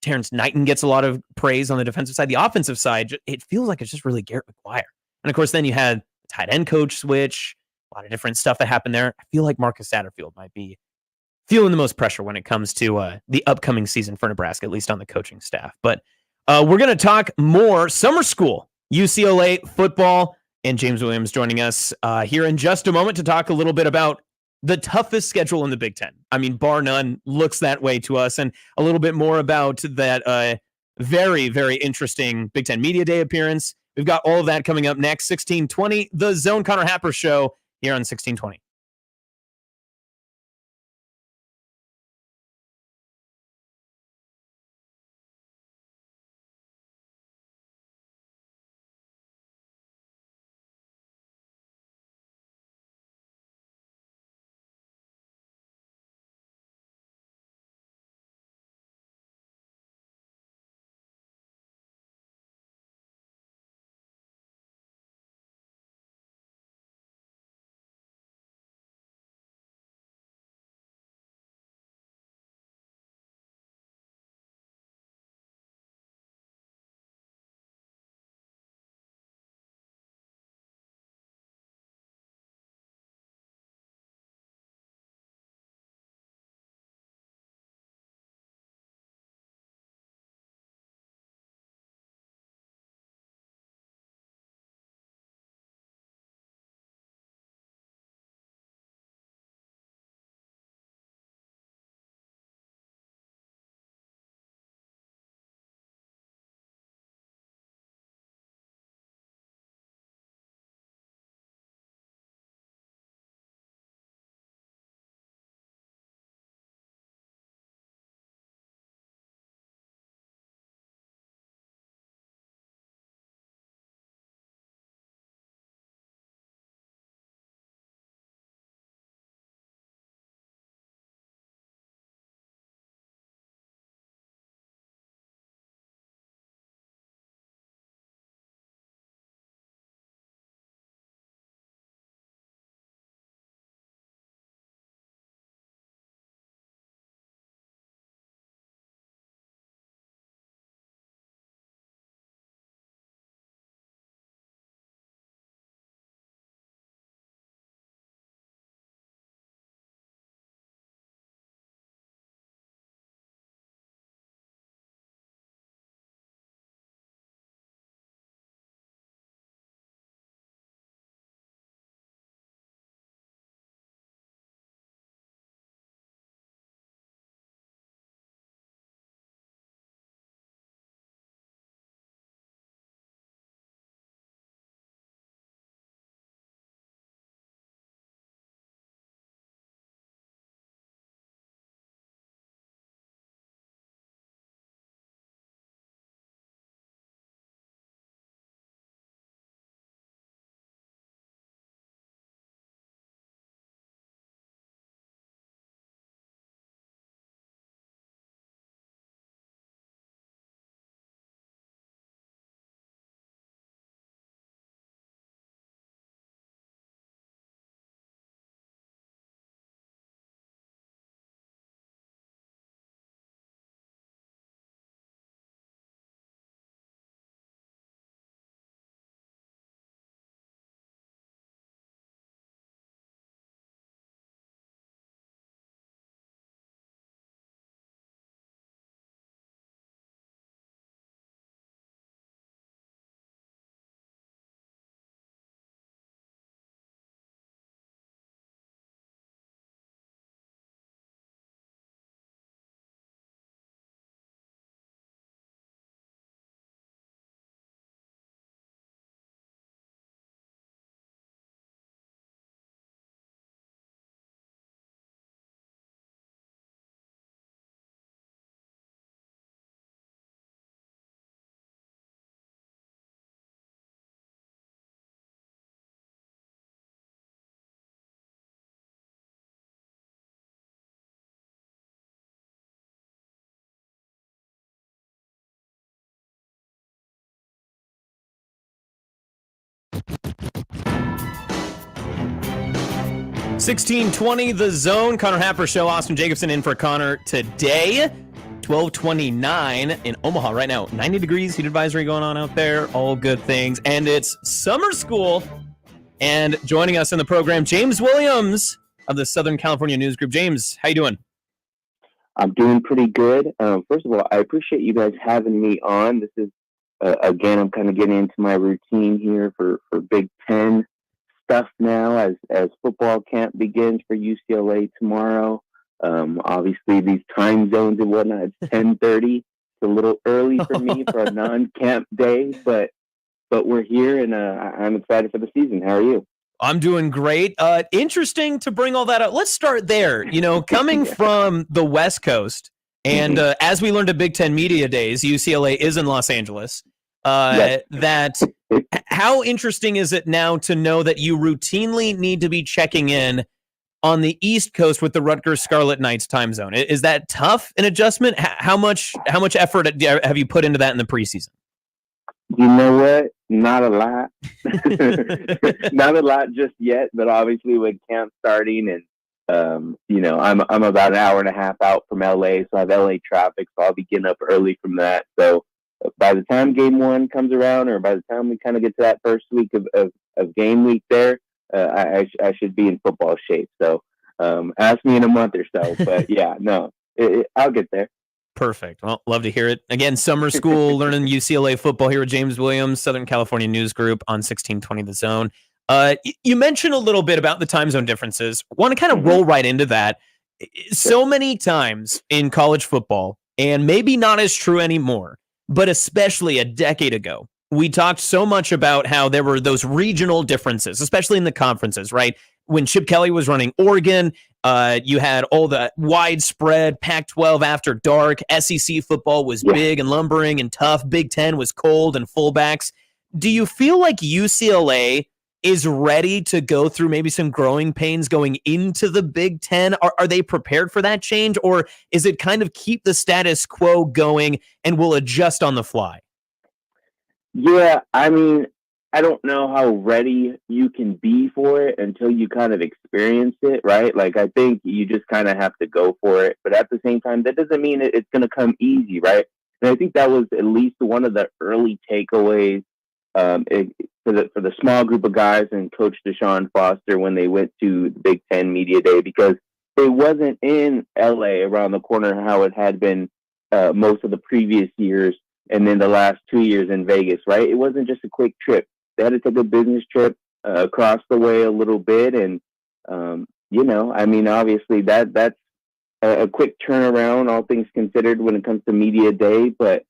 Terrence Knighton gets a lot of praise on the defensive side. The offensive side, it feels like it's just really Garrett McGuire. And of course, then you had the tight end coach switch, a lot of different stuff that happened there. I feel like Marcus Satterfield might be feeling the most pressure when it comes to the upcoming season for Nebraska, at least on the coaching staff. But we're going to talk more summer school, UCLA football, and James Williams joining us here in just a moment to talk a little bit about the toughest schedule in the Big Ten. I mean, bar none, looks that way to us, and a little bit more about that very, very interesting Big Ten Media Day appearance. We've got all of that coming up next. 1620, The Zone, Connor Happer Show here on 1620. 1620 The Zone. Connor Happer Show. Austin Jacobsen in for Connor today. 1229 in Omaha right now. 90 degrees, heat advisory going on out there. All good things. And it's summer school. And joining us in the program, James Williams of the Southern California News Group. James, how you doing? I'm doing pretty good. First of all, I appreciate you guys having me on. This is, again, I'm kind of getting into my routine here for Big Ten stuff now as football camp begins for UCLA tomorrow. Obviously, these time zones and whatnot, it's 10:30. It's a little early for me for a non-camp day, but we're here, and I'm excited for the season. How are you? I'm doing great. Interesting to bring all that up. Let's start there. Coming from the West Coast, and as we learned at Big Ten Media Days, UCLA is in Los Angeles. Yes. How interesting is it now to know that you routinely need to be checking in on the East Coast with the Rutgers Scarlet Knights time zone? Is that tough an adjustment? How much effort have you put into that in the preseason? You know what? Not a lot. Not a lot just yet, but obviously with camp starting and I'm about an hour and a half out from LA, so I have LA traffic, so I'll be getting up early from that. So by the time game one comes around, or by the time we kind of get to that first week of game week there, I should be in football shape. So ask me in a month or so. But yeah, no, I'll get there. Perfect. Well, love to hear it. Again, summer school, learning UCLA football here with James Williams, Southern California News Group on 1620 The Zone. You mentioned a little bit about the time zone differences. Want to kind of roll right into that. So many times in college football, and maybe not as true anymore, but especially a decade ago, we talked so much about how there were those regional differences, especially in the conferences, right? When Chip Kelly was running Oregon, you had all the widespread Pac-12 after dark. SEC football was big and lumbering and tough. Big Ten was cold and fullbacks. Do you feel like UCLA is ready to go through maybe some growing pains going into the Big Ten? Are they prepared for that change, or is it kind of keep the status quo going and we'll adjust on the fly? Yeah, I mean, I don't know how ready you can be for it until you kind of experience it, right? Like, I think you just kind of have to go for it. But at the same time, that doesn't mean it's going to come easy, right? And I think that was at least one of the early takeaways for the small group of guys and Coach Deshaun Foster when they went to the Big Ten Media Day, because it wasn't in LA around the corner how it had been most of the previous years, and then the last 2 years in Vegas, right? It wasn't just a quick trip. They had to take a business trip across the way a little bit. And, I mean, obviously that's a quick turnaround, all things considered, when it comes to media day. But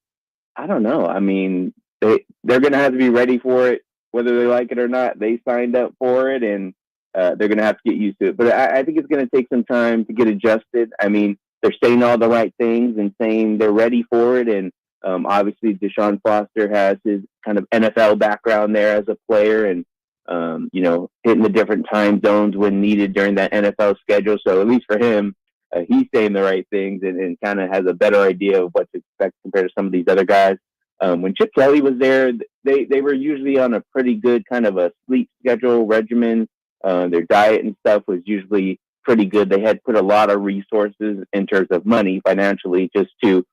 I don't know. I mean, they're going to have to be ready for it, whether they like it or not. They signed up for it, and they're going to have to get used to it. But I think it's going to take some time to get adjusted. I mean, they're saying all the right things and saying they're ready for it. And obviously, Deshaun Foster has his kind of NFL background there as a player, and hitting the different time zones when needed during that NFL schedule. So at least for him, he's saying the right things and kind of has a better idea of what to expect compared to some of these other guys. When Chip Kelly was there, they were usually on a pretty good kind of a sleep schedule regimen. Their diet and stuff was usually pretty good. They had put a lot of resources in terms of money financially just to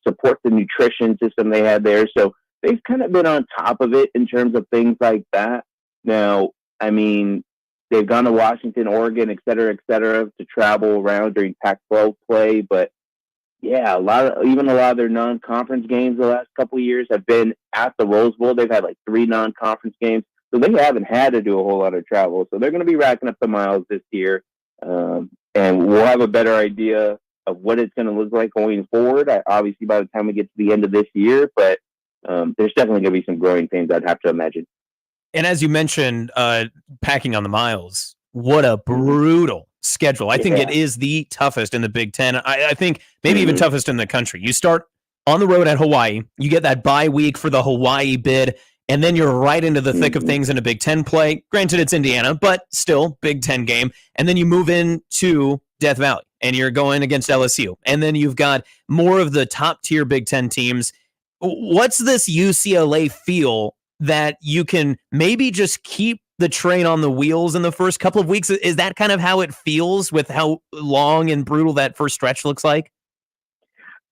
support the nutrition system they had there. So they've kind of been on top of it in terms of things like that. Now, I mean, they've gone to Washington, Oregon, et cetera, to travel around during Pac-12 play. But yeah, a lot of their non-conference games the last couple of years have been at the Rose Bowl. They've had like 3 non-conference games. So they haven't had to do a whole lot of travel. So they're going to be racking up the miles this year. And we'll have a better idea of what it's going to look like going forward, obviously, by the time we get to the end of this year. But there's definitely going to be some growing pains, I'd have to imagine. And as you mentioned, packing on the miles, what a brutal schedule. I think it is the toughest in the Big Ten. I think maybe even toughest in the country. You start on the road at Hawaii. You get that bye week for the Hawaii bid, and then you're right into the thick of things in a Big Ten play. Granted, it's Indiana, but still Big Ten game. And then you move into Death Valley, and you're going against LSU. And then you've got more of the top-tier Big Ten teams. What's this UCLA feel that you can maybe just keep the train on the wheels in the first couple of weeks? Is that kind of how it feels with how long and brutal that first stretch looks like?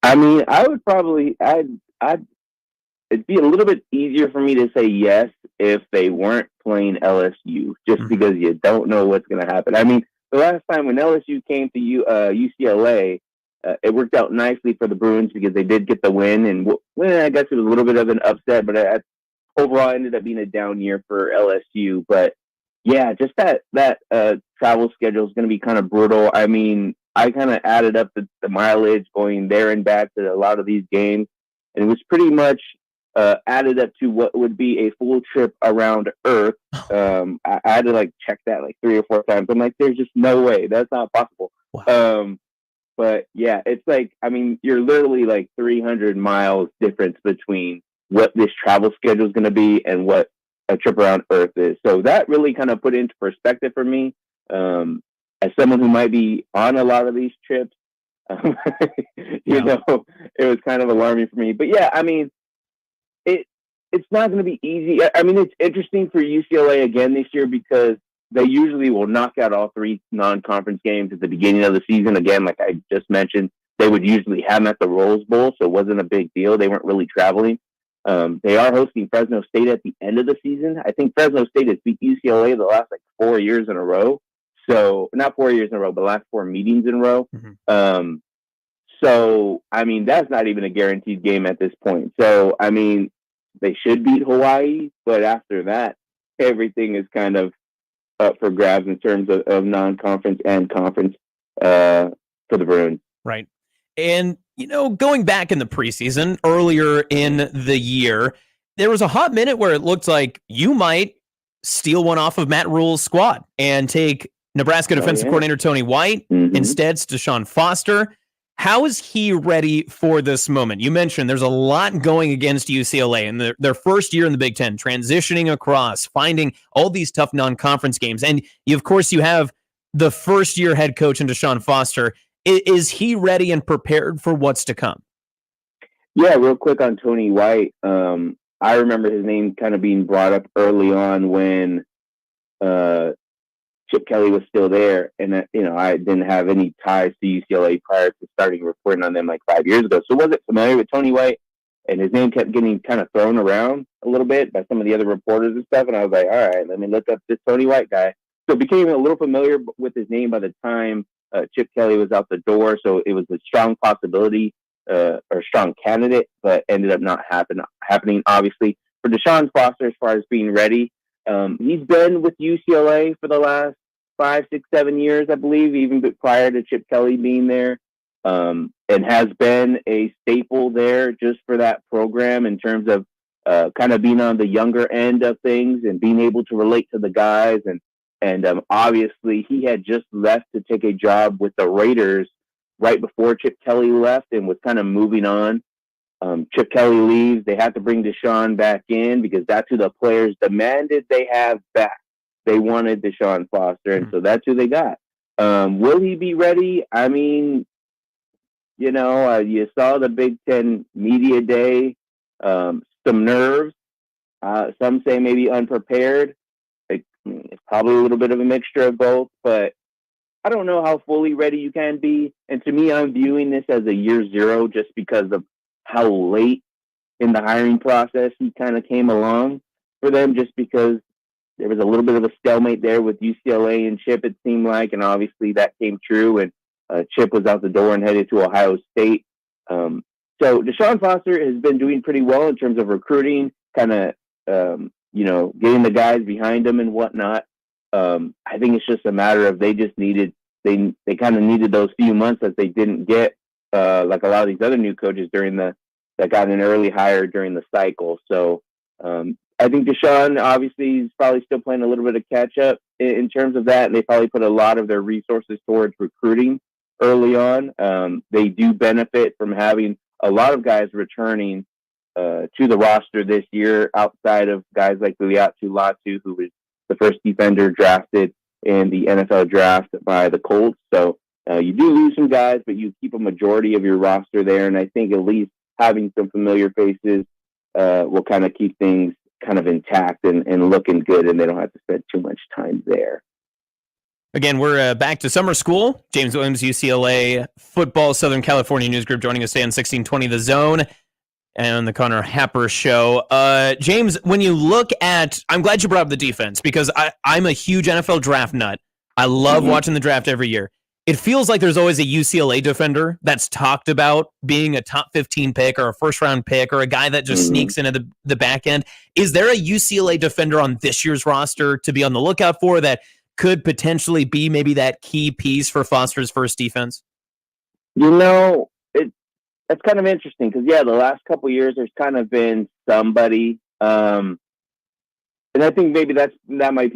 I mean, I would probably, it'd be a little bit easier for me to say yes if they weren't playing LSU, just because you don't know what's going to happen. I mean, the last time when LSU came to UCLA, it worked out nicely for the Bruins because they did get the win, and I guess it was a little bit of an upset, but overall ended up being a down year for LSU. But yeah, just that travel schedule is going to be kind of brutal. I mean, I kind of added up the mileage going there and back to a lot of these games, and it was pretty much added up to what would be a full trip around Earth. I had to check that 3 or 4 times. I'm like, there's just no way. That's not possible. Wow. But yeah, it's I mean, you're literally 300 miles difference between what this travel schedule is going to be and what a trip around Earth is. So that really kind of put into perspective for me. As someone who might be on a lot of these trips, you know, it was kind of alarming for me. But yeah, I mean, it's not going to be easy. I mean, it's interesting for UCLA again this year because they usually will knock out all 3 non-conference games at the beginning of the season. Again, like I just mentioned, they would usually have them at the Rose Bowl, so it wasn't a big deal. They weren't really traveling. They are hosting Fresno State at the end of the season. I think Fresno State has beat UCLA the last 4 years in a row. So not 4 years in a row, but the last 4 meetings in a row. So, I mean, that's not even a guaranteed game at this point. So, I mean, they should beat Hawaii, but after that, everything is kind of up for grabs in terms of non-conference and conference for the Bruins. Right. And, you know, going back in the preseason, earlier in the year, there was a hot minute where it looked like you might steal one off of Matt Rule's squad and take Nebraska defensive coordinator Tony White. Instead, it's Deshaun Foster. How is he ready for this moment? You mentioned there's a lot going against UCLA in their first year in the Big Ten, transitioning across, finding all these tough non-conference games. And of course, you have the first-year head coach in Deshaun Foster. Is he ready and prepared for what's to come? Yeah, real quick on Tony White. I remember his name kind of being brought up early on when Chip Kelly was still there, and you know, I didn't have any ties to UCLA prior to starting reporting on them 5 years ago, so wasn't familiar with Tony White, and his name kept getting kind of thrown around a little bit by some of the other reporters and stuff, and I was like, all right, let me look up this Tony White guy. So became a little familiar with his name by the time Chip Kelly was out the door, so it was a strong possibility or strong candidate, but ended up not happening, obviously. For Deshaun Foster, as far as being ready, he's been with UCLA for the last 5, 6, 7 years, I believe, even prior to Chip Kelly being there, and has been a staple there just for that program in terms of kind of being on the younger end of things and being able to relate to the guys. And obviously, he had just left to take a job with the Raiders right before Chip Kelly left and was kind of moving on. Chip Kelly leaves. They had to bring Deshaun back in because that's who the players demanded they have back. They wanted Deshaun Foster, and so that's who they got. Will he be ready? I mean, you know, you saw the Big Ten Media Day, some nerves. Some say maybe unprepared. It's probably a little bit of a mixture of both, but I don't know how fully ready you can be. And to me, I'm viewing this as a year zero just because of how late in the hiring process he kind of came along for them, just because there was a little bit of a stalemate there with UCLA and Chip, it seemed like, and obviously that came true, and Chip was out the door and headed to Ohio State. So Deshaun Foster has been doing pretty well in terms of recruiting, kind of, you know, getting the guys behind him and whatnot. I think it's just a matter of they kind of needed those few months that they didn't get, like a lot of these other new coaches that got an early hire during the cycle. So I think Deshaun, obviously, is probably still playing a little bit of catch up in terms of that. And they probably put a lot of their resources towards recruiting early on. They do benefit from having a lot of guys returning to the roster this year, outside of guys like Laiatu Latu, who was the first defender drafted in the NFL draft by the Colts. So you do lose some guys, but you keep a majority of your roster there. And I think at least having some familiar faces will kind of keep things kind of intact and looking good, and they don't have to spend too much time there. Again, we're back to summer school. James Williams, UCLA football, Southern California News Group, joining us today on 1620 The Zone and the Connor Happer Show. James, when you look at, I'm glad you brought up the defense because I'm a huge NFL draft nut. I love watching the draft every year. It feels like there's always a UCLA defender that's talked about being a top 15 pick or a first-round pick or a guy that just sneaks into the back end. Is there a UCLA defender on this year's roster to be on the lookout for that could potentially be maybe that key piece for Foster's first defense? That's kind of interesting because, the last couple of years there's kind of been somebody. And I think maybe that might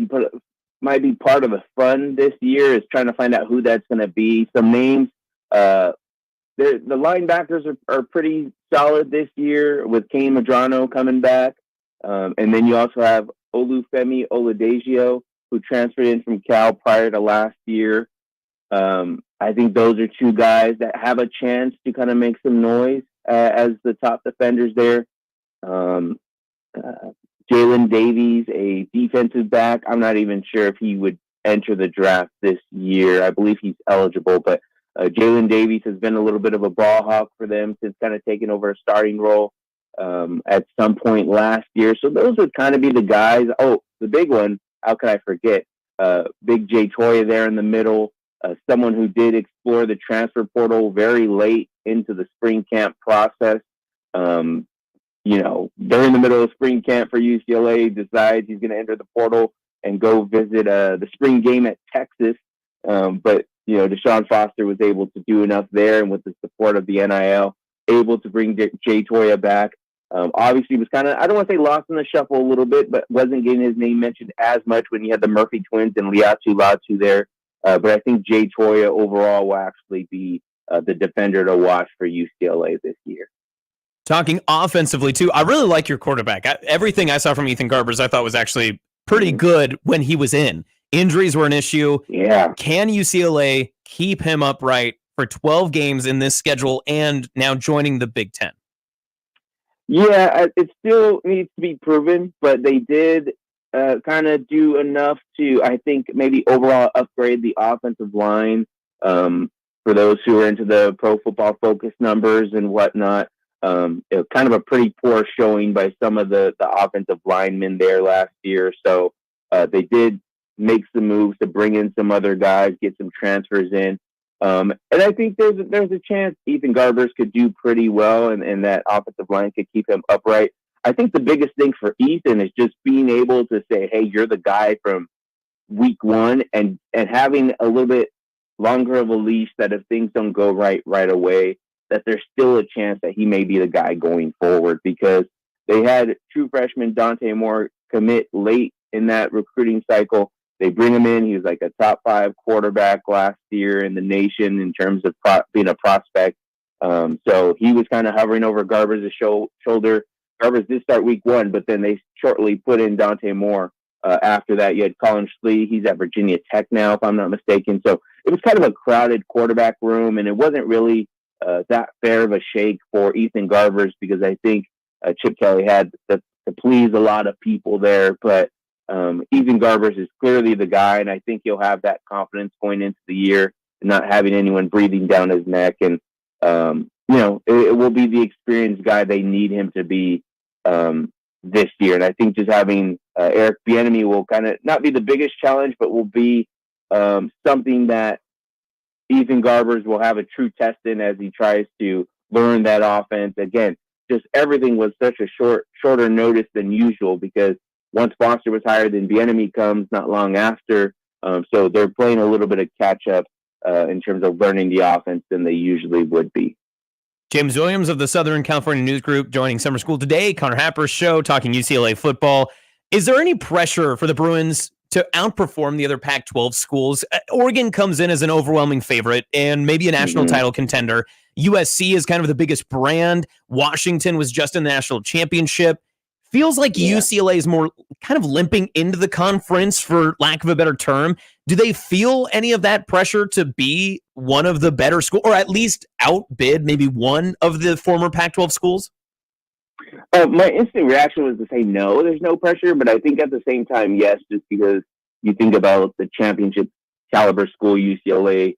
be part of the fun this year is trying to find out who that's going to be. Some names. The linebackers are pretty solid this year with Kane Madrano coming back. And then you also have Olufemi Oladipo, who transferred in from Cal prior to last year. I think those are two guys that have a chance to kind of make some noise as the top defenders there. Jalen Davies, a defensive back. I'm not even sure if he would enter the draft this year. I believe he's eligible, but Jalen Davies has been a little bit of a ball hawk for them since kind of taking over a starting role at some point last year. So those would kind of be the guys. Oh, the big one, how could I forget? Big Jay Toya there in the middle, someone who did explore the transfer portal very late into the spring camp process. During the middle of spring camp for UCLA, decides he's going to enter the portal and go visit the spring game at Texas. But Deshaun Foster was able to do enough there, and with the support of the NIL, able to bring Jay Toya back. Obviously was kind of, I don't want to say lost in the shuffle a little bit, but wasn't getting his name mentioned as much when you had the Murphy twins and Liatu Latu there. But I think Jay Toya overall will actually be the defender to watch for UCLA this year. Talking offensively, too, I really like your quarterback. Everything I saw from Ethan Garbers I thought was actually pretty good when he was in. Injuries were an issue. Yeah. Can UCLA keep him upright for 12 games in this schedule and now joining the Big Ten? Yeah, it still needs to be proven, but they did kind of do enough to, I think, maybe overall upgrade the offensive line. For those who are into the Pro Football Focus numbers and whatnot, kind of a pretty poor showing by some of the offensive linemen there last year. So they did make some moves to bring in some other guys, get some transfers in. And I think there's a chance Ethan Garbers could do pretty well, and that offensive line could keep him upright. I think the biggest thing for Ethan is just being able to say, hey, you're the guy from week one, and having a little bit longer of a leash that if things don't go right away, that there's still a chance that he may be the guy going forward, because they had true freshman Dante Moore commit late in that recruiting cycle. They bring him in. He was like a top 5 quarterback last year in the nation in terms of being a prospect. So he was kind of hovering over Garbers' shoulder. Garbers did start week 1, but then they shortly put in Dante Moore. After that, you had Colin Schlee. He's at Virginia Tech now, if I'm not mistaken. So it was kind of a crowded quarterback room, and it wasn't really that fair of a shake for Ethan Garbers, because I think Chip Kelly had to please a lot of people there. But Ethan Garbers is clearly the guy, and I think he'll have that confidence going into the year, and not having anyone breathing down his neck. And, it will be the experienced guy they need him to be this year. And I think just having Eric Bieniemy will kind of not be the biggest challenge, but will be something that Ethan Garbers will have a true test in as he tries to learn that offense. Again, just everything was such a shorter notice than usual, because once Foster was hired, then Bieniemy comes not long after. So they're playing a little bit of catch up in terms of learning the offense than they usually would be. James Williams of the Southern California News Group joining Summer School today. Connor Happer Show, talking UCLA football. Is there any pressure for the Bruins to outperform the other Pac-12 schools? Oregon comes in as an overwhelming favorite and maybe a national title contender. USC is kind of the biggest brand. Washington was just in the national championship. Feels like UCLA is more kind of limping into the conference, for lack of a better term. Do they feel any of that pressure to be one of the better schools, or at least outbid maybe one of the former Pac-12 schools? My instant reaction was to say no, there's no pressure, but I think at the same time, yes, just because you think about the championship caliber school UCLA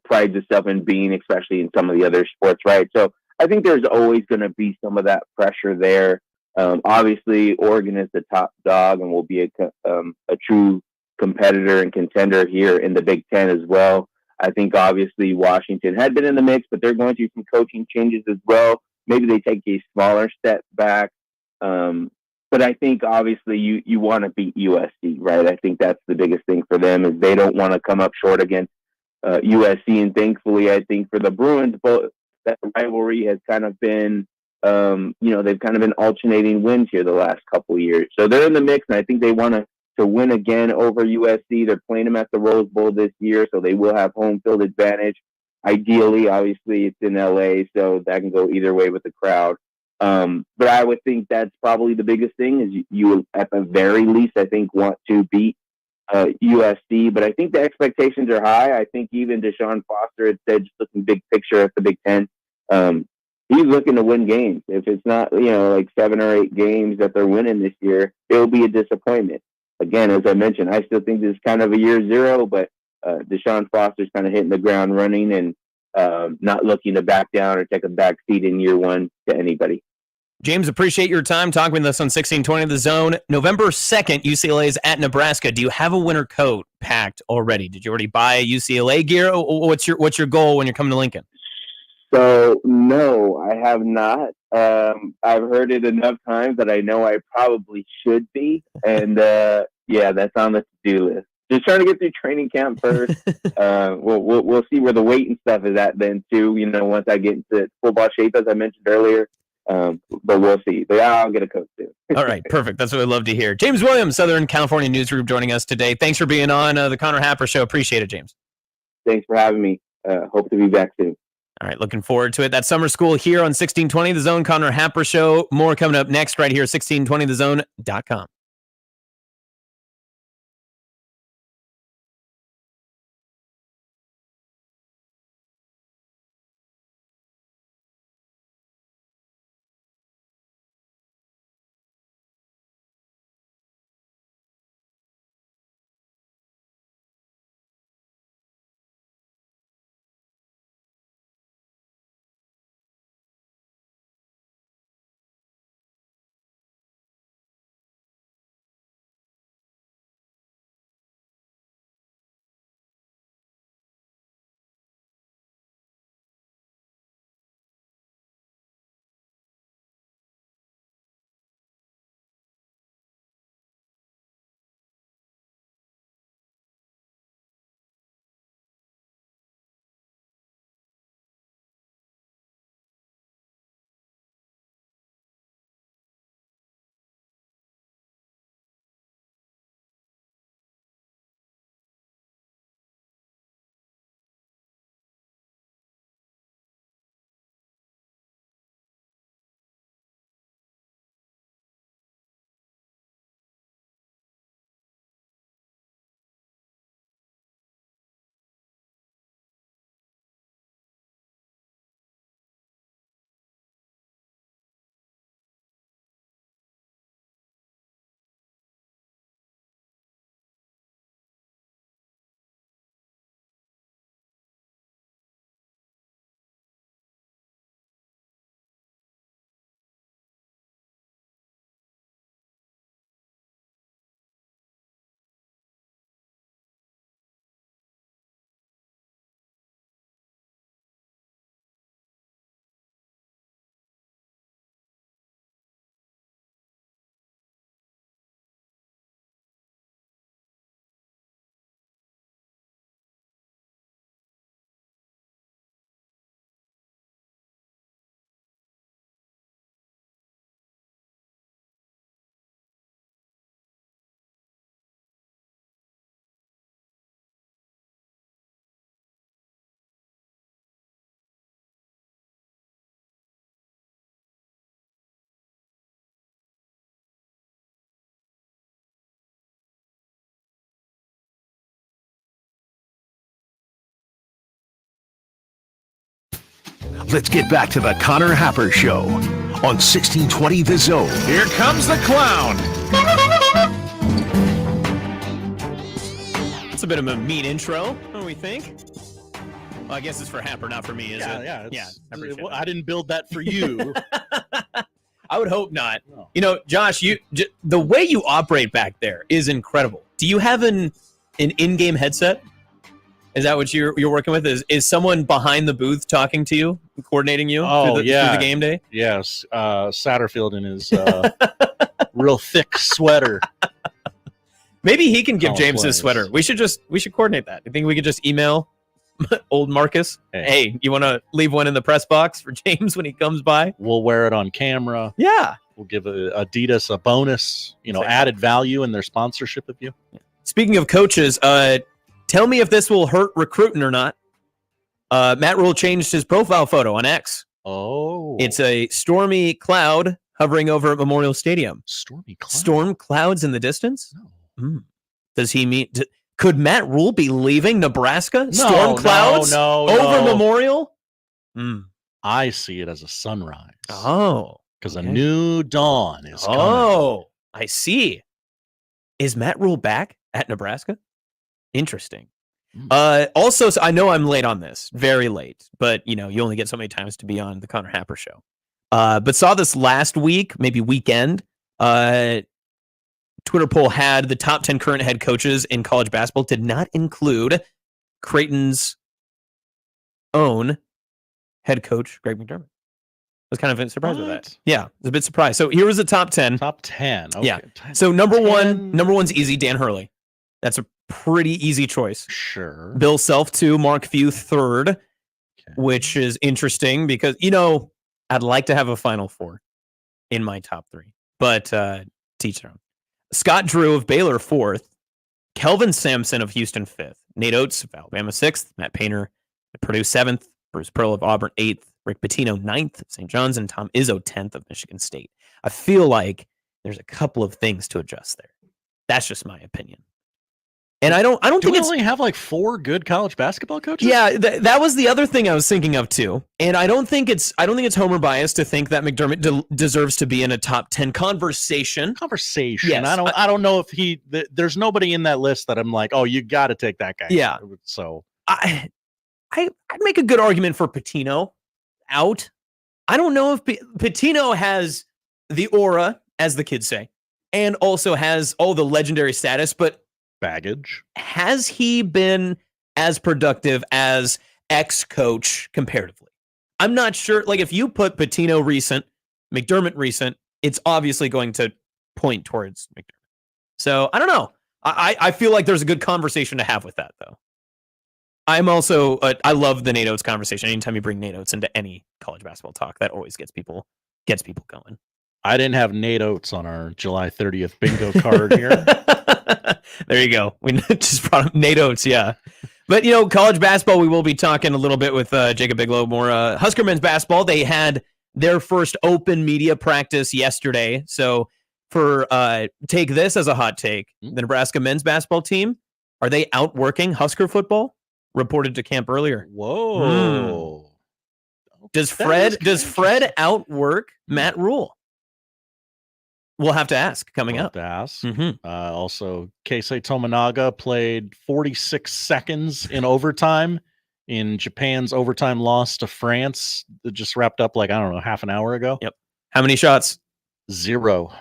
prides itself in being, especially in some of the other sports, right? So I think there's always going to be some of that pressure there. Obviously, Oregon is the top dog and will be a true competitor and contender here in the Big Ten as well. I think obviously Washington had been in the mix, but they're going through some coaching changes as well. Maybe they take a smaller step back. But I think obviously you want to beat USC, right? I think that's the biggest thing for them is they don't want to come up short against USC. And thankfully, I think for the Bruins, that rivalry has kind of been, they've kind of been alternating wins here the last couple of years. So they're in the mix, and I think they want to win again over USC. They're playing them at the Rose Bowl this year, so they will have home field advantage. Ideally, obviously, it's in LA, so that can go either way with the crowd. But I would think that's probably the biggest thing is you at the very least, I think, want to beat USC. But I think the expectations are high. I think even Deshaun Foster had said, just looking big picture at the Big Ten, he's looking to win games. If it's not, like 7 or 8 games that they're winning this year, it'll be a disappointment. Again, as I mentioned, I still think this is kind of a year zero, but Deshaun Foster's kind of hitting the ground running and not looking to back down or take a back seat in year one to anybody. James, appreciate your time talking with us on 1620 The Zone. November 2nd, UCLA is at Nebraska. Do you have a winter coat packed already? Did you already buy UCLA gear? What's your goal when you're coming to Lincoln? So, no, I have not. I've heard it enough times that I know I probably should be. And, that's on the to-do list. Just trying to get through training camp first. We'll see where the weight and stuff is at then, too, once I get into football shape, as I mentioned earlier. But we'll see. But I'll get a coach too. All right, perfect. That's what we love to hear. James Williams, Southern California News Group, joining us today. Thanks for being on the Connor Happer Show. Appreciate it, James. Thanks for having me. Hope to be back soon. All right, looking forward to it. That's summer school here on 1620 The Zone, Connor Happer Show. More coming up next right here, 1620thezone.com. Let's get back to the Connor Happer Show on 1620 The Zone. Here comes the clown. It's a bit of a mean intro, what do we think? Well, I guess it's for Happer, not for me, is it? Yeah. I appreciate that. I didn't build that for you. I would hope not. No. You know, Josh, the way you operate back there is incredible. Do you have an in-game headset? Is that what you're working with? Is someone behind the booth talking to you, coordinating you through the game day? Yes. Satterfield in his real thick sweater. Maybe he can give James his plays. sweater. We should coordinate that. I think we could just email old Marcus. Hey, you want to leave one in the press box for James when he comes by? We'll wear it on camera. Yeah. We'll give Adidas a bonus, added value in their sponsorship of you. Speaking of coaches, tell me if this will hurt recruiting or not. Matt Rule changed his profile photo on X. Oh. It's a stormy cloud hovering over Memorial Stadium. Stormy cloud? Storm clouds in the distance? No. Does he mean... Could Matt Rule be leaving Nebraska? No, Storm clouds over Memorial? I see it as a sunrise. Oh. Because a new dawn is coming. Oh, I see. Is Matt Rule back at Nebraska? Interesting. Also, so I know I'm late on this, very late, but you only get so many times to be on the Connor Happer show. But saw this last week, maybe weekend. Twitter poll had the top 10 current head coaches in college basketball, did not include Creighton's own head coach, Greg McDermott. I was kind of surprised with that. Yeah, I was a bit surprised. So here was the top 10. Top 10. Okay. Yeah. So number one's easy, Dan Hurley. That's a pretty easy choice. Sure. Bill Self 2, Mark Few 3rd, which is interesting because, I'd like to have a Final Four in my top 3, but teach their own. Scott Drew of Baylor 4th, Kelvin Sampson of Houston 5th, Nate Oates of Alabama 6th, Matt Painter of Purdue 7th, Bruce Pearl of Auburn 8th, Rick Pitino 9th of St. John's, and Tom Izzo 10th of Michigan State. I feel like there's a couple of things to adjust there. That's just my opinion. And I don't think we it's only have like 4 good college basketball coaches. Yeah, that was the other thing I was thinking of too. And I don't think it's homer bias to think that McDermott deserves to be in a top 10 conversation. Yes, I don't know if there's nobody in that list that I'm like, oh, you got to take that guy. Yeah. So I'd make a good argument for Pitino out. I don't know if Pitino has the aura, as the kids say, and also has all the legendary status, but baggage. Has he been as productive as ex-coach comparatively? I'm not sure. Like, if you put Pitino recent, McDermott recent, it's obviously going to point towards McDermott. So, I don't know. I feel like there's a good conversation to have with that, though. I'm also, I love the Nate Oates conversation. Anytime you bring Nate Oates into any college basketball talk, that always gets people going. I didn't have Nate Oates on our July 30th bingo card here. There you go. We just brought up Nate Oates, yeah. But, college basketball, we will be talking a little bit with Jacob Bigelow, more Husker men's basketball. They had their first open media practice yesterday. So for take this as a hot take, the Nebraska men's basketball team, are they outworking Husker football? Reported to camp earlier. Whoa. Does Fred outwork Matt Rule? We'll have to ask coming up. Also, Keisei Tominaga played 46 seconds in overtime in Japan's overtime loss to France that just wrapped up half an hour ago. Yep. How many shots? 0.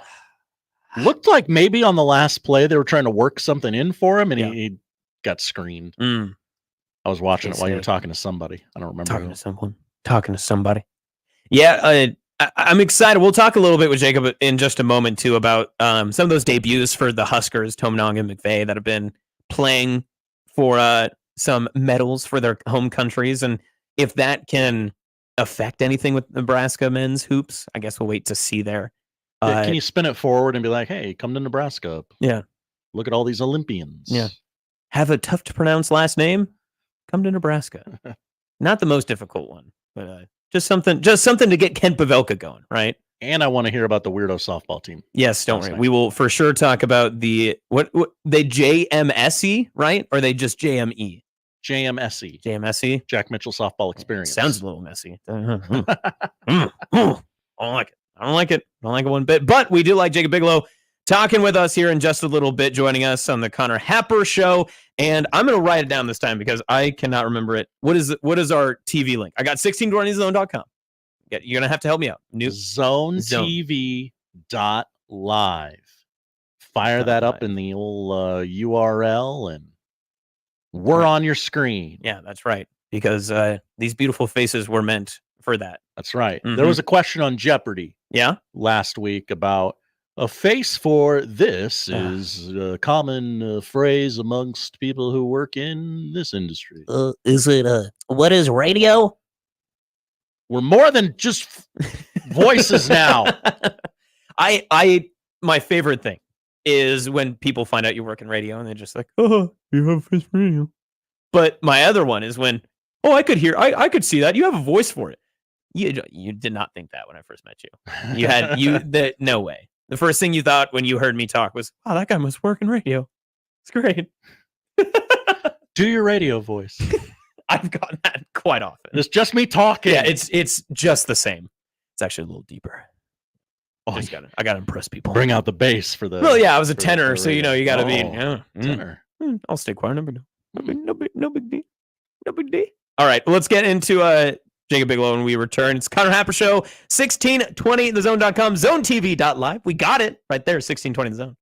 Looked like maybe on the last play they were trying to work something in for him, and he got screened. I was watching it while you were talking to somebody. I don't remember. Talking to somebody. Yeah, I'm excited. We'll talk a little bit with Jacob in just a moment, too, about some of those debuts for the Huskers, Tominaga and McVeigh, that have been playing for some medals for their home countries. And if that can affect anything with Nebraska men's hoops, I guess we'll wait to see there. Can you spin it forward and be like, hey, come to Nebraska. Yeah. Look at all these Olympians. Yeah. Have a tough to pronounce last name? Come to Nebraska. Not the most difficult one, but just something to get Kent Pavelka going, right? And I want to hear about the Weirdo softball team. Yes, don't worry. We will for sure talk about the they JMSE, right? Or are they just JME? JMSE. JMSE. Jack Mitchell softball experience. Sounds a little messy. I like it. I don't like it. I don't like it one bit. But we do like Jacob Bigelow talking with us here in just a little bit, joining us on the Connor Happer Show. And I'm going to write it down this time because I cannot remember it. What is our TV link? I got 1620zone.com. You're going to have to help me out. ZoneTV.live. Fire that up in the old URL and we're on your screen. Yeah, that's right. Because these beautiful faces were meant for that. That's right. Mhm. There was a question on Jeopardy last week about a face for this is a common phrase amongst people who work in this industry. Is it what is radio? We're more than just voices now. My favorite thing is when people find out you work in radio and they're just like, oh, you have a face for radio. But my other one is when, oh, I could see that. You have a voice for it. You did not think that when I first met you. No way. The first thing you thought when you heard me talk was, wow, that guy must work in radio. It's great. Do your radio voice. I've gotten that quite often. It's just me talking. Yeah, it's just the same. It's actually a little deeper. Oh, I got to impress people. Bring out the bass for the. Well, yeah, I was a tenor, so you got to be tenor. I'll stay quiet. No big deal. No big deal. All right, let's get into Jacob Bigelow when we return. It's Connor Happer Show, 1620thezone.com, zonetv.live. We got it right there, 1620 The Zone.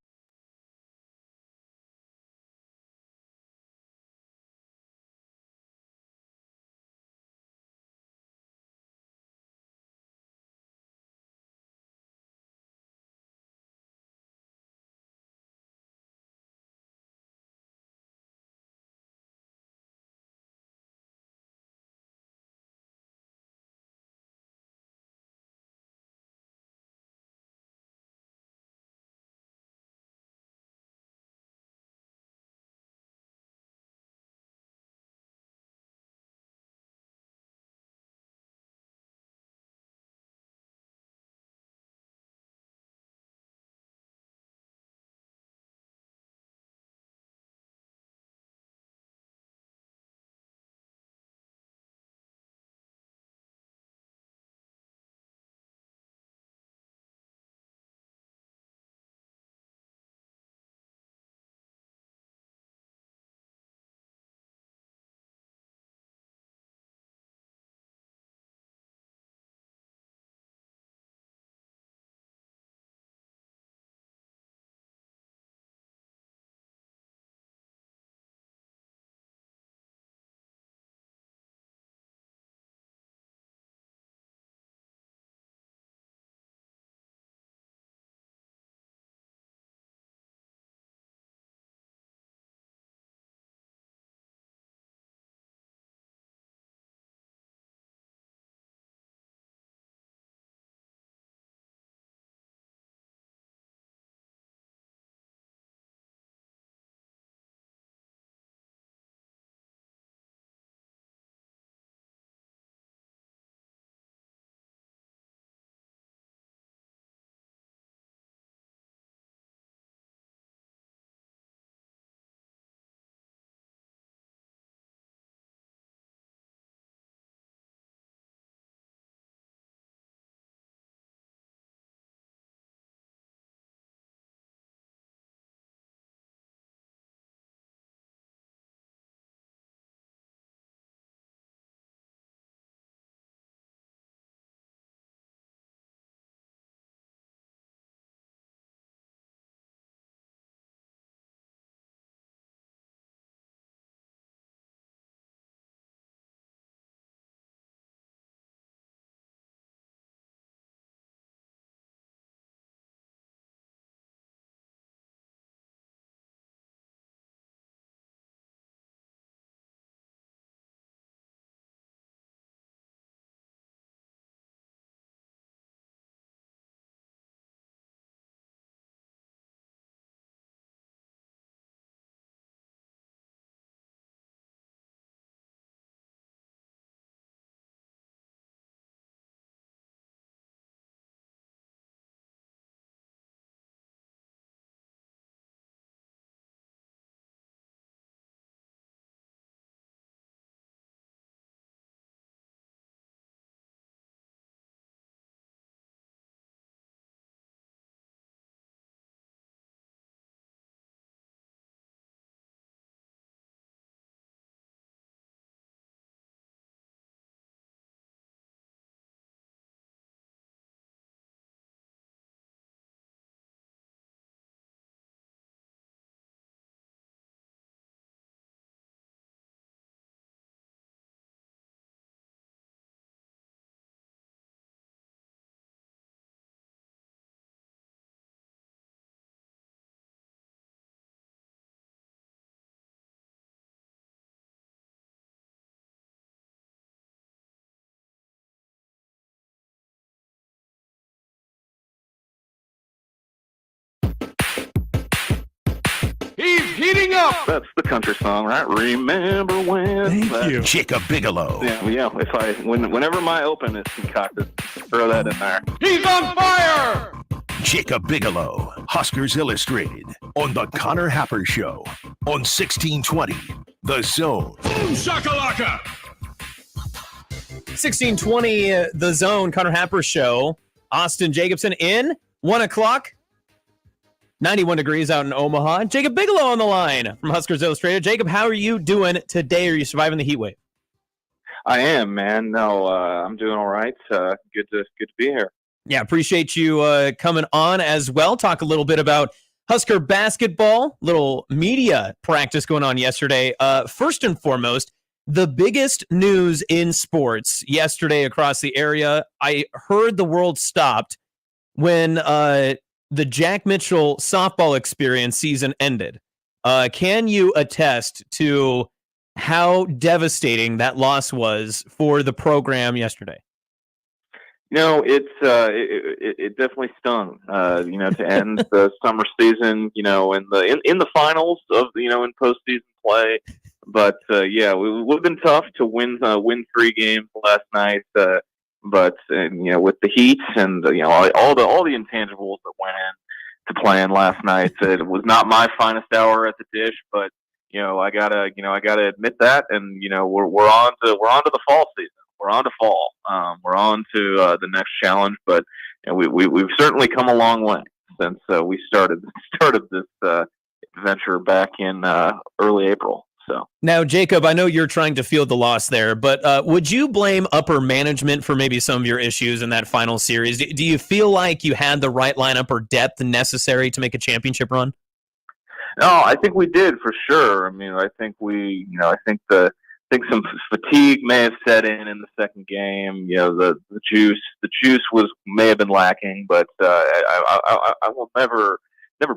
heating up. That's the country song, right? Remember when? Thank you. Jacob Bigelow. Yeah. Whenever my open is concocted, throw that in there. He's on fire. Jacob Bigelow, Huskers Illustrated, on the Connor Happer Show, on 1620, The Zone. Boom shakalaka. 1620, The Zone, Connor Happer Show. Austin Jacobsen in 1 o'clock. 91 degrees out in Omaha. Jacob Bigelow on the line from Huskers Illustrated. Jacob, how are you doing today? Are you surviving the heat wave? I am, man. No, I'm doing all right. Good to be here. Yeah, appreciate you coming on as well. Talk a little bit about Husker basketball. Little media practice going on yesterday. First and foremost, the biggest news in sports yesterday across the area. I heard the world stopped when the Jack Mitchell softball experience season ended. Can you attest to how devastating that loss was for the program yesterday? It definitely stung. To end the summer season, in the finals of in postseason play. But it would have been tough to win 3 games last night. But with the heat and all the intangibles that went in to playing last night, it was not my finest hour at the dish. But I gotta admit that, and we're on to the fall season. We're on to fall. We're on to the next challenge. But we've certainly come a long way since we started this adventure back in early April. So now, Jacob, I know you're trying to field the loss there, but would you blame upper management for maybe some of your issues in that final series? Do you feel like you had the right lineup or depth necessary to make a championship run? No, I think we did for sure. I mean, I think some fatigue may have set in the second game. The juice may have been lacking, but I will never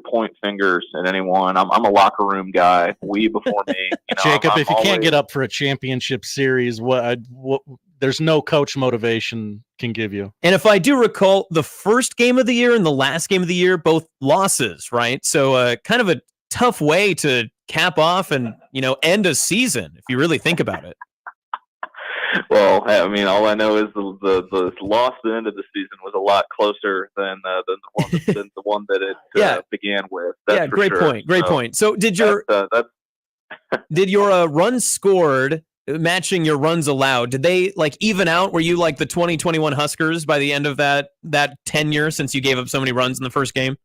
point fingers at anyone. I'm a locker room guy. We before me. Jacob, if you can't get up for a championship series, what there's no coach motivation can give you. And if I do recall, the first game of the year and the last game of the year, both losses, right? So kind of a tough way to cap off and end a season if you really think about it. Well, I mean, all I know is the loss at the end of the season was a lot closer than the one that it began with. That's for great sure. point. Great point. So did your did your runs scored matching your runs allowed? Did they even out? Were you like the 2021 Huskers by the end of that tenure since you gave up so many runs in the first game?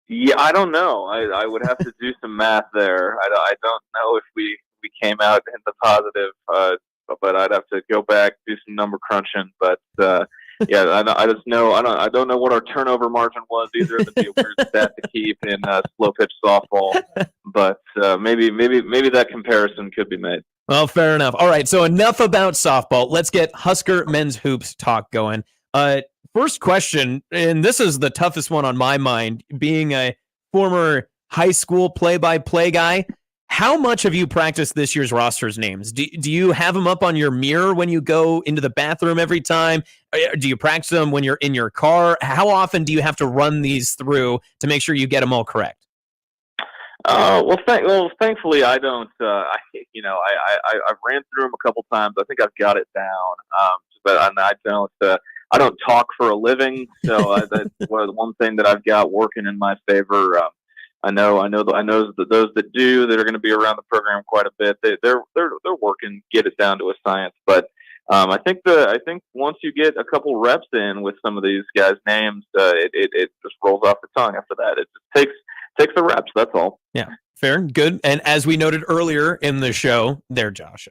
Yeah, I don't know. I would have to do some math there. I don't know if we came out in the positive. But I'd have to go back, do some number crunching. But I just know I don't know what our turnover margin was either. That'd be a weird stat to keep in slow pitch softball. But maybe that comparison could be made. Well, fair enough. All right, so enough about softball. Let's get Husker men's hoops talk going. First question, and this is the toughest one on my mind, being a former high school play-by-play guy. How much have you practiced this year's roster's names? Do you have them up on your mirror when you go into the bathroom every time? Do you practice them when you're in your car? How often do you have to run these through to make sure you get them all correct? Thankfully, I don't. I ran through them a couple times. I think I've got it down. But I don't talk for a living, so that's one thing that I've got working in my favor. I know that those that do that are going to be around the program quite a bit. They're working, get it down to a science. But I think once you get a couple reps in with some of these guys' names, it just rolls off the tongue. After that, it just takes the reps. That's all. Yeah, fair, good. And as we noted earlier in the show, there, Josh,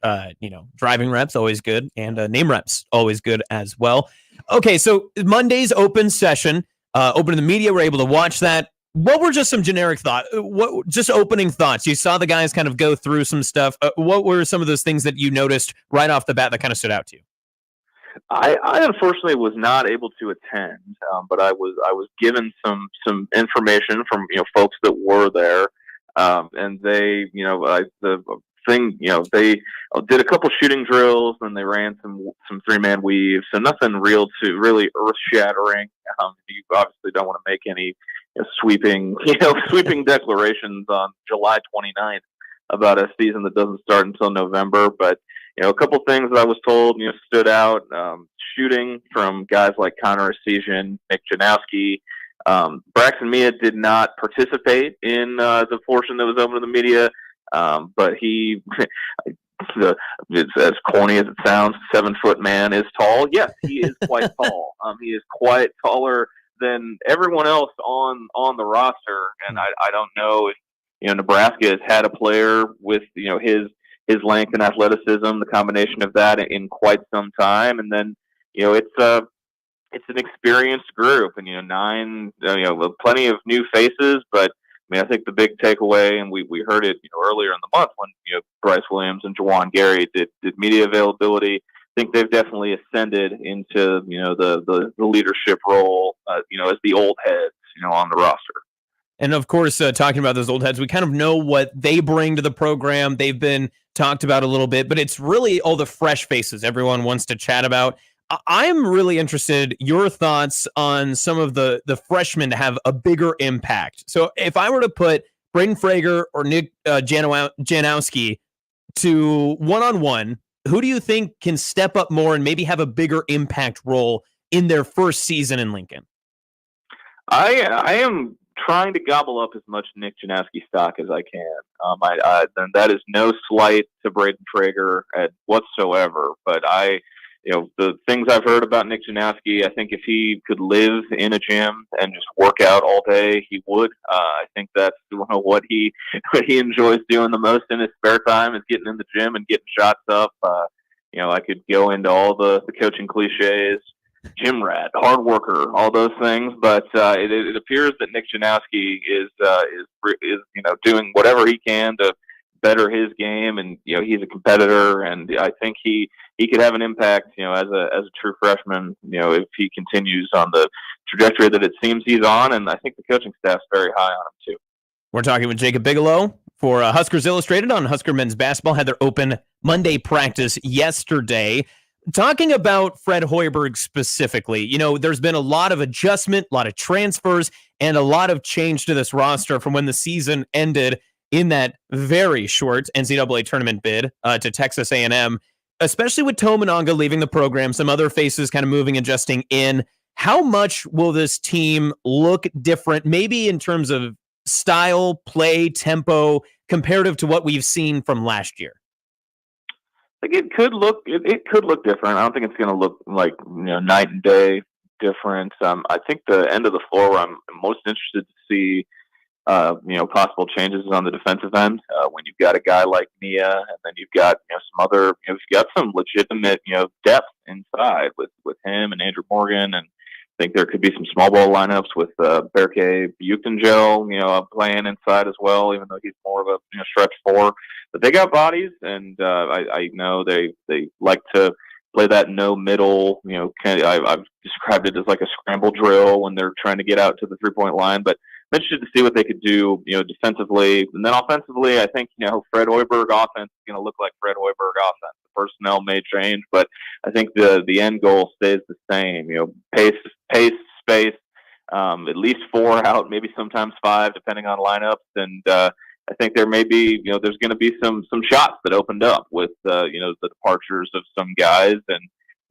driving reps always good, and name reps always good as well. Okay, so Monday's open session, open to the media. We're able to watch that. What were just some generic thoughts? Just opening thoughts? You saw the guys kind of go through some stuff. What were some of those things that you noticed right off the bat that kind of stood out to you? I unfortunately was not able to attend, but I was given some information from folks that were there, and they they did a couple shooting drills and they ran some 3-man weaves, so nothing really earth shattering. You obviously don't want to make any sweeping sweeping declarations on July 29th about a season that doesn't start until November. But a couple things that I was told stood out. Shooting from guys like Connor Essegian, Nick Janowski. Braxton Mia did not participate in the portion that was open to the media, but he, it's as corny as it sounds, 7-foot man is tall. Yes, he is quite tall. He is quite taller than everyone else on the roster, and I don't know if Nebraska has had a player with his length and athleticism, the combination of that in quite some time, and then it's an experienced group, and plenty of new faces. But I think the big takeaway, and we heard it earlier in the month when Bryce Williams and Jawan Gary did media availability. I think they've definitely ascended into the leadership role, as the old heads on the roster. And of course, talking about those old heads, we kind of know what they bring to the program. They've been talked about a little bit, but it's really all the fresh faces everyone wants to chat about. I'm really interested your thoughts on some of the freshmen to have a bigger impact. So if I were to put Braden Frager or Nick Janowski to one-on-one, who do you think can step up more and maybe have a bigger impact role in their first season in Lincoln? I am trying to gobble up as much Nick Janowski stock as I can. And that is no slight to Braden Frager whatsoever, but the things I've heard about Nick Janowski, I think if he could live in a gym and just work out all day, he would. I think that's what he enjoys doing the most in his spare time is getting in the gym and getting shots up. I could go into all the coaching cliches, gym rat, hard worker, all those things, but it appears that Nick Janowski is doing whatever he can to better his game, and he's a competitor, and I think he could have an impact as a true freshman if he continues on the trajectory that it seems he's on, and I think the coaching staff's very high on him too. We're talking with Jacob Bigelow for Huskers Illustrated on Husker men's basketball. Had their open Monday practice yesterday. Talking about Fred Hoiberg specifically, there's been a lot of adjustment, a lot of transfers, and a lot of change to this roster from when the season ended in that very short NCAA tournament bid to Texas A&M, especially with Tominaga leaving the program, some other faces kind of moving, adjusting in. How much will this team look different, maybe in terms of style, play, tempo, comparative to what we've seen from last year? It could look different. I don't think it's going to look like night and day different. I think the end of the floor where I'm most interested to see possible changes is on the defensive end. When you've got a guy like Mia, and then you've got some other, you've got some legitimate depth inside with him and Andrew Morgan, and I think there could be some small ball lineups with Berke Buchengel, playing inside as well, even though he's more of a stretch four. But they got bodies, and I know they like to play that no middle. I've described it as like a scramble drill when they're trying to get out to the 3-point line. But I'm interested to see what they could do, defensively, and then offensively. I think Fred Hoiberg offense is going to look like Fred Hoiberg offense. The personnel may change, but I think the end goal stays the same. Pace, space, at least 4 out, maybe sometimes 5, depending on lineups, and I think there may be, there's going to be some shots that opened up with, the departures of some guys,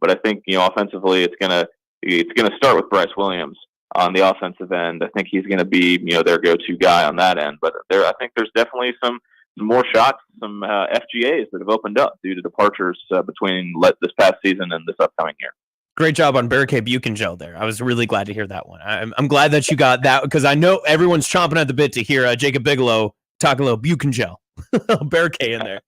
but I think offensively it's going to start with Bryce Williams on the offensive end. I think he's going to be their go-to guy on that end. But I think there's definitely some more shots, some FGAs that have opened up due to departures between this past season and this upcoming year. Great job on Berke Buchengel there. I was really glad to hear that one. I'm glad that you got that because I know everyone's chomping at the bit to hear Jacob Bigelow talk a little Buchengel, Berke in there.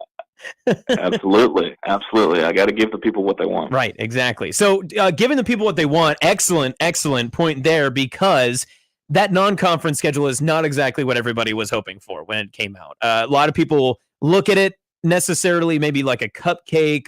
Absolutely. I got to give the people what they want. Right, exactly. So giving the people what they want, excellent point there, because that non-conference schedule is not exactly what everybody was hoping for when it came out. A lot of people look at it necessarily maybe like a cupcake,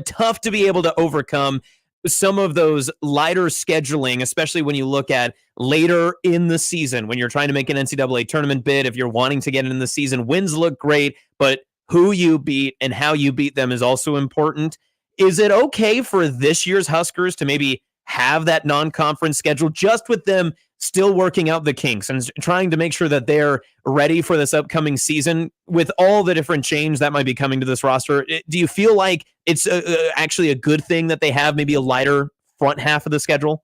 tough to be able to overcome. Some of those lighter scheduling, especially when you look at later in the season, when you're trying to make an NCAA tournament bid, if you're wanting to get in the season, wins look great, but who you beat and how you beat them is also important. Is it okay for this year's Huskers to maybe have that non-conference schedule just with them still working out the kinks and trying to make sure that they're ready for this upcoming season with all the different change that might be coming to this roster. Do you feel like it's actually a good thing that they have maybe a lighter front half of the schedule?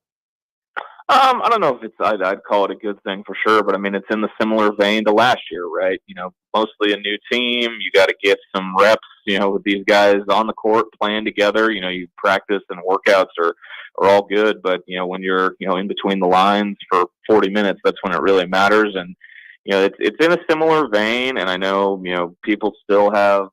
I don't know if I'd call it a good thing for sure, but I mean, it's in the similar vein to last year, right? Mostly a new team. You got to get some reps, with these guys on the court playing together. You practice and workouts are all good, but, when you're, in between the lines for 40 minutes, that's when it really matters. And, it's in a similar vein. And I know, people still have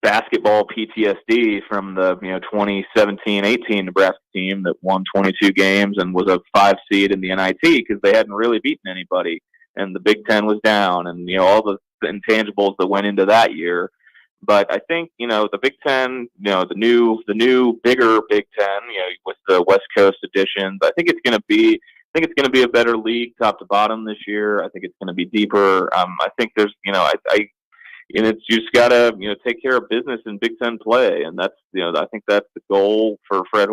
basketball PTSD from the 2017-18 Nebraska team that won 22 games and was a 5 seed in the NIT because they hadn't really beaten anybody, and the Big Ten was down, and all the intangibles that went into that year. But I think the Big Ten, the new bigger Big Ten, with the West Coast additions, I think it's going to be a better league top to bottom this year. I think it's going to be deeper. I think there's and it's you just gotta take care of business in Big Ten play, and that's I think that's the goal for Fred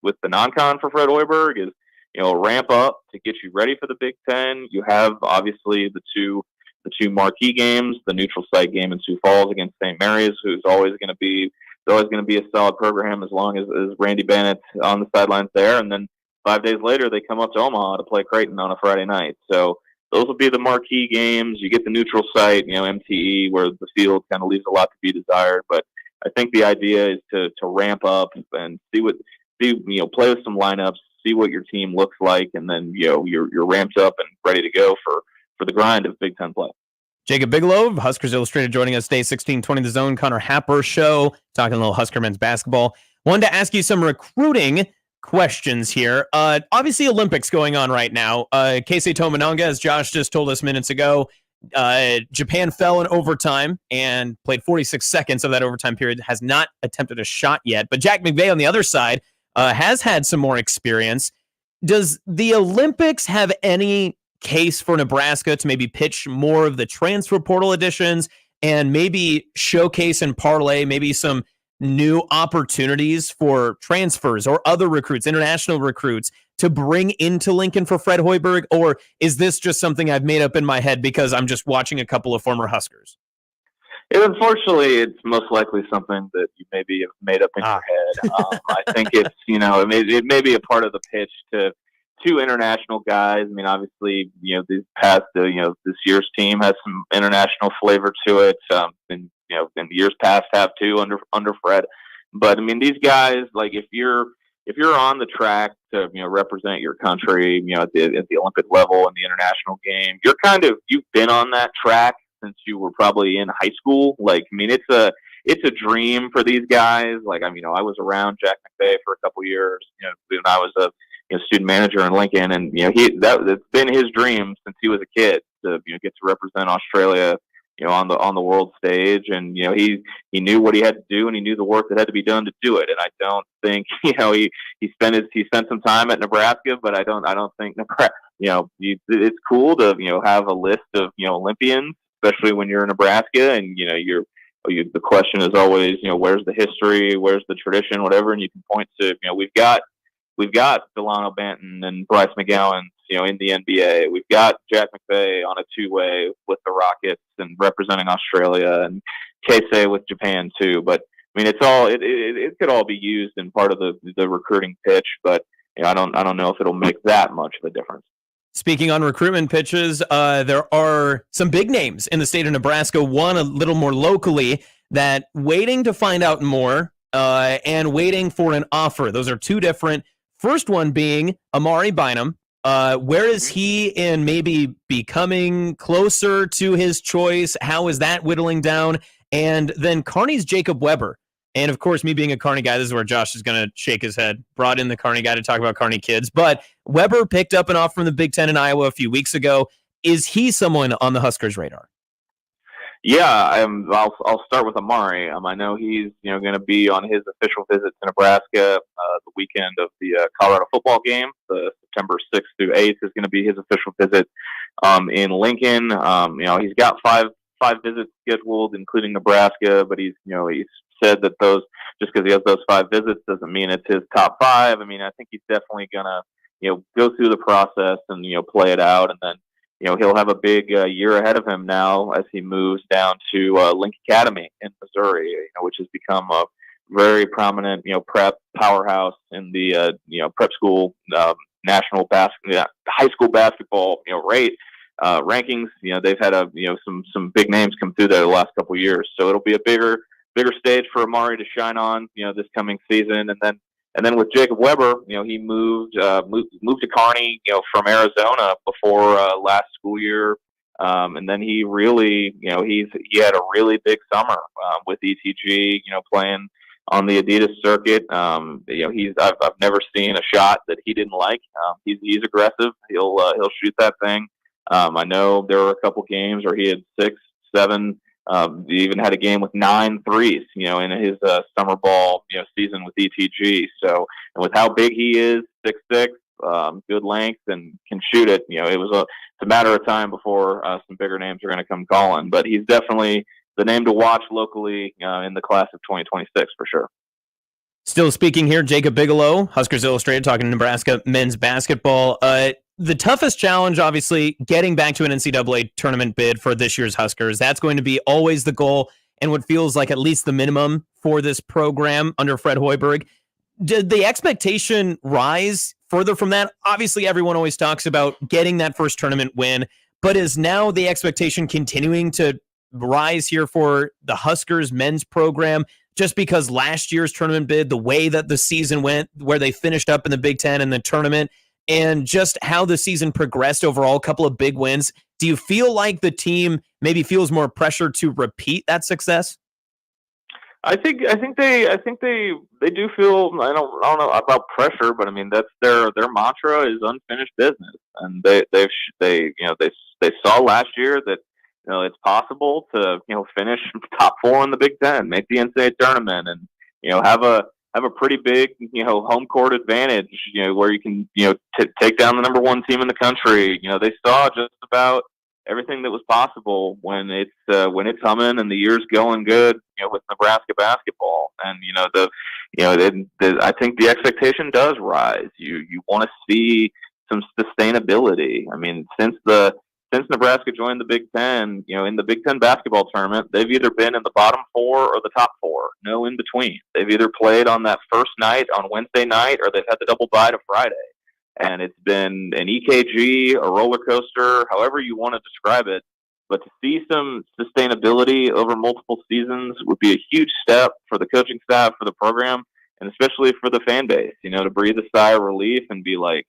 with the non-con for Fred Hoiberg is ramp up to get you ready for the Big Ten. You have obviously the two marquee games, the neutral site game in Sioux Falls against St. Mary's, who's always going to be a solid program as long as Randy Bennett's on the sidelines there, and then 5 days later they come up to Omaha to play Creighton on a Friday night. So those will be the marquee games. You get the neutral site, MTE, where the field kind of leaves a lot to be desired. But I think the idea is to ramp up and play with some lineups, see what your team looks like, and then you're ramped up and ready to go for the grind of Big Ten play. Jacob Bigelow, Huskers Illustrated, joining us today, 1620 The Zone, Connor Happer Show, talking a little Husker men's basketball. Wanted to ask you some recruiting questions here. Obviously, Olympics going on right now. Keisei Tominaga, as Josh just told us minutes ago, Japan fell in overtime and played 46 seconds of that overtime period, has not attempted a shot yet. But Jack McVay on the other side has had some more experience. Does the Olympics have any case for Nebraska to maybe pitch more of the transfer portal additions and maybe showcase and parlay maybe some new opportunities for transfers or other recruits, international recruits, to bring into Lincoln for Fred Hoiberg? Or is this just something I've made up in my head because I'm just watching a couple of former Huskers? Unfortunately, it's most likely something that you maybe have made up in your head. I think it's, it may be a part of the pitch to two international guys. I mean, obviously, these past, this year's team has some international flavor to it. And in years past have too under Fred. But I mean, these guys, like if you're on the track to represent your country, at the Olympic level in the international game, you've been on that track since you were probably in high school. Like, I mean, it's a dream for these guys. Like, I was around Jack McVay for a couple years, when I was a student manager in Lincoln, and it's been his dream since he was a kid to get to represent Australia on the world stage. And he knew what he had to do, and he knew the work that had to be done to do it. And I don't think he spent some time at Nebraska, but I don't think Nebraska, it's cool to have a list of Olympians, especially when you're in Nebraska, and the question is always where's the history, where's the tradition, whatever, and you can point to we've got Delano Banton and Bryce McGowan, in the NBA. We've got Jack McVay on a two-way with the Rockets and representing Australia, and Keisei with Japan too. But I mean, it could all be used in part of the recruiting pitch, but I don't know if it'll make that much of a difference. Speaking on recruitment pitches, there are some big names in the state of Nebraska, one a little more locally, that waiting to find out more and waiting for an offer. Those are two different. First one being Amari Bynum. Where is he in maybe becoming closer to his choice? How is that whittling down? And then Kearney's Jacob Weber. And of course, me being a Kearney guy, this is where Josh is going to shake his head. Brought in the Kearney guy to talk about Kearney kids. But Weber picked up an offer from the Big Ten in Iowa a few weeks ago. Is he someone on the Huskers' radar? Yeah, I'll start with Amari. I know he's going to be on his official visit to Nebraska the weekend of the Colorado football game. The September 6th through 8th is going to be his official visit in Lincoln. He's got five visits scheduled, including Nebraska, but he's said that those, just because he has those 5 visits doesn't mean it's his top 5. I mean, I think he's definitely gonna go through the process and play it out, and then he'll have a big year ahead of him now as he moves down to Link Academy in Missouri, which has become a very prominent prep powerhouse in the prep school national high school basketball rate rankings. They've had some big names come through there the last couple of years, so it'll be a bigger stage for Amari to shine on this coming season. And then with Jacob Weber, he moved to Kearney from Arizona before last school year, and then he really he had a really big summer with ETG, playing on the Adidas circuit. I've never seen a shot that he didn't like. He's aggressive. He'll shoot that thing. I know there were a couple games where he had 6, 7. He even had a game with 9 threes, in his summer ball, season with ETG. So, and with how big he is, 6'6", good length, and can shoot it. It's a matter of time before some bigger names are going to come calling. But he's definitely the name to watch locally in the class of 2026 for sure. Still speaking here, Jacob Bigelow, Huskers Illustrated, talking to Nebraska men's basketball. The toughest challenge, obviously, getting back to an NCAA tournament bid for this year's Huskers. That's going to be always the goal and what feels like at least the minimum for this program under Fred Hoiberg. Did the expectation rise further from that? Obviously, everyone always talks about getting that first tournament win, but is now the expectation continuing to rise here for the Huskers men's program just because last year's tournament bid, the way that the season went, where they finished up in the Big Ten and the tournament, and just how the season progressed overall, a couple of big wins. Do you feel like the team maybe feels more pressure to repeat that success? I think they do feel, I don't know about pressure, but I mean that's their mantra is unfinished business, and they saw last year that it's possible to finish top 4 in the Big Ten, make the NCAA tournament, and have a pretty big home court advantage, where you can take down the number 1 team in the country. They saw just about everything that was possible when it's humming and the year's going good, with Nebraska basketball. And I think the expectation does rise. You want to see some sustainability. I mean, since Nebraska joined the Big Ten, in the Big Ten basketball tournament, they've either been in the bottom 4 or the top 4, no in between. They've either played on that first night on Wednesday night, or they've had the double bye to Friday. And it's been an EKG, a roller coaster, however you want to describe it. But to see some sustainability over multiple seasons would be a huge step for the coaching staff, for the program, and especially for the fan base, to breathe a sigh of relief and be like,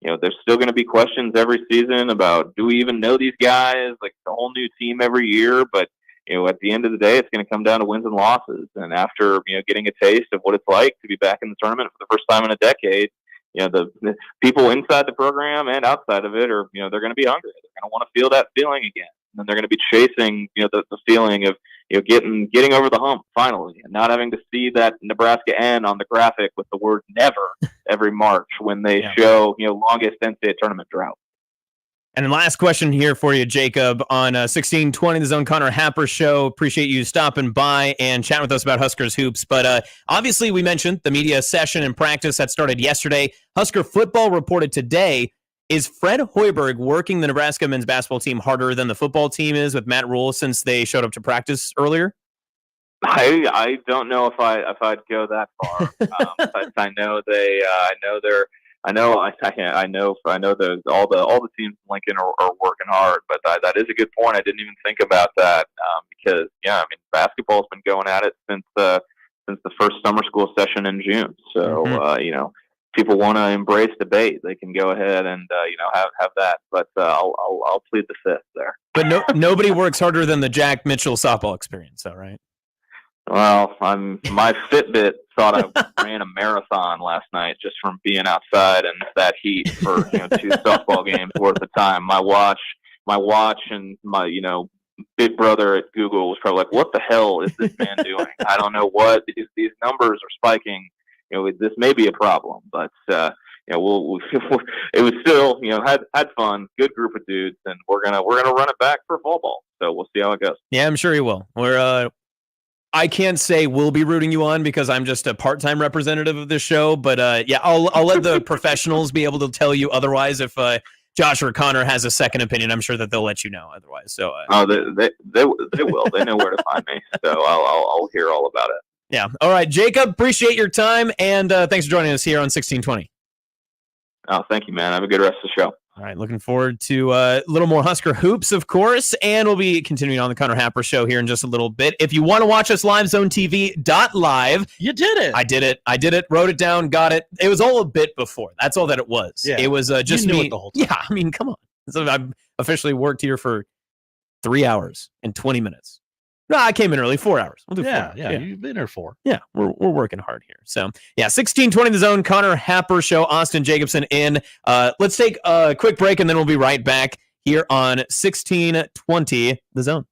there's still going to be questions every season about, do we even know these guys? Like, the whole new team every year. But, at the end of the day, it's going to come down to wins and losses. And after, getting a taste of what it's like to be back in the tournament for the first time in a decade, the people inside the program and outside of it are, they're going to be hungry. They're going to want to feel that feeling again. And they're going to be chasing, the feeling of, getting over the hump finally, and not having to see that Nebraska N on the graphic with the word never every March when they show, longest NCAA tournament drought. And last question here for you, Jacob, on 1620, the Zone Connor Happer Show. Appreciate you stopping by and chatting with us about Huskers hoops. But obviously, we mentioned the media session and practice that started yesterday. Husker football reported today. Is Fred Hoiberg working the Nebraska men's basketball team harder than the football team is with Matt Rule since they showed up to practice earlier? I don't know if I'd go that far. I know that all the teams in Lincoln are working hard, but that is a good point. I didn't even think about that because basketball's been going at it since the first summer school session in June. So people want to embrace debate, they can go ahead and have that. But I'll plead the fifth there. But nobody works harder than the Jack Mitchell softball experience, though, right? Well, my Fitbit thought I ran a marathon last night just from being outside and that heat for 2 softball games worth of time. My watch and my big brother at Google was probably like, "What the hell is this man doing? I don't know what these numbers are spiking. This may be a problem." But it was still had fun, good group of dudes, and we're gonna run it back for fall ball. So we'll see how it goes. Yeah, I'm sure he will. I can't say we'll be rooting you on because I'm just a part-time representative of this show. But yeah, I'll let the professionals be able to tell you otherwise. If Josh or Connor has a second opinion, I'm sure that they'll let you know otherwise. So they will. They know where to find me. So I'll hear all about it. Yeah. All right, Jacob. Appreciate your time and thanks for joining us here on 1620. Oh, thank you, man. Have a good rest of the show. All right, looking forward to a little more Husker hoops, of course, and we'll be continuing on the Connor Happer show here in just a little bit. If you want to watch us live, zonetv.live. You did it. I did it, wrote it down, got it. It was all a bit before. That's all that it was. Yeah. It was just you knew me. it the whole time. Yeah, I mean, come on. So I've officially worked here for 3 hours and 20 minutes. No, I came in early, 4 hours. We'll do 4 hours. Yeah, you've been here 4. Yeah, we're working hard here. So, yeah, 1620 The Zone, Connor Happer Show, Austin Jacobsen in. Let's take a quick break, and then we'll be right back here on 1620 The Zone.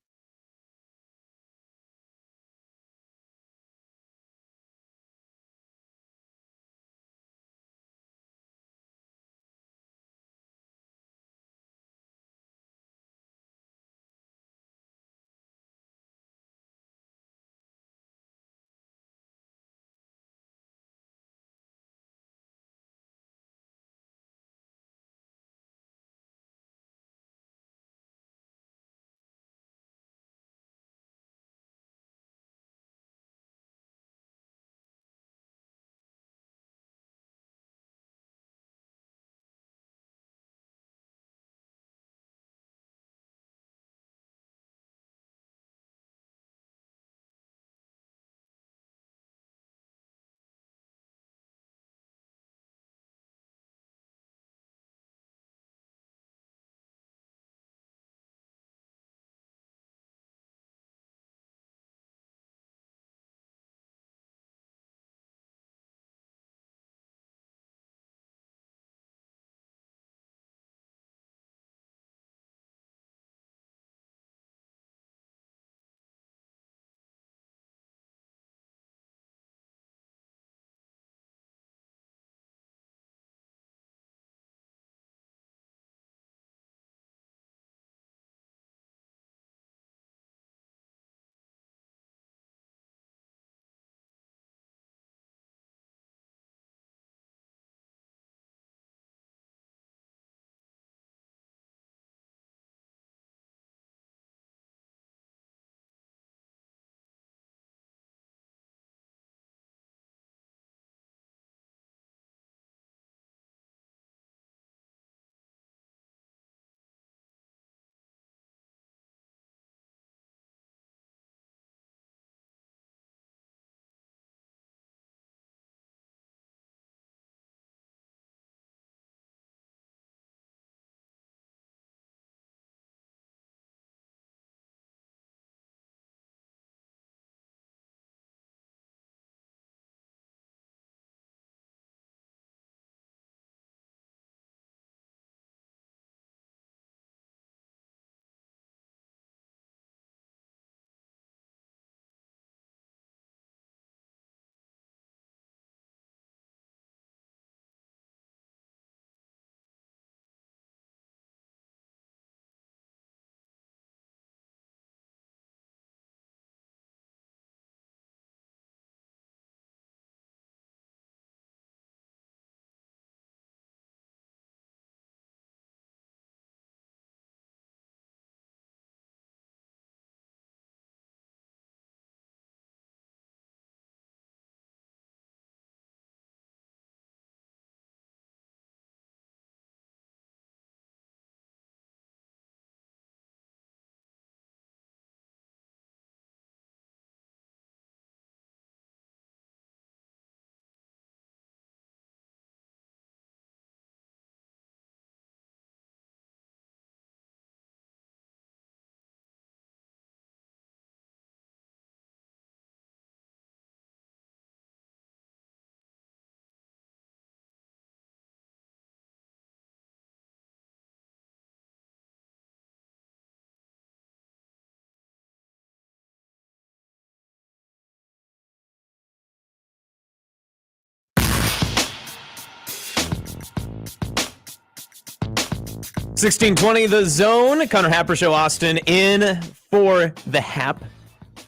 $1620 The Zone, Connor Happer Show, Austin in for the Hap.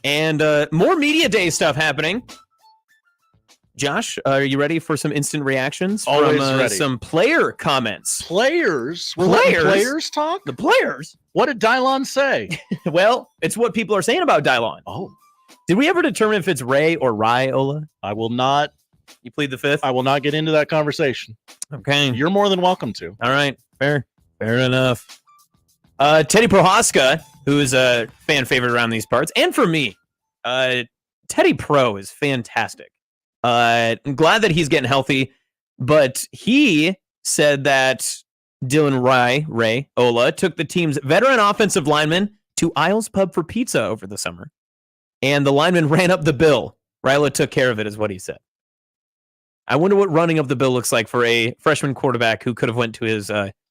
And more media day stuff happening. Josh, are you ready for some instant reactions? Always from, ready. Some player comments. Players? We're letting players talk? The players? What did Dylon say? Well, it's what people are saying about Dylon. Oh. Did we ever determine if it's Ray or Rye, Ola? I will not. You plead the fifth? I will not get into that conversation. Okay. You're more than welcome to. All right. Fair enough. Teddy Prohaska, who is a fan favorite around these parts, and for me, Teddy Pro is fantastic. I'm glad that he's getting healthy, but he said that Dylan Ray Ola took the team's veteran offensive lineman to Isles Pub for pizza over the summer, and the lineman ran up the bill. Ryla took care of it, is what he said. I wonder what running up the bill looks like for a freshman quarterback who could have went to his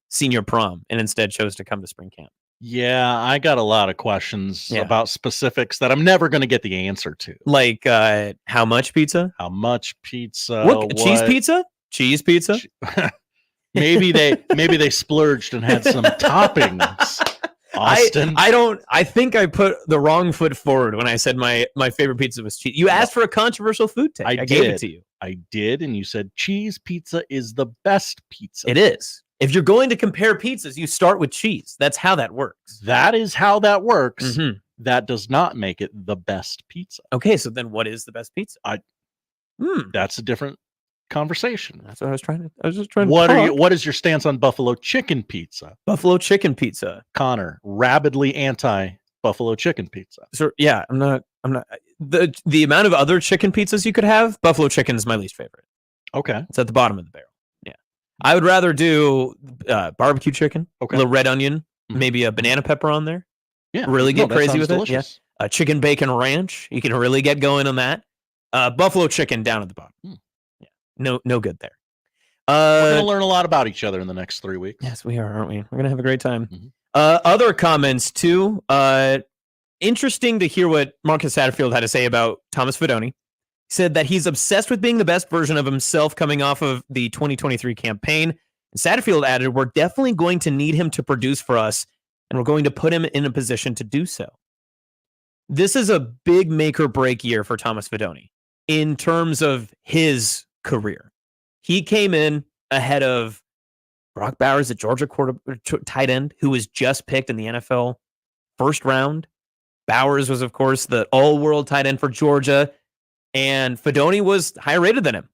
senior prom and instead chose to come to spring camp. Yeah, I got a lot of questions about specifics that I'm never going to get the answer to. Like how much pizza? How much pizza? What? Cheese pizza? Cheese pizza? maybe they splurged and had some toppings. Austin, I think I put the wrong foot forward when I said my favorite pizza was cheese. You asked for a controversial food take. I gave it to you. I did, and you said cheese pizza is the best pizza. It is. If you're going to compare pizzas, you start with cheese. That's how that works. That is how that works. Mm-hmm. That does not make it the best pizza. Okay, so then what is the best pizza? That's a different conversation. That's what I was just trying to What is your stance on buffalo chicken pizza? Buffalo chicken pizza. Connor, rabidly anti buffalo chicken pizza. So yeah, I'm not the amount of other chicken pizzas you could have, buffalo chicken is my least favorite. Okay. It's at the bottom of the barrel. I would rather do barbecue chicken, a little red onion, maybe a banana pepper on there. Yeah, really get crazy with delicious. it. Yeah, chicken bacon ranch. You can really get going on that. Buffalo chicken down at the bottom. Yeah, no good there. We're gonna learn a lot about each other in the next 3 weeks. Yes, we are, aren't we? We're gonna have a great time. Mm-hmm. Other comments too. Interesting to hear what Marcus Satterfield had to say about Thomas Fidone. Said that he's obsessed with being the best version of himself coming off of the 2023 campaign. And Satterfield added, we're definitely going to need him to produce for us, and we're going to put him in a position to do so. This is a big make or break year for Thomas Fidone in terms of his career. He came in ahead of Brock Bowers, a Georgia tight end, who was just picked in the NFL first round. Bowers was, of course, the all-world tight end for Georgia. And Fidone was higher rated than him.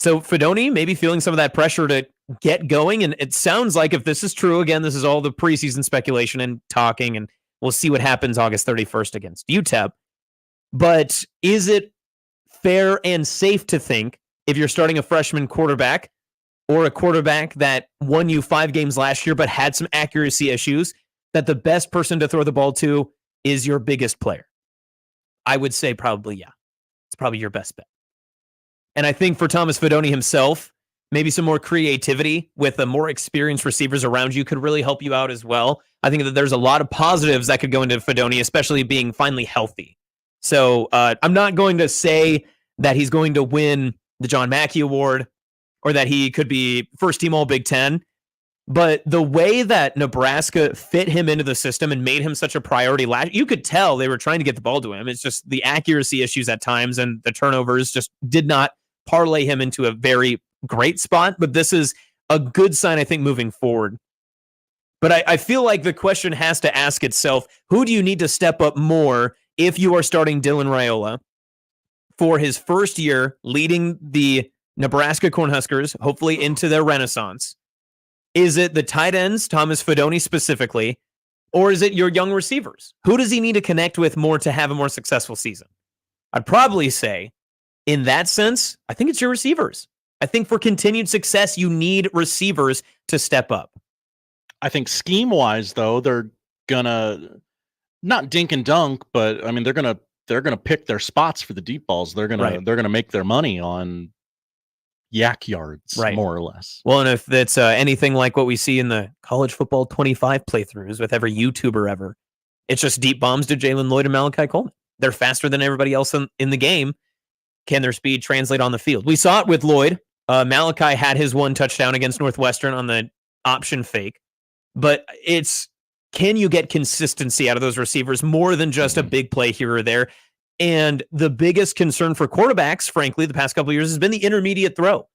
So Fidone maybe feeling some of that pressure to get going. And it sounds like if this is true, again, this is all the preseason speculation and talking, and we'll see what happens August 31st against UTEP. But is it fair and safe to think if you're starting a freshman quarterback or a quarterback that won you 5 games last year but had some accuracy issues, that the best person to throw the ball to is your biggest player? I would say probably, yeah. It's probably your best bet. And I think for Thomas Fidone himself, maybe some more creativity with the more experienced receivers around you could really help you out as well. I think that there's a lot of positives that could go into Fidone, especially being finally healthy. So I'm not going to say that he's going to win the John Mackey Award or that he could be first team All Big Ten. But the way that Nebraska fit him into the system and made him such a priority, you could tell they were trying to get the ball to him. It's just the accuracy issues at times and the turnovers just did not parlay him into a very great spot. But this is a good sign, I think, moving forward. But I feel like the question has to ask itself, who do you need to step up more if you are starting Dylan Raiola for his first year leading the Nebraska Cornhuskers, hopefully into their renaissance? Is it the tight ends, Thomas Fidone specifically, or is it your young receivers? Who does he need to connect with more to have a more successful season? I'd probably say, in that sense, I think it's your receivers. I think for continued success, you need receivers to step up. I think scheme-wise, though, they're gonna not dink and dunk, but I mean they're gonna pick their spots for the deep balls. They're gonna make their money on yak yards, more or less. Well, and if it's anything like what we see in the college football 25 playthroughs with every YouTuber ever, it's just deep bombs to Jalen Lloyd and Malachi Coleman. They're faster than everybody else in the game. Can their speed translate on the field? We saw it with Lloyd. Malachi had his 1 touchdown against Northwestern on the option fake. But can you get consistency out of those receivers more than just a big play here or there? And the biggest concern for quarterbacks, frankly, the past couple of years has been the intermediate throw.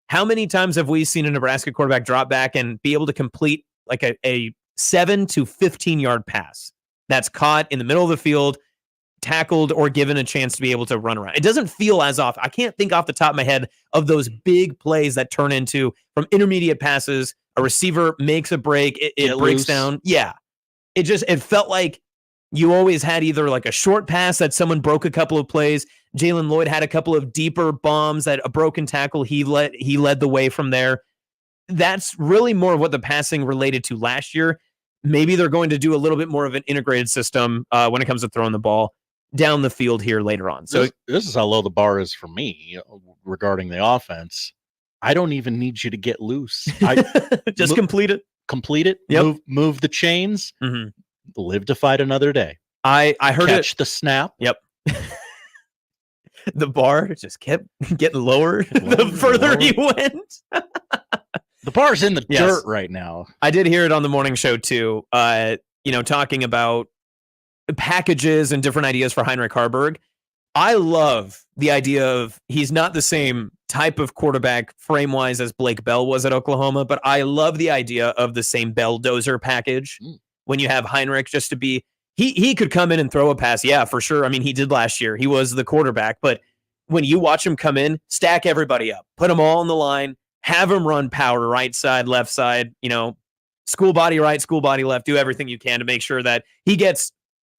How many times have we seen a Nebraska quarterback drop back and be able to complete like a 7 to 15 yard pass that's caught in the middle of the field, tackled, or given a chance to be able to run around? It doesn't feel as off. I can't think off the top of my head of those big plays that turn into from intermediate passes. A receiver makes a break, it breaks down. Yeah. It felt like you always had either like a short pass that someone broke a couple of plays. Jalen Lloyd had a couple of deeper bombs that a broken tackle. He led the way from there. That's really more of what the passing related to last year. Maybe they're going to do a little bit more of an integrated system when it comes to throwing the ball down the field here later on. So this is how low the bar is for me regarding the offense. I don't even need you to get loose. Just complete it. Complete it. Yep. Move the chains. Mm-hmm. Live to fight another day. I heard Catch the snap. Yep. The bar just kept getting lower the further he went. The bar's in the dirt right now. I did hear it on the morning show too. Talking about packages and different ideas for Heinrich Harburg. I love the idea of he's not the same type of quarterback frame-wise as Blake Bell was at Oklahoma, but I love the idea of the same Bell-dozer package. When you have Heinrich just to be, he could come in and throw a pass. Yeah, for sure. I mean, he did last year. He was the quarterback, but when you watch him come in, stack everybody up, put them all on the line, have him run power, right side, left side, school body right, school body left, do everything you can to make sure that he gets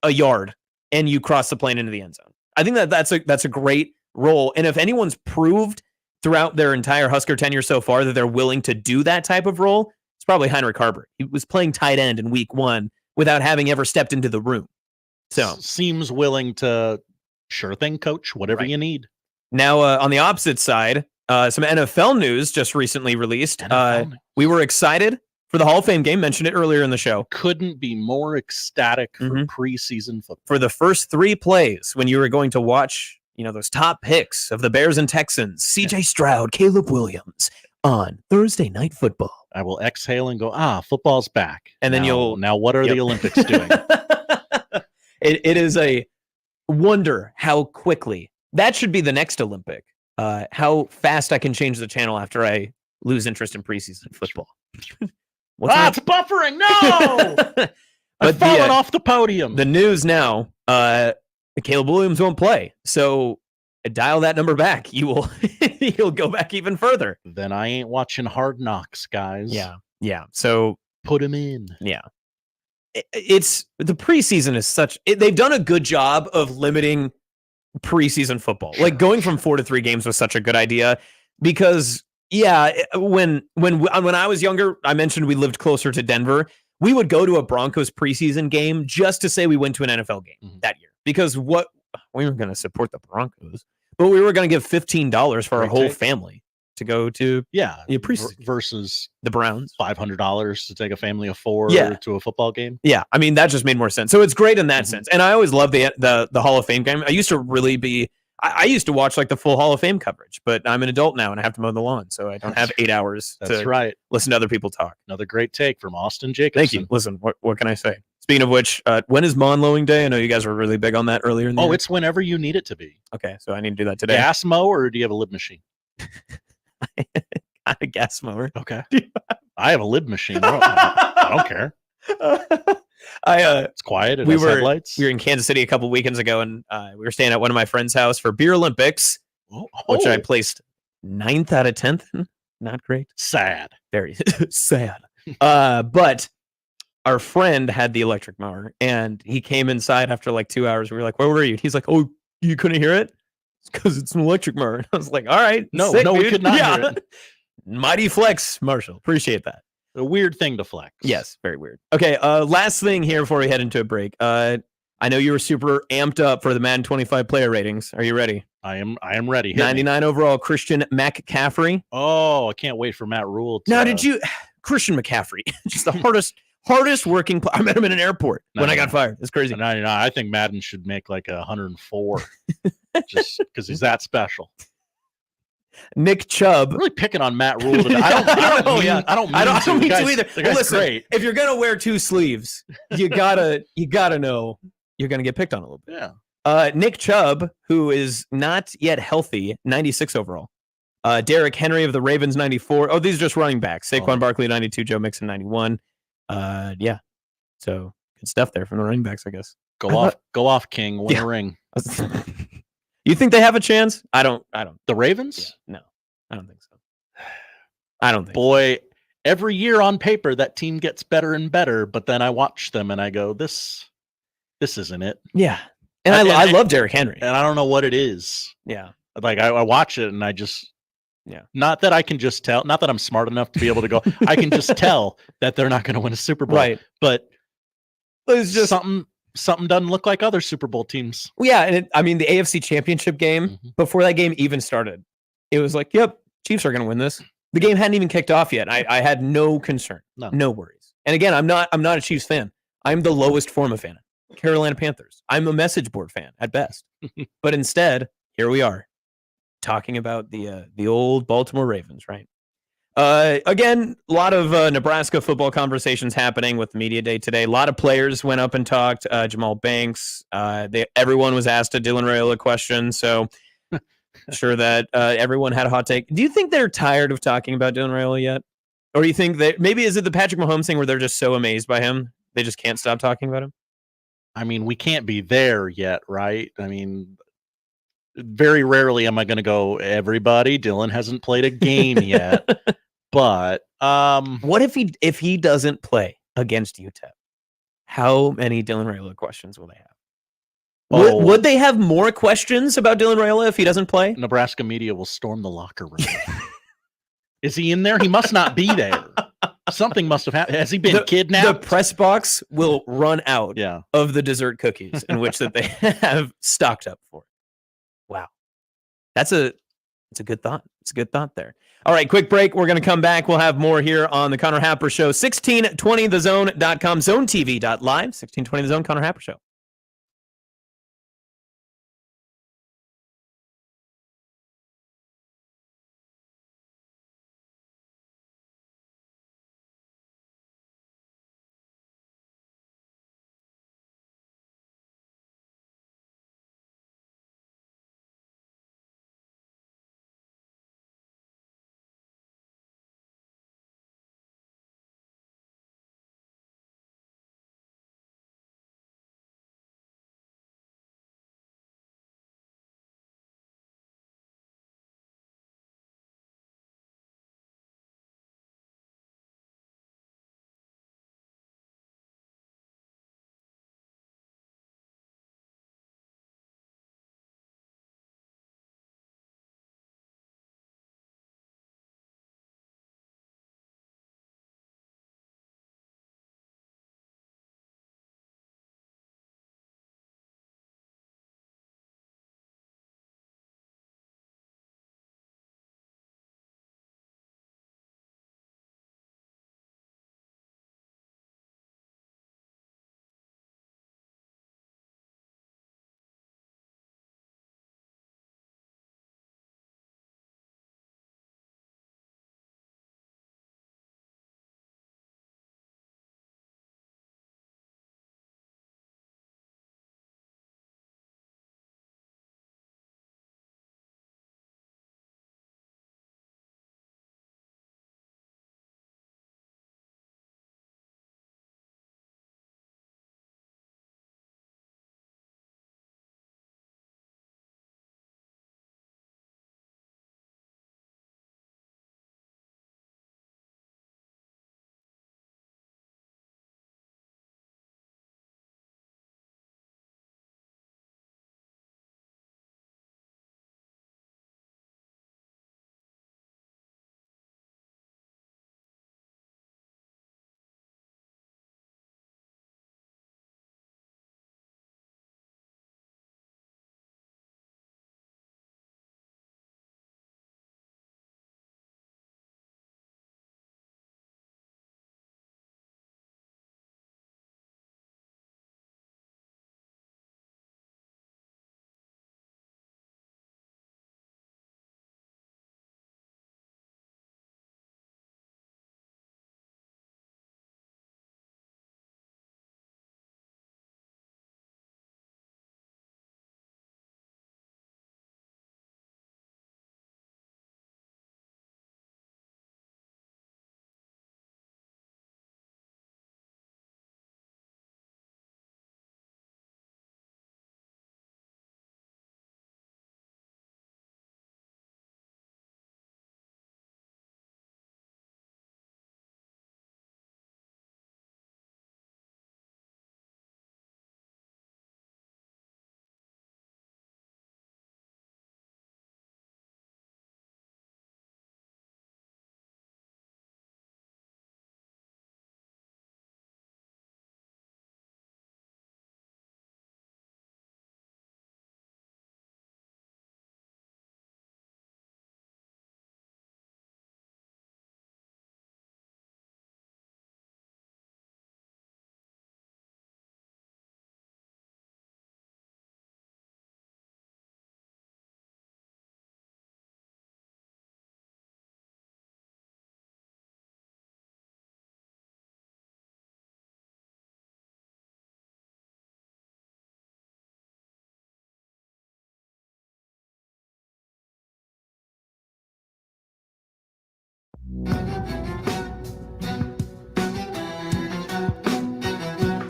a yard and you cross the plane into the end zone. I think that's a great role. And if anyone's proved throughout their entire Husker tenure so far that they're willing to do that type of role, it's probably Heinrich Harburg. He was playing tight end in week 1 without having ever stepped into the room. So seems willing to, sure thing, coach, whatever you need. Now, on the opposite side, some NFL news just recently released. We were excited for the Hall of Fame game, mentioned it earlier in the show. Couldn't be more ecstatic for preseason football. For the first 3 plays, when you were going to watch, those top picks of the Bears and Texans, C.J. Stroud, Caleb Williams, on Thursday Night Football. I will exhale and go, football's back. And then now what are the Olympics doing? It is a wonder how quickly. That should be the next Olympic. How fast I can change the channel after I lose interest in preseason football. It's buffering. No! I've fallen off the podium. The news now, Caleb Williams won't play. So dial that number back. You'll go back even further. Then I ain't watching Hard Knocks, guys. Yeah. So put him in. Yeah. It's the preseason is they've done a good job of limiting preseason football. Sure. Like going from 4 to 3 games was such a good idea because when I was younger, I mentioned we lived closer to Denver. We would go to a Broncos preseason game just to say we went to an NFL game that year because we were going to support the Broncos, but we were going to give $15 for our whole family to go to versus the Browns, $500 to take a family of 4 to a football game. Yeah, I mean that just made more sense. So it's great in that sense. And I always love the Hall of Fame game. I used to really be. I used to watch like the full Hall of Fame coverage, but I'm an adult now and I have to mow the lawn, so I don't have 8 hours to listen to other people talk. Another great take from Austin Jacobsen. Thank you. Listen, what can I say? Speaking of which, when is Monlowing Day? I know you guys were really big on that earlier in the year. It's whenever you need it to be. Okay, so I need to do that today. Gas mow or do you have a lib machine? I have a gas mower. Okay. I have a lib machine. I don't care. It's quiet. It has headlights. We were in Kansas City a couple weekends ago, and we were staying at one of my friend's house for Beer Olympics, which I placed 9th out of 10th. Not great. Sad. Very sad. But our friend had the electric mower, and he came inside after like 2 hours. We were like, "Where were you?" He's like, "Oh, you couldn't hear it? It's because it's an electric mower." And I was like, "All right, sick, we dude." could not hear it. Mighty flex, Marshall. Appreciate that. A weird thing to flex. Yes, very weird. Okay, last thing here before we head into a break. I know you were super amped up for the Madden 25 player ratings. Are you ready? I am ready. 99 overall, Christian McCaffrey. Oh, I can't wait for Matt Rule. Now, Christian McCaffrey, just the hardest working player. I met him in an airport when I got fired. It's crazy. 99. I think Madden should make like 104 just because he's that special. Nick Chubb. I'm really picking on Matt Rule today. I don't mean to either. Well, listen, great. If you're gonna wear 2 sleeves, you gotta know you're gonna get picked on a little bit. Yeah. Nick Chubb, who is not yet healthy, 96 overall. Derrick Henry of the Ravens, 94. Oh, these are just running backs. Saquon Barkley, 92. Joe Mixon, 91. Yeah. So good stuff there from the running backs, I guess. Go off, King. Win a ring. You think they have a chance? I don't. The Ravens? Yeah, no, I don't think so. I don't think. Boy, every year on paper that team gets better and better, but then I watch them and I go, this isn't it. Yeah, and I love Derrick Henry, and I don't know what it is. Yeah, like I watch it and I just. Yeah. Not that I can just tell, not that I'm smart enough to be able to go, I can just tell that they're not going to win a Super Bowl. Right. But it's just something doesn't look like other Super Bowl teams. Well, yeah. And I mean, the AFC Championship game, before that game even started, it was like, yep, Chiefs are going to win this. The game hadn't even kicked off yet. I had no concern, no worries. And again, I'm not a Chiefs fan. I'm the lowest form of fan. Carolina Panthers. I'm a message board fan at best. But instead, here we are. Talking about the old Baltimore Ravens, right? Again, a lot of Nebraska football conversations happening with the media day today. A lot of players went up and talked. Jamal Banks. Everyone was asked a Dylan Raiola question, so sure that everyone had a hot take. Do you think they're tired of talking about Dylan Raiola yet, or do you think that maybe is it the Patrick Mahomes thing where they're just so amazed by him they just can't stop talking about him? I mean, we can't be there yet, right? I mean. Very rarely am I going to go, everybody, Dylan hasn't played a game yet. But what if he doesn't play against UTEP? How many Dylan Raiola questions will they have? Would they have more questions about Dylan Raiola if he doesn't play? Nebraska media will storm the locker room. Is he in there? He must not be there. Something must have happened. Has he been kidnapped? The press box will run out of the dessert cookies in which that they have stocked up for. Wow. It's a good thought. It's a good thought there. All right, quick break. We're going to come back. We'll have more here on the Connor Happer Show. 1620thezone.com, zonetv.live, 1620 The Zone, Connor Happer Show.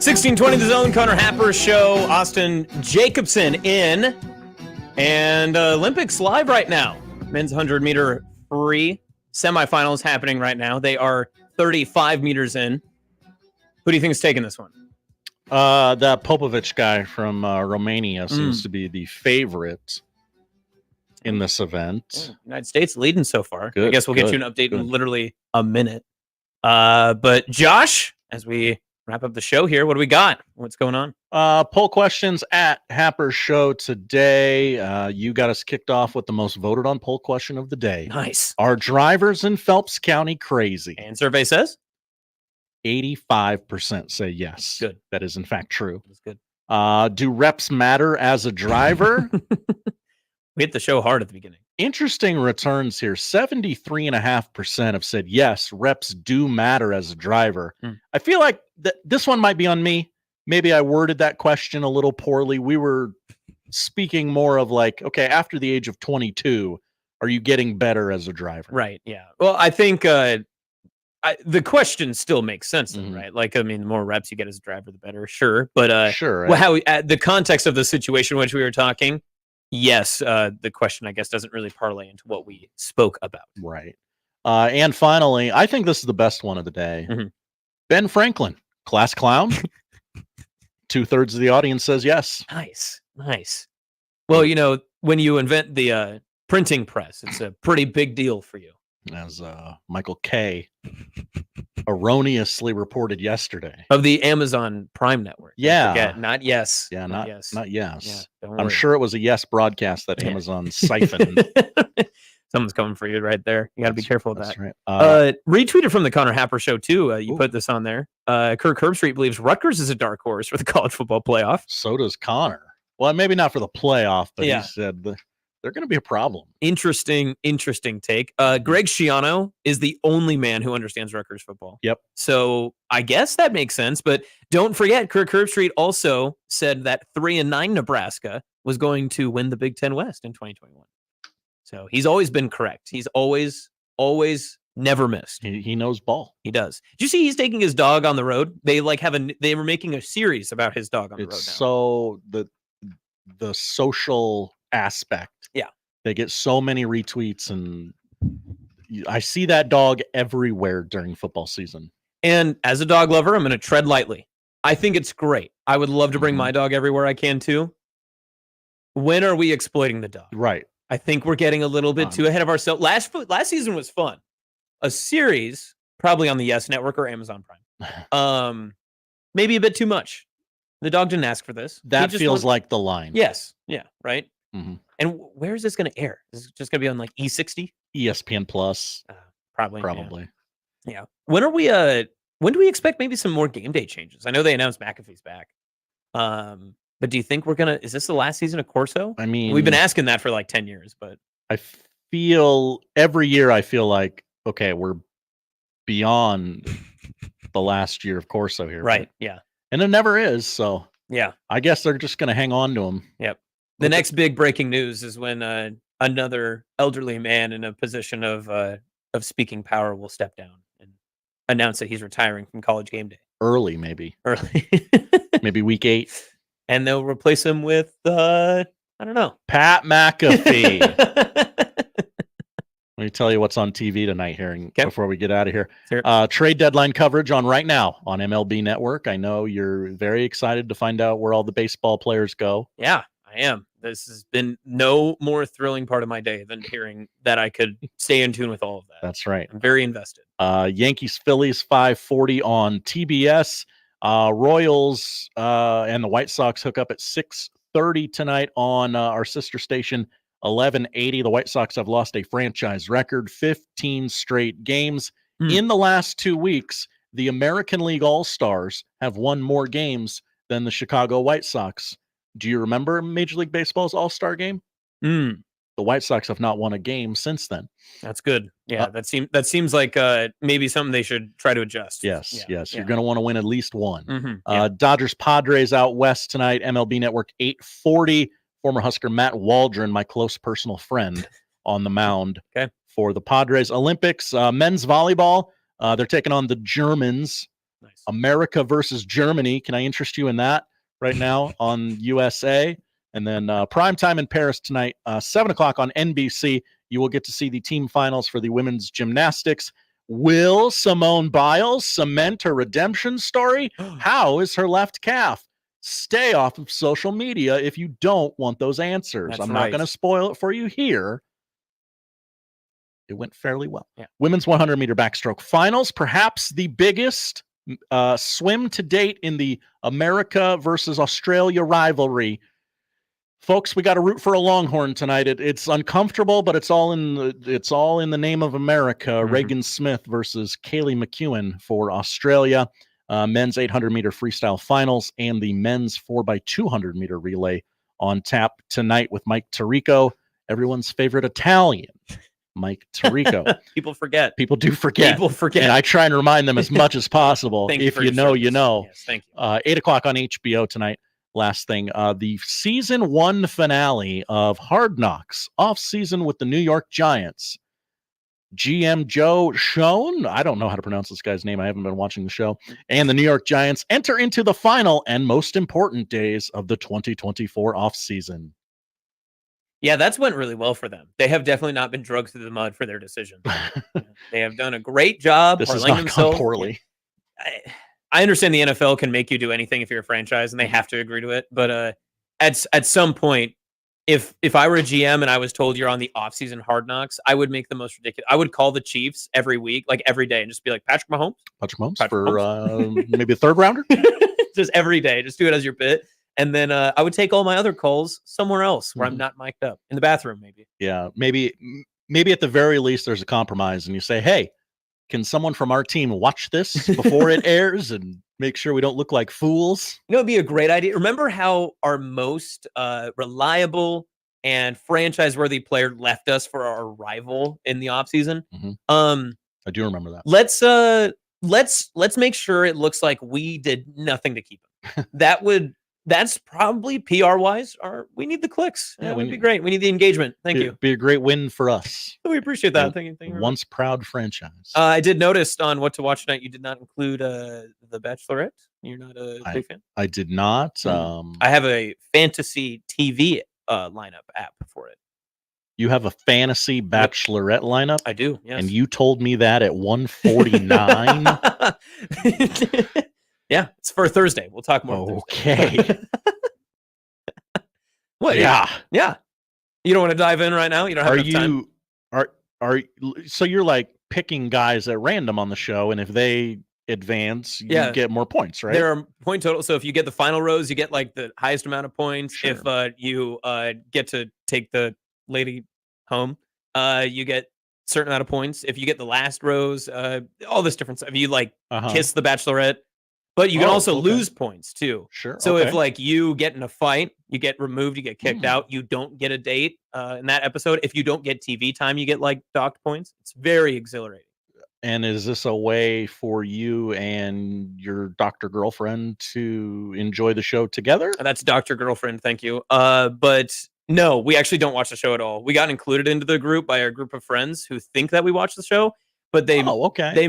1620 The Zone, Connor Happer Show, Austin Jacobsen in, and Olympics live right now. Men's 100-meter free semifinals happening right now. They are 35 meters in. Who do you think is taking this one? That Popovic guy from Romania seems to be the favorite in this event. United States leading so far. Good, I guess we'll get you an update in literally a minute. But Josh, as we wrap up the show here, what do we got? What's going on? Poll questions at Happer Show today. You got us kicked off with the most voted on poll question of the day. Nice. Are drivers in Phelps County crazy? And survey says 85% say yes. Good. That is in fact true. That's good. Do reps matter as a driver? We hit the show hard at the beginning. Interesting returns here. 73.5% have said yes, reps do matter as a driver. I feel like this one might be on me. Maybe I worded that question a little poorly. We were speaking more of like, okay, after the age of 22, are you getting better as a driver? Right. Yeah. Well, I think the question still makes sense, right? Like, I mean, the more reps you get as a driver, the better. Sure. But sure. Well, how the context of the situation in which we were talking, yes, the question, I guess, doesn't really parlay into what we spoke about. Right. And finally, I think this is the best one of the day. Ben Franklin, class clown. 2/3 of the audience says yes. Nice. Nice. Well, you know, when you invent the printing press, it's a pretty big deal for you. As Michael K. erroneously reported yesterday. Of the Amazon Prime network. Yeah. Forget, not yes. Yeah, not yes. Not yes. Yeah, don't I'm worry. sure it was a yes broadcast that Amazon siphoned. Someone's coming for you right there. You got to be careful with that. Right. Retweeted from the Connor Happer Show, too. You put this on there. Kirk Herbstreit believes Rutgers is a dark horse for the college football playoff. So does Connor. Well, maybe not for the playoff, but he said they're going to be a problem. Interesting take. Greg Schiano is the only man who understands Rutgers football. Yep. So I guess that makes sense. But don't forget, Kirk Herbstreit also said that 3-9 Nebraska was going to win the Big Ten West in 2021. So he's always been correct. He's always never missed. He knows ball. He does. Did you see he's taking his dog on the road? They they were making a series about his dog on the road now. So the social aspect. Yeah. They get so many retweets, and I see that dog everywhere during football season. And as a dog lover, I'm going to tread lightly. I think it's great. I would love to bring my dog everywhere I can too. When are we exploiting the dog? Right. I think we're getting a little bit too ahead of ourselves. Last season was fun. A series, probably on the Yes Network or Amazon Prime. Maybe a bit too much. The dog didn't ask for this. That feels like the line. Yes. Yeah. Right. And where is this going to air? Is it just going to be on like E60? ESPN Plus. Probably. Yeah. When are we? When do we expect maybe some more game day changes? I know they announced McAfee's back. But do you think we're gonna? Is this the last season of Corso? I mean, we've been asking that for like 10 years, but I feel every year like, okay, we're beyond the last year of Corso here, right? Yeah, and it never is. So yeah, I guess they're just gonna hang on to him. Yep. The next big breaking news is when another elderly man in a position of speaking power will step down and announce that he's retiring from College Game Day early, maybe maybe week 8. And they'll replace him with, I don't know, Pat McAfee. Let me tell you what's on TV tonight here before we get out of here. Trade deadline coverage on right now on MLB Network. I know you're very excited to find out where all the baseball players go. Yeah, I am. This has been no more thrilling part of my day than hearing that I could stay in tune with all of that. That's right. I'm very invested. Yankees, Phillies, 5:40 on TBS. Royals and the White Sox hook up at 6:30 tonight on our sister station 1180. The White Sox have lost a franchise record 15 straight games. In the last 2 weeks, the American League All-Stars have won more games than the Chicago White Sox. Do you remember Major League Baseball's All-Star game? The White Sox have not won a game since then. That's good. Yeah, that seems like maybe something they should try to adjust. Yes. You're going to want to win at least one. Mm-hmm. Dodgers Padres out west tonight. MLB Network 8:40. Former Husker Matt Waldron, my close personal friend, on the mound for the Padres. Olympics men's volleyball. They're taking on the Germans Nice. America versus Germany. Can I interest you in that right now on USA? And then primetime in Paris tonight, 7 o'clock on NBC. You will get to see the team finals for the women's gymnastics. Will Simone Biles cement her redemption story? How is her left calf? Stay off of social media if you don't want those answers. That's I'm right. not going to spoil it for you here. It went fairly well. Yeah. Women's 100-meter backstroke finals, perhaps the biggest swim to date in the America versus Australia rivalry. Folks, we got to root for a Longhorn tonight. It's uncomfortable, but it's all in the name of America. Mm-hmm. Reagan Smith versus Kaylee McEwen for Australia. Men's 800-meter freestyle finals and the men's 4x200-meter relay on tap tonight with Mike Tirico, everyone's favorite Italian, Mike Tirico. People forget. People do forget. People forget. And I try and remind them as much as possible. If you know, you know. Yes, thank you. 8 o'clock on HBO tonight. Last thing, the season 1 finale of Hard Knocks, off season with the New York Giants. GM Joe Schoen, I don't know how to pronounce this guy's name. I haven't been watching the show. And the New York Giants enter into the final and most important days of the 2024 offseason. Yeah, that's went really well for them. They have definitely not been drugged through the mud for their decision. They have done a great job. This has not gone poorly. I understand the NFL can make you do anything if you're a franchise and they have to agree to it. But at some point, if I were a GM and I was told you're on the offseason Hard Knocks, I would make the most ridiculous. I would call the Chiefs every week, like every day, and just be like, Patrick Mahomes for maybe a third rounder? Just every day. Just do it as your bit. And then I would take all my other calls somewhere else where I'm not mic'd up. In the bathroom, maybe. Yeah, maybe at the very least there's a compromise and you say, hey, can someone from our team watch this before it airs and make sure we don't look like fools? You know, it'd be a great idea. Remember how our most reliable and franchise-worthy player left us for our rival in the offseason? I do remember that. Let's make sure it looks like we did nothing to keep him. That's probably PR-wise. We need the clicks. Yeah, it would be great. We need the engagement. Thank you. Be a great win for us. We appreciate that. Thank you. Once proud franchise. I did notice on What to Watch Tonight, you did not include The Bachelorette. You're not a big fan? I did not. I have a fantasy TV lineup app for it. You have a fantasy Bachelorette lineup? I do, yes. And you told me that at 1:49? Yeah, it's for Thursday. We'll talk more. Okay. What? Yeah. Yeah. You don't want to dive in right now? You don't have enough time? So you're like picking guys at random on the show, and if they advance, you get more points, right? There are point total. So if you get the final rows, you get like the highest amount of points. Sure. If you get to take the lady home, you get certain amount of points. If you get the last rows, all this different stuff. If you like kiss the Bachelorette. But you can also lose points too. Sure. So if like you get in a fight, you get removed, you get kicked out, you don't get a date in that episode. If you don't get TV time, you get like docked points. It's very exhilarating. And is this a way for you and your doctor girlfriend to enjoy the show together? That's Dr. Girlfriend. Thank you. But no, we actually don't watch the show at all. We got included into the group by our group of friends who think that we watch the show. But they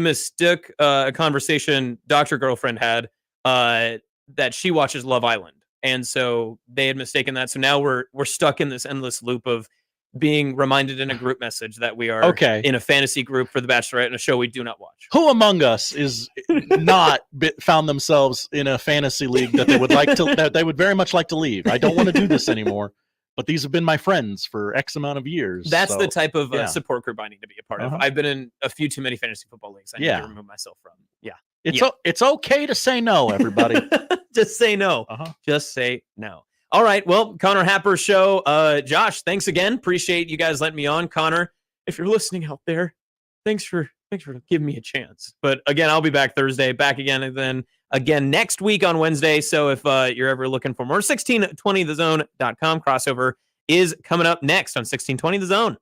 mistook a conversation Dr. Girlfriend had that she watches Love Island. And so they had mistaken that. So now we're stuck in this endless loop of being reminded in a group message that we are in a fantasy group for The Bachelorette and a show we do not watch. Who among us is not found themselves in a fantasy league that they would that they would very much like to leave? I don't want to do this anymore. But these have been my friends for X amount of years. That's the type of support group I need to be a part of. I've been in a few too many fantasy football leagues. I need to remove myself from. Yeah. It's okay to say no, everybody. Just say no. Just say no. All right. Well, Connor Happer show. Josh, thanks again. Appreciate you guys letting me on. Connor, if you're listening out there, thanks for giving me a chance. But again, I'll be back Thursday, back again, and then again next week on Wednesday. So if you're ever looking for more, 1620thezone.com crossover is coming up next on 1620 The Zone.